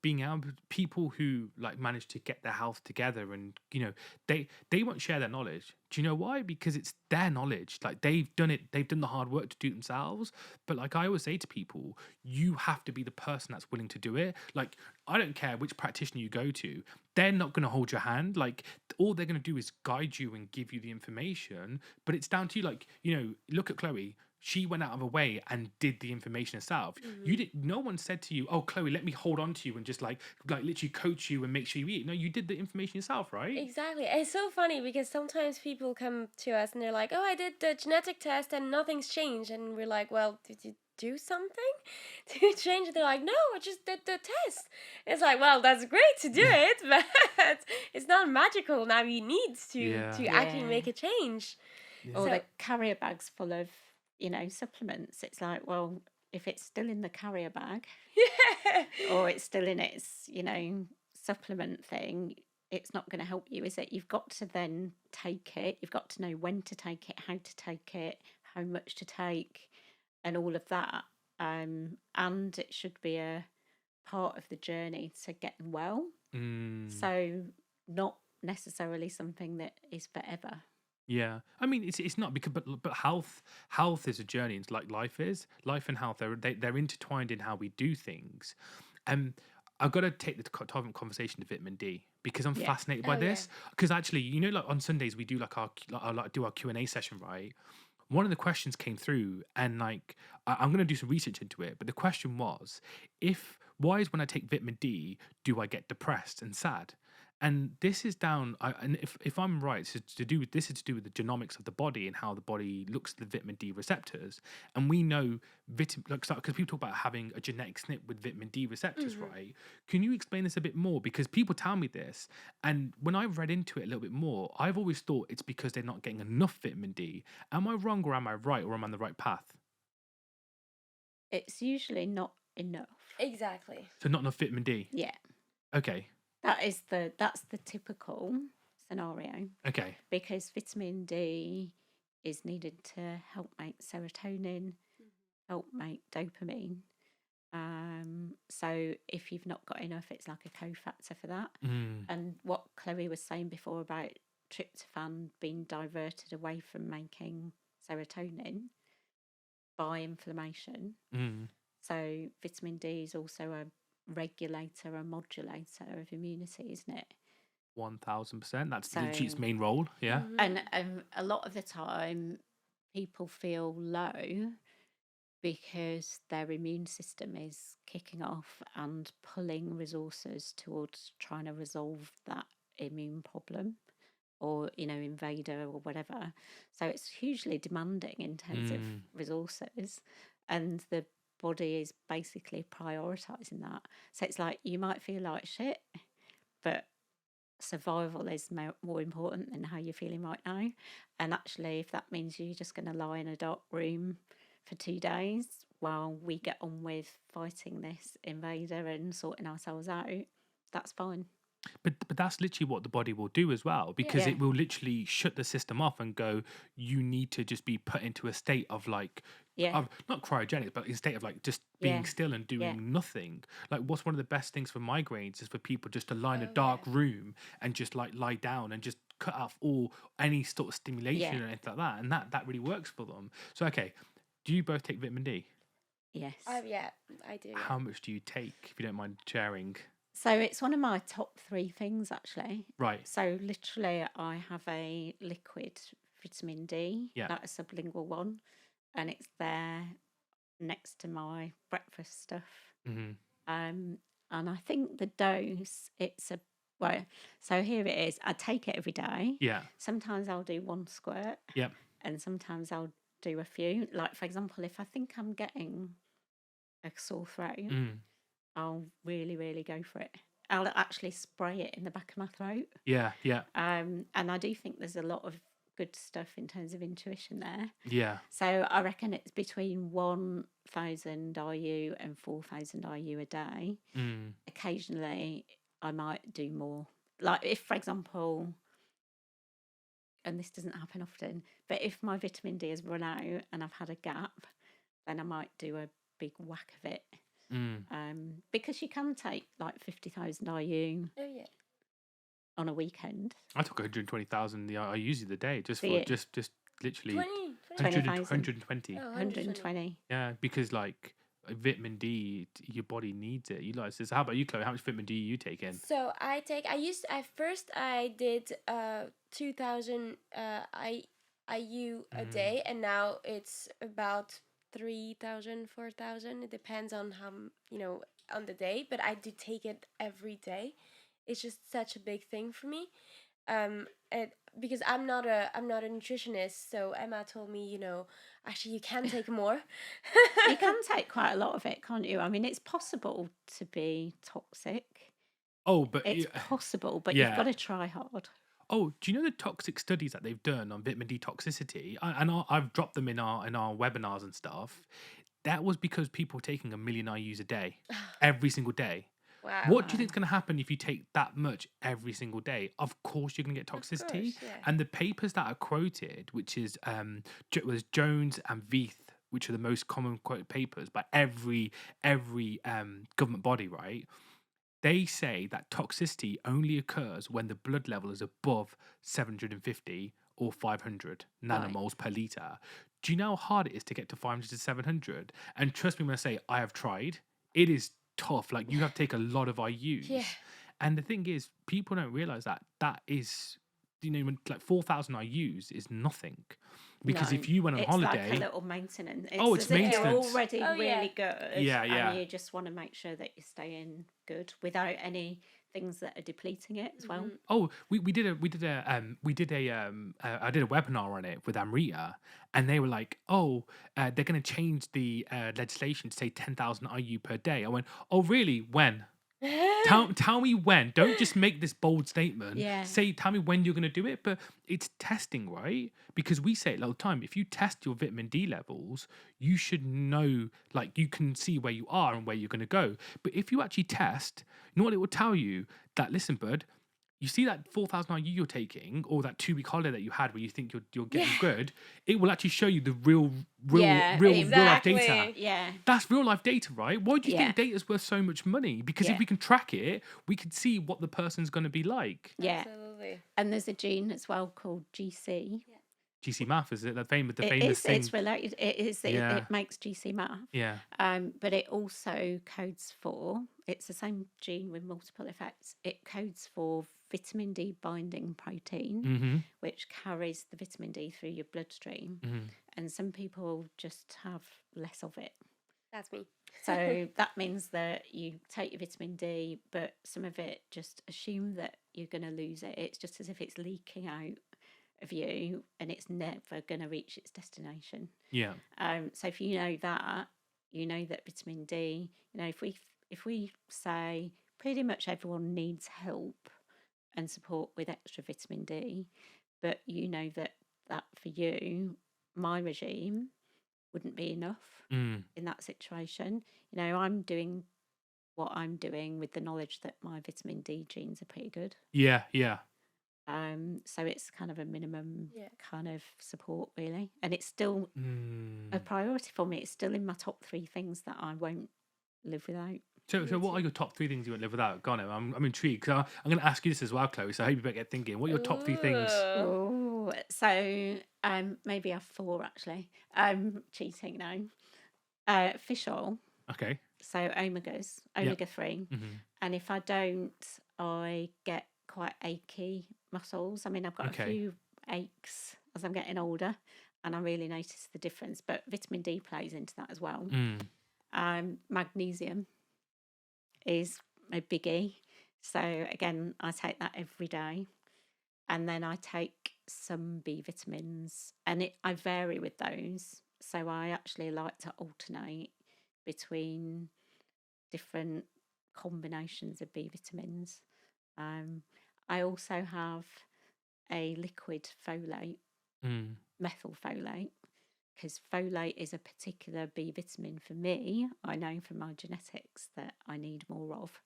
B: being able people who like manage to get their health together, and they won't share their knowledge. Do you know why? Because it's their knowledge. Like they've done it. They've done the hard work to do it themselves. But like I always say to people, you have to be the person that's willing to do it. Like I don't care which practitioner you go to. They're not going to hold your hand. Like all they're going to do is guide you and give you the information. But it's down to you. Like, look at Chloe. She went out of her way and did the information herself. No one said to you, "Oh, Chloe, let me hold on to you and just like literally coach you and make sure you eat." No, you did the information yourself, right?
C: Exactly. It's so funny because sometimes people come to us and they're like, "Oh, I did the genetic test and nothing's changed," and we're like, "Well, did you do something to change it?" They're like, "No, I just did the test." It's like, well, that's great to do it, but it's not magical. Now you need to actually make a change.
A: Or the carrier bags full of supplements. It's like, well, if it's still in the carrier bag, or it's still in its supplement thing, it's not going to help you, is it? You've got to then take it. You've got to know when to take it, how to take it, how much to take, and all of that. And it should be a part of the journey to getting well. So not necessarily something that is forever.
B: Yeah, I mean it's not because but health is a journey. It's like life and health. They're intertwined in how we do things. I've got to take the conversation to vitamin D because I'm fascinated by this. Because actually, like on Sundays we do like our Q&A session, right? One of the questions came through, and like I'm going to do some research into it. But the question was, why is when I take vitamin D do I get depressed and sad? And this is down. And if I'm right, this is to do with the genomics of the body and how the body looks at the vitamin D receptors. And we know because people talk about having a genetic SNP with vitamin D receptors, right? Can you explain this a bit more? Because people tell me this, and when I've read into it a little bit more, I've always thought it's because they're not getting enough vitamin D. Am I wrong, or am I right, or am I on the right path?
A: It's usually not enough.
C: Exactly.
B: So not enough vitamin D.
A: Yeah.
B: Okay.
A: That's the typical scenario.
B: Okay.
A: Because vitamin D is needed to help make serotonin, help make dopamine. So if you've not got enough, it's like a cofactor for that. And what Chloe was saying before about tryptophan being diverted away from making serotonin by inflammation. So vitamin D is also a regulator, a modulator of immunity, isn't it?
B: 1000%. That's its main role. Yeah.
A: And a lot of the time people feel low because their immune system is kicking off and pulling resources towards trying to resolve that immune problem or invader or whatever. So it's hugely demanding in terms of resources, and the body is basically prioritizing that. So it's like you might feel like shit, but survival is more important than how you're feeling right now. And actually, if that means you're just going to lie in a dark room for 2 days while we get on with fighting this invader and sorting ourselves out, that's fine.
B: But that's literally what the body will do as well, because it will literally shut the system off and go, you need to just be put into a state of like, of, not cryogenic, but in a state of like just being still and doing nothing. Like what's one of the best things for migraines is for people just to lie in a dark room and just like lie down and just cut off any sort of stimulation or anything like that. And that really works for them. So, okay. Do you both take vitamin D?
A: Yes.
C: Yeah, I do.
B: How much do you take, if you don't mind sharing?
A: So it's one of my top 3 things, actually.
B: Right.
A: So literally, I have a liquid vitamin D, like a sublingual one, and it's there next to my breakfast stuff. And I think the dose, so here it is. I take it every day.
B: Yeah.
A: Sometimes I'll do one squirt.
B: Yep.
A: And sometimes I'll do a few. Like, for example, if I think I'm getting a sore throat, I'll really, really go for it. I'll actually spray it in the back of my throat.
B: Yeah, yeah.
A: And I do think there's a lot of good stuff in terms of intuition there.
B: Yeah.
A: So I reckon it's between 1,000 IU and 4,000 IU a day. Occasionally, I might do more. Like if, for example, and this doesn't happen often, but if my vitamin D has run out and I've had a gap, then I might do a big whack of it. Because you can take like 50,000 IU on a weekend.
B: I took 120,000 IUs the other day, just literally 120.
A: 120.
B: Yeah, because like vitamin D, your body needs it. You like this. How about you, Chloe? How much vitamin D you take in?
C: So I did 2,000 IU a day, and now it's about 3,000, 4,000. It depends on how, on the day, but I do take it every day. It's just such a big thing for me. Because I'm not a nutritionist, so Emma told me, actually you can take more.
A: You can take quite a lot of it, can't you? I mean, it's possible to be toxic.
B: Oh, but
A: it's possible, but you've got to try hard.
B: Oh, do you know the toxic studies that they've done on vitamin D toxicity? I've dropped them in our webinars and stuff. That was because people were taking 1 million IUs a day, every single day.
C: Wow.
B: What do you think is going to happen if you take that much every single day? Of course, you're going to get toxicity.
C: Course, yeah.
B: And the papers that are quoted, which is was Jones and Veith, which are the most common quoted papers by every government body, right? They say that toxicity only occurs when the blood level is above 750 or 500 nanomoles per litre. Do you know how hard it is to get to 500 to 700? And trust me when I say I have tried, it is tough. Like, you have to take a lot of IUs.
C: Yeah.
B: And the thing is, people don't realise that is, like 4,000 IUs is nothing. Because if you went on holiday...
A: It's like a little maintenance.
B: It's maintenance.
A: You're already really good.
B: Yeah.
A: And you just want to make sure that you're staying good without any things that are depleting it as well.
B: Oh, I did a webinar on it with Amrita, and they were like, they're going to change the legislation to say 10,000 IU per day. I went, oh really? When? Tell me when. Don't just make this bold statement.
A: Yeah.
B: Tell me when you're going to do it. But it's testing, right? Because we say it all the time. If you test your vitamin D levels, you should know, like, you can see where you are and where you're going to go. But if you actually test, you know what it will tell you? That, listen, bud, you see that 4,000 IU you're taking, or that 2-week holiday that you had where you think you're getting good, it will actually show you the real life data.
A: Yeah.
B: That's real life data, right? Why do you think data is worth so much money? Because if we can track it, we can see what the person's going to be like.
A: Yeah.
C: Absolutely.
A: And there's a gene as well called GC.
B: Yeah. GC math, is it? The famous thing.
A: It's related. It is. It makes GC math.
B: Yeah.
A: But it also codes for. It's the same gene with multiple effects. It codes for vitamin D binding protein, which carries the vitamin D through your bloodstream. And some people just have less of it.
C: That's me.
A: So that means that you take your vitamin D, but some of it, just assume that you're going to lose it. It's just as if it's leaking out of you and it's never going to reach its destination.
B: Yeah.
A: So if you know that vitamin D, if we say pretty much everyone needs help and support with extra vitamin D, but you know that for you, my regime wouldn't be enough in that situation. I'm doing what I'm doing with the knowledge that my vitamin D genes are pretty good.
B: Yeah.
A: So it's kind of a minimum kind of support, really. And it's still a priority for me. It's still in my top 3 things that I won't live without.
B: So what are your top 3 things you won't live without? Go on, I'm intrigued, because I'm going to ask you this as well, Chloe, so I hope you better get thinking. What are your top 3 things?
A: Oh, so maybe I have 4, actually. Cheating now. Fish oil.
B: Okay.
A: So omega-3. And if I don't, I get quite achy muscles. I mean, I've got a few aches as I'm getting older, and I really notice the difference. But vitamin D plays into that as well. Magnesium is a biggie. So again, I take that every day. And then I take some B vitamins, and I vary with those. So I actually like to alternate between different combinations of B vitamins. I also have a liquid folate, methylfolate, because folate is a particular B vitamin for me. I know from my genetics that I need more of.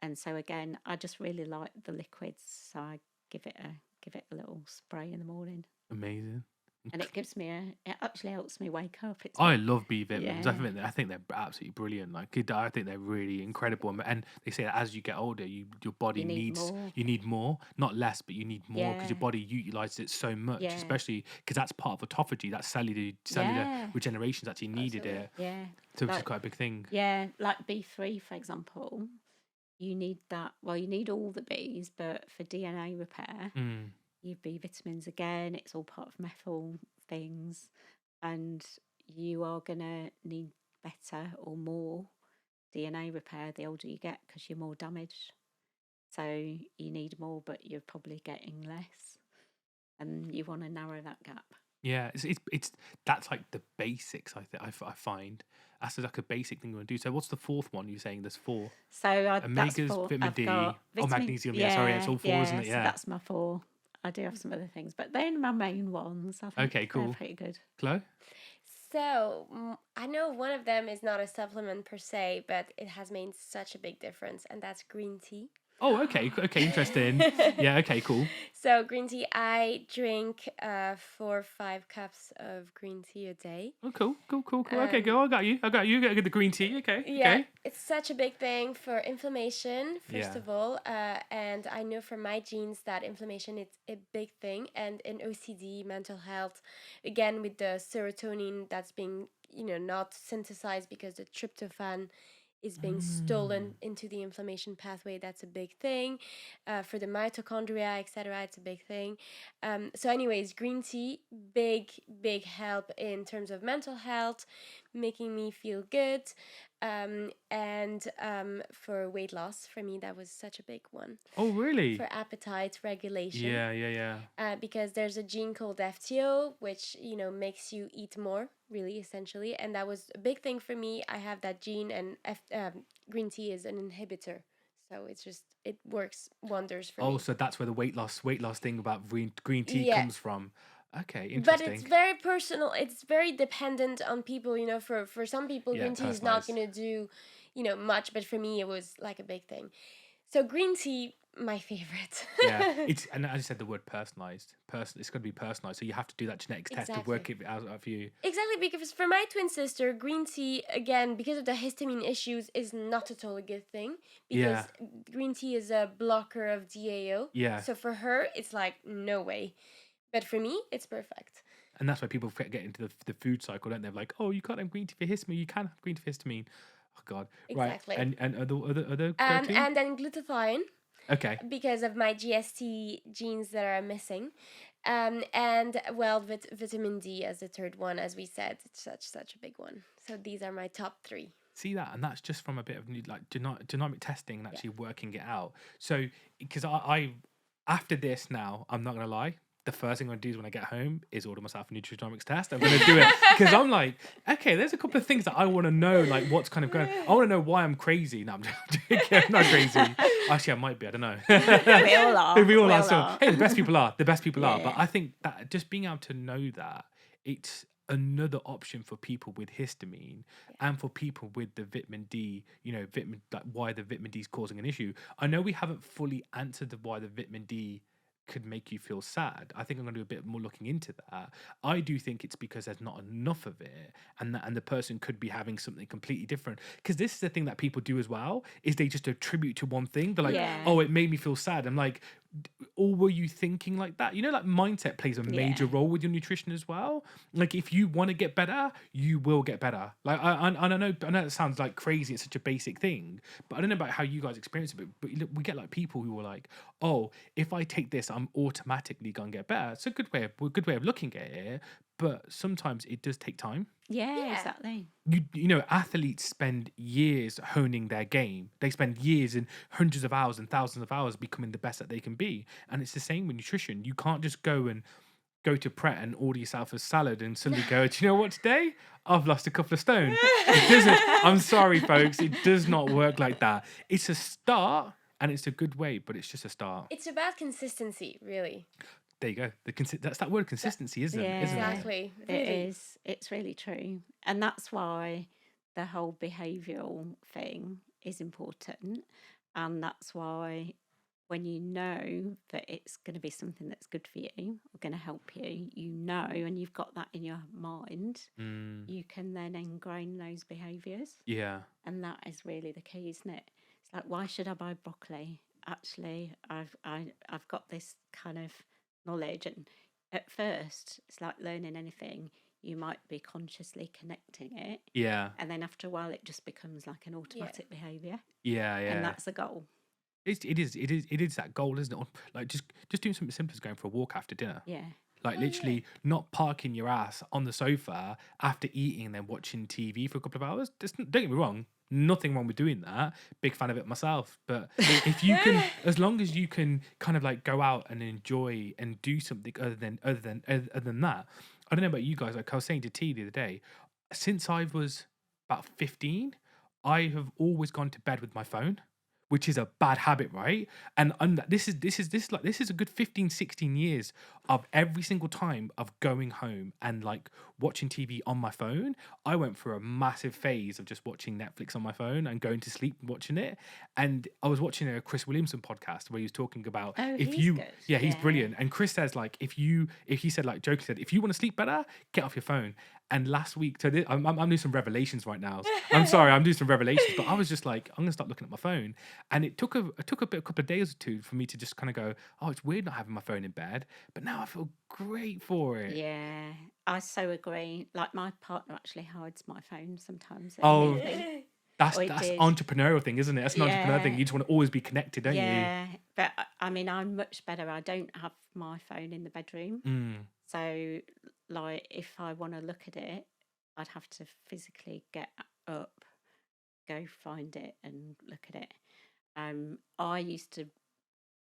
A: And so again, I just really like the liquids. So I give it a little spray in the morning.
B: Amazing.
A: And it actually helps me wake up.
B: I love B vitamins. I think they're absolutely brilliant. Like, I think they're really incredible. And they say that as you get older, your body you need more, not less, but you need more because your body utilizes it so much, especially because that's part of autophagy. That cellular regeneration is actually needed it.
A: Yeah.
B: So it's quite a big thing.
A: Yeah, like B3, for example, you need that. Well, you need all the Bs, but for DNA repair, you B vitamins again. It's all part of methyl things, and you are gonna need better or more DNA repair the older you get because you're more damaged. So you need more, but you're probably getting less, and you want to narrow that gap.
B: Yeah, it's that's like the basics. I find that's like a basic thing we want to do. So what's the fourth one? You're saying there's 4.
A: So
B: omegas, vitamin D, magnesium. Sorry, it's all 4, isn't it?
A: Yeah, so that's my 4. I do have some other things, but they're my main ones. I think
B: okay, cool.
A: They're pretty good.
B: Chloe?
C: So, I know one of them is not a supplement per se, but it has made such a big difference, and that's green tea.
B: Oh, okay, interesting. Yeah, okay, cool.
C: So green tea, I drink 4 or 5 cups of green tea a day.
B: Oh, cool. Okay, go. I got you. Get the green tea. Okay.
C: Yeah,
B: okay.
C: It's such a big thing for inflammation, first of all. And I know from my genes that inflammation is a big thing. And in OCD, mental health, again, with the serotonin that's being, not synthesized because the tryptophan is being stolen into the inflammation pathway. That's a big thing. For the mitochondria, etc., it's a big thing. So anyways, green tea, big help in terms of mental health, making me feel good. And for weight loss, for me, that was such a big one.
B: Oh, really?
C: For appetite regulation.
B: Yeah.
C: Because there's a gene called FTO, which, makes you eat more, really, essentially. And that was a big thing for me. I have that gene, and green tea is an inhibitor. So it works wonders for me.
B: Oh, so that's where the weight loss thing about green tea comes from. Okay, interesting.
C: But it's very personal. It's very dependent on people, for some people, green tea is not going to do, much. But for me, it was like a big thing. So green tea, my favorite.
B: And as you said, the word personalized. It's going to be personalized. So you have to do that genetics test to work it out for you.
C: Exactly, because for my twin sister, green tea, again, because of the histamine issues, is not at all a good thing. Because green tea is a blocker of DAO.
B: Yeah.
C: So for her, it's like, no way. But for me, it's perfect.
B: And that's why people get into the food cycle, don't they? Like, oh, you can't have green tea for histamine. You can have green tea for histamine. Oh, God.
C: Exactly.
B: Right. And other
C: and then glutathione.
B: Okay.
C: Because of my GST genes that are missing. Vitamin D as the third one, as we said. It's such a big one. So these are my top 3.
B: See that? And that's just from a bit of genomic testing and actually working it out. So, because I after this now, I'm not going to lie, the first thing I'm going to do is when I get home is order myself a Nutrigenomics test. I'm going to do it because I'm like, okay, there's a couple of things that I want to know, like what's kind of going. I want to know why I'm crazy. No, I'm joking. I'm not crazy. Actually, I might be. I don't know.
A: We all are.
B: We all are. So, hey, the best people are. But I think that just being able to know that it's another option for people with histamine and for people with the vitamin D, why the vitamin D is causing an issue. I know we haven't fully answered why the vitamin D could make you feel sad. I think I'm going to do a bit more looking into that. I do think it's because there's not enough of it, and the person could be having something completely different. Because this is the thing that people do as well, is they just attribute to one thing. They're like, oh, it made me feel sad. I'm like, or were you thinking like that? You know, like mindset plays a major role with your nutrition as well. Like if you want to get better, you will get better. Like I know it sounds like crazy. It's such a basic thing, but I don't know about how you guys experience it. But we get like people who are like, oh, if I take this, I'm automatically gonna get better. It's a good way of looking at it. But sometimes it does take time.
A: Yeah, exactly.
B: You know, athletes spend years honing their game. They spend years and hundreds of hours and thousands of hours becoming the best that they can be. And it's the same with nutrition. You can't just go to Pret and order yourself a salad and suddenly go, do you know what, today I've lost a couple of stone. It doesn't. I'm sorry, folks. It does not work like that. It's a start and it's a good way, but it's just a start.
C: It's about consistency, really.
B: There you go. That's that word consistency, isn't it?
C: Exactly.
A: It is. It's really true. And that's why the whole behavioural thing is important. And that's why when you know that it's going to be something that's good for you or going to help you, you know, and you've got that in your mind, you can then ingrain those behaviours.
B: Yeah.
A: And that is really the key, isn't it? It's like, why should I buy broccoli? Actually, I've got this kind of knowledge, and at first it's like learning anything, you might be consciously connecting it, and then after a while it just becomes like an automatic behavior, and that's the goal.
B: It is that goal, isn't it? Like just doing something simple as going for a walk after dinner, like literally not parking your ass on the sofa after eating and then watching TV for a couple of hours. Don't get me wrong, nothing wrong with doing that. Big fan of it myself. But if you can, as long as you can kind of like go out and enjoy and do something other than that. I don't know about you guys. Like I was saying to T the other day, since I was about 15, I have always gone to bed with my phone, which is a bad habit, right? And this is a good 15, 16 years of every single time of going home and like watching TV on my phone. I went through a massive phase of just watching Netflix on my phone and going to sleep watching it. And I was watching a Chris Williamson podcast where he was talking about he's brilliant. And Chris says like if he said like jokingly said, if you want to sleep better, get off your phone. And last week, so I'm doing some revelations right now. I'm sorry, I'm doing some revelations, but I was just like, I'm gonna start looking at my phone. And it took a couple of days or two for me to just kind of go, oh, it's weird not having my phone in bed, but now I feel great for it.
A: Yeah, I so agree. Like my partner actually hides my phone sometimes.
B: That's entrepreneurial thing, isn't it? That's an entrepreneurial thing. You just want to always be connected, don't you?
A: Yeah, but I mean, I'm much better. I don't have my phone in the bedroom. So, like, if I want to look at it, I'd have to physically get up, go find it and look at it. I used to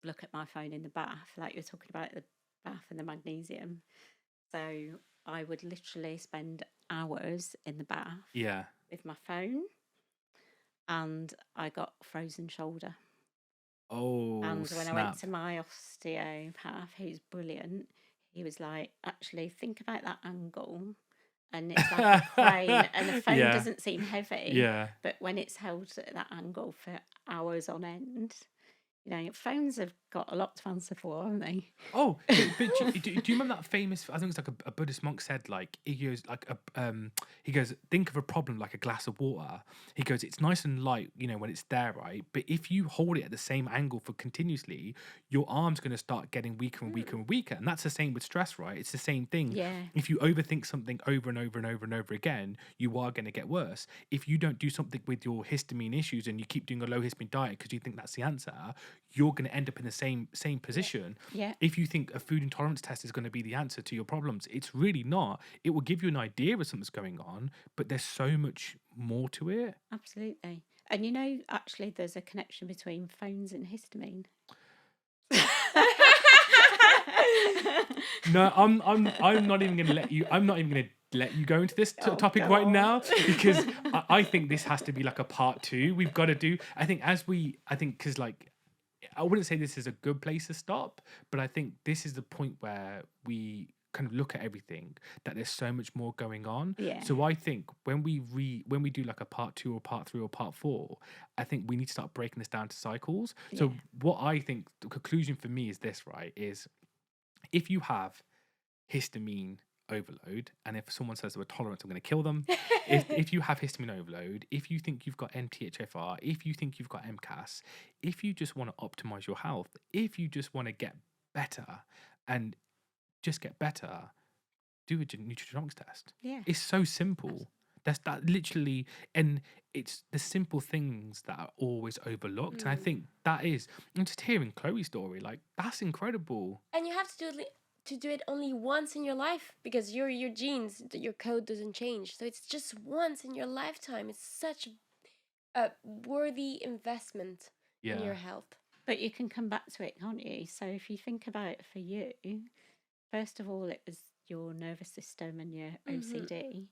A: look at my phone in the bath, like you were talking about the bath and the magnesium. So I would literally spend hours in the bath with my phone, and I got frozen shoulder.
B: Oh,
A: and when I went to my osteopath, who's brilliant, he was like, actually, think about that angle. And it's like a crane, and the phone doesn't seem heavy.
B: Yeah.
A: But when it's held at that angle for hours on end, you know, phones have got a lot to answer for, haven't they?
B: Oh, but do you remember that famous? I think it's like a Buddhist monk said, like he goes, think of a problem like a glass of water. He goes, it's nice and light, you know, when it's there, right? But if you hold it at the same angle for continuously, your arm's going to start getting weaker and weaker and weaker, and that's the same with stress, right? It's the same thing.
A: Yeah.
B: If you overthink something over and over and over and over again, you are going to get worse. If you don't do something with your histamine issues and you keep doing a low histamine diet because you think that's the answer, you're going to end up in the same position.
A: Yeah.
B: If you think a food intolerance test is going to be the answer to your problems, it's really not. It will give you an idea of something's going on, but there's so much more to it.
A: Absolutely. And you know, actually, there's a connection between phones and histamine.
B: No, I'm not even going to let you. I'm not even going to let you go into this topic right now, because I think this has to be like a part 2. We've got to do. I think because like, I wouldn't say this is a good place to stop, but I think this is the point where we kind of look at everything, that there's so much more going on.
A: Yeah.
B: So I think when we do like a part 2 or part 3 or part 4, I think we need to start breaking this down to cycles. Yeah. So what I think the conclusion for me is this, right, is if you have histamine overload, and if someone says they're tolerant, I'm going to kill them. If you have histamine overload, if you think you've got MTHFR, if you think you've got MCAS, if you just want to optimize your health, if you just want to get better and just get better, do a nutrigenomics test.
A: Yeah.
B: It's so simple. That's that literally, and it's the simple things that are always overlooked. And I think that is, and just hearing Chloe's story, like that's incredible.
C: And you have to do it only once in your life, because your genes, your code doesn't change. So it's just once in your lifetime. It's such a worthy investment in your health.
A: But you can come back to it, can't you? So if you think about it for you, first of all, it was your nervous system and your OCD,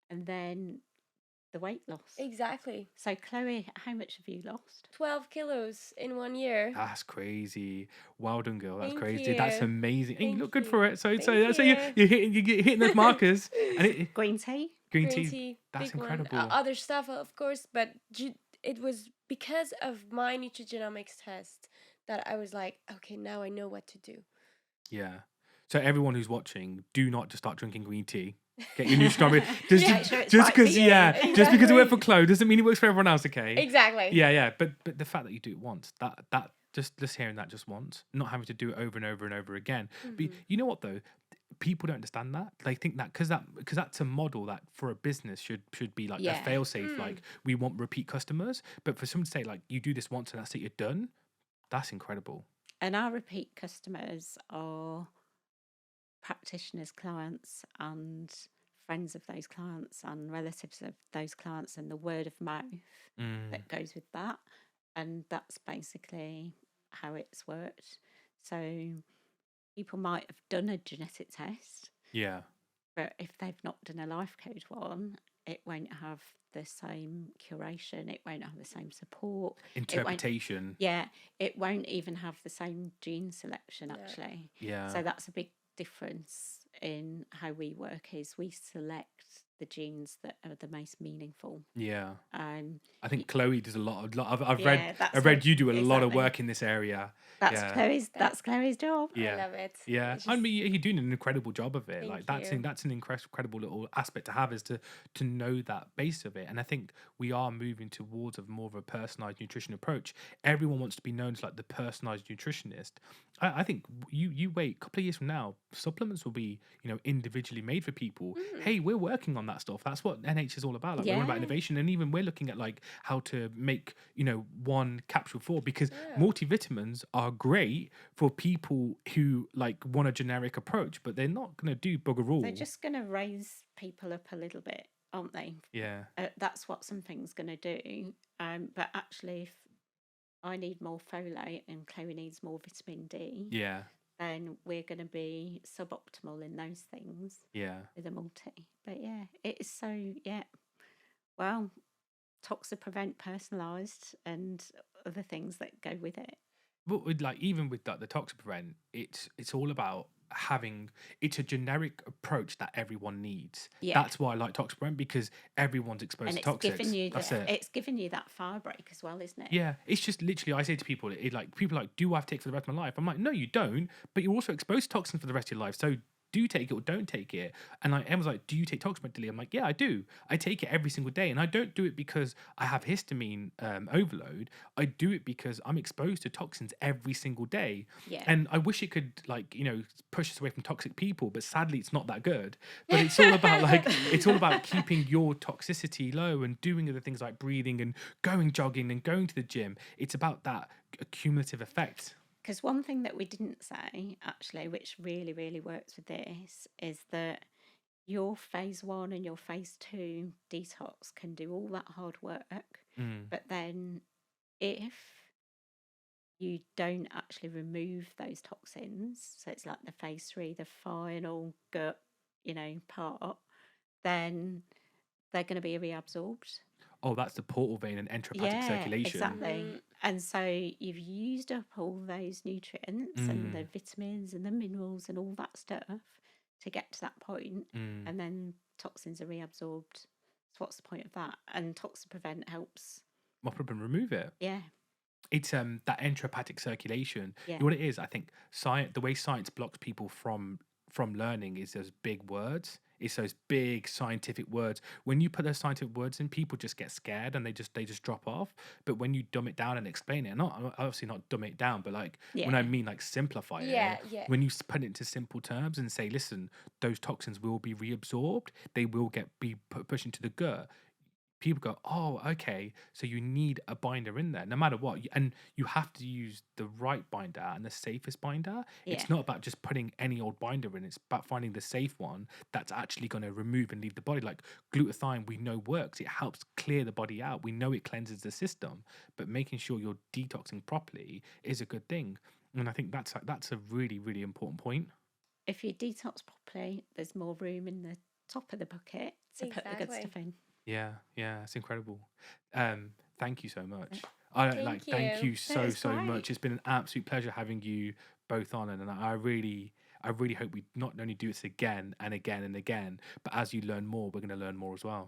A: and then the weight loss.
C: Exactly.
A: So Chloe, how much have you lost?
C: 12 kilos in 1 year.
B: That's crazy. Well done, girl. That's
C: Thank
B: crazy.
C: you.
B: That's amazing. And you
C: Thank
B: look good
C: you.
B: for it. So
C: Thank
B: you're hitting those markers. And
A: Green tea?
B: green tea. That's
C: big one.
B: incredible.
C: Other stuff, of course, but it was because of my nutrigenomics test that I was like, okay, now I know what to do.
B: Yeah. So everyone who's watching, do not just start drinking green tea. Get your new strawberry. Just because it worked for Chloe doesn't mean it works for everyone else. Okay.
C: Exactly.
B: Yeah. But the fact that you do it once, that just hearing that just once, not having to do it over and over and over again. But you know what though, people don't understand that. They think that because that's a model that for a business should be like a fail safe. Like we want repeat customers. But for someone to say like you do this once and that's it, you're done. That's incredible.
A: And our repeat customers are practitioners, clients, and friends of those clients and relatives of those clients, and the word of mouth that goes with that. And that's basically how it's worked. So people might have done a genetic test.
B: Yeah.
A: But if they've not done a life code one, it won't have the same curation. It won't have the same support.
B: Interpretation.
A: It won't even have the same gene selection, actually.
B: Yeah.
A: So that's a big difference in how we work, is we select the genes that are the most meaningful.
B: Yeah. I think Chloe does a lot. I've read you do a lot of work in this area.
A: That's Chloe's job.
B: Yeah.
C: I love it.
B: Yeah. I mean, you're doing an incredible job of it.
C: Thank
B: That's an incredible little aspect to have, is to know that base of it. And I think we are moving towards more of a personalized nutrition approach. Everyone wants to be known as like the personalized nutritionist. I think you wait a couple of years from now, supplements will be, individually made for people. Hey, we're working on that stuff. That's what NH is all about. Like we're about innovation, and even we're looking at like how to make, one capsule for, because multivitamins are great for people who like want a generic approach, but they're not going to do bugger all.
A: They're just going to raise people up a little bit, aren't they?
B: Yeah.
A: That's what something's going to do. But actually, if I need more folate and Chloe needs more vitamin D, then we're going to be suboptimal in those things.
B: Yeah.
A: With a multi. But it is so, well, Toxaprevent personalised and other things that go with it.
B: But with even with the Toxaprevent, it's all about it's a generic approach that everyone needs. That's why I like Toxaprevent, because everyone's exposed to toxics.
A: It's giving you that fire break as well, isn't it?
B: Yeah, it's just literally, I say to people, people are like, do I have to take it for the rest of my life? I'm like, no, you don't, but you're also exposed to toxins for the rest of your life. So do take it or don't take it. And Emma's like, do you take Toxaprevent daily? I'm like, yeah, I do. I take it every single day. And I don't do it because I have histamine overload. I do it because I'm exposed to toxins every single day.
A: Yeah.
B: And I wish it could push us away from toxic people, but sadly it's not that good. But it's all about keeping your toxicity low and doing other things like breathing and going jogging and going to the gym. It's about that cumulative effect.
A: Because one thing that we didn't say, actually, which really, really works with this, is that your phase 1 and your phase 2 detox can do all that hard work. But then if you don't actually remove those toxins, so it's like the phase 3, the final gut, part, then they're going to be reabsorbed.
B: Oh, that's the portal vein and enterohepatic circulation.
A: Exactly. And so you've used up all those nutrients and the vitamins and the minerals and all that stuff to get to that point, and then toxins are reabsorbed. So what's the point of that? And Toxaprevent helps
B: mop up and remove it.
A: Yeah.
B: It's that enterohepatic circulation.
A: Yeah.
B: You know what it is? I think the way science blocks people from from learning is those big words. It's those big scientific words. When you put those scientific words in, people just get scared and they just drop off. But when you dumb it down and explain it, not obviously not dumb it down, but like when I mean like simplify
C: Yeah,
B: it,
C: yeah.
B: when you put it into simple terms and say, listen, those toxins will be reabsorbed, they will be pushed into the gut. People go, oh, okay, so you need a binder in there no matter what. And you have to use the right binder and the safest binder.
A: Yeah.
B: It's not about just putting any old binder in. It's about finding the safe one that's actually going to remove and leave the body. Like glutathione, we know works. It helps clear the body out. We know it cleanses the system. But making sure you're detoxing properly is a good thing. And I think that's a really, really important point.
A: If you detox properly, there's more room in the top of the bucket to put the good stuff in.
B: Yeah, it's incredible. Thank you so much. Thank you so much. It's been an absolute pleasure having you both on, and I really hope we not only do this again and again and again, but as you learn more, we're going to learn more as well.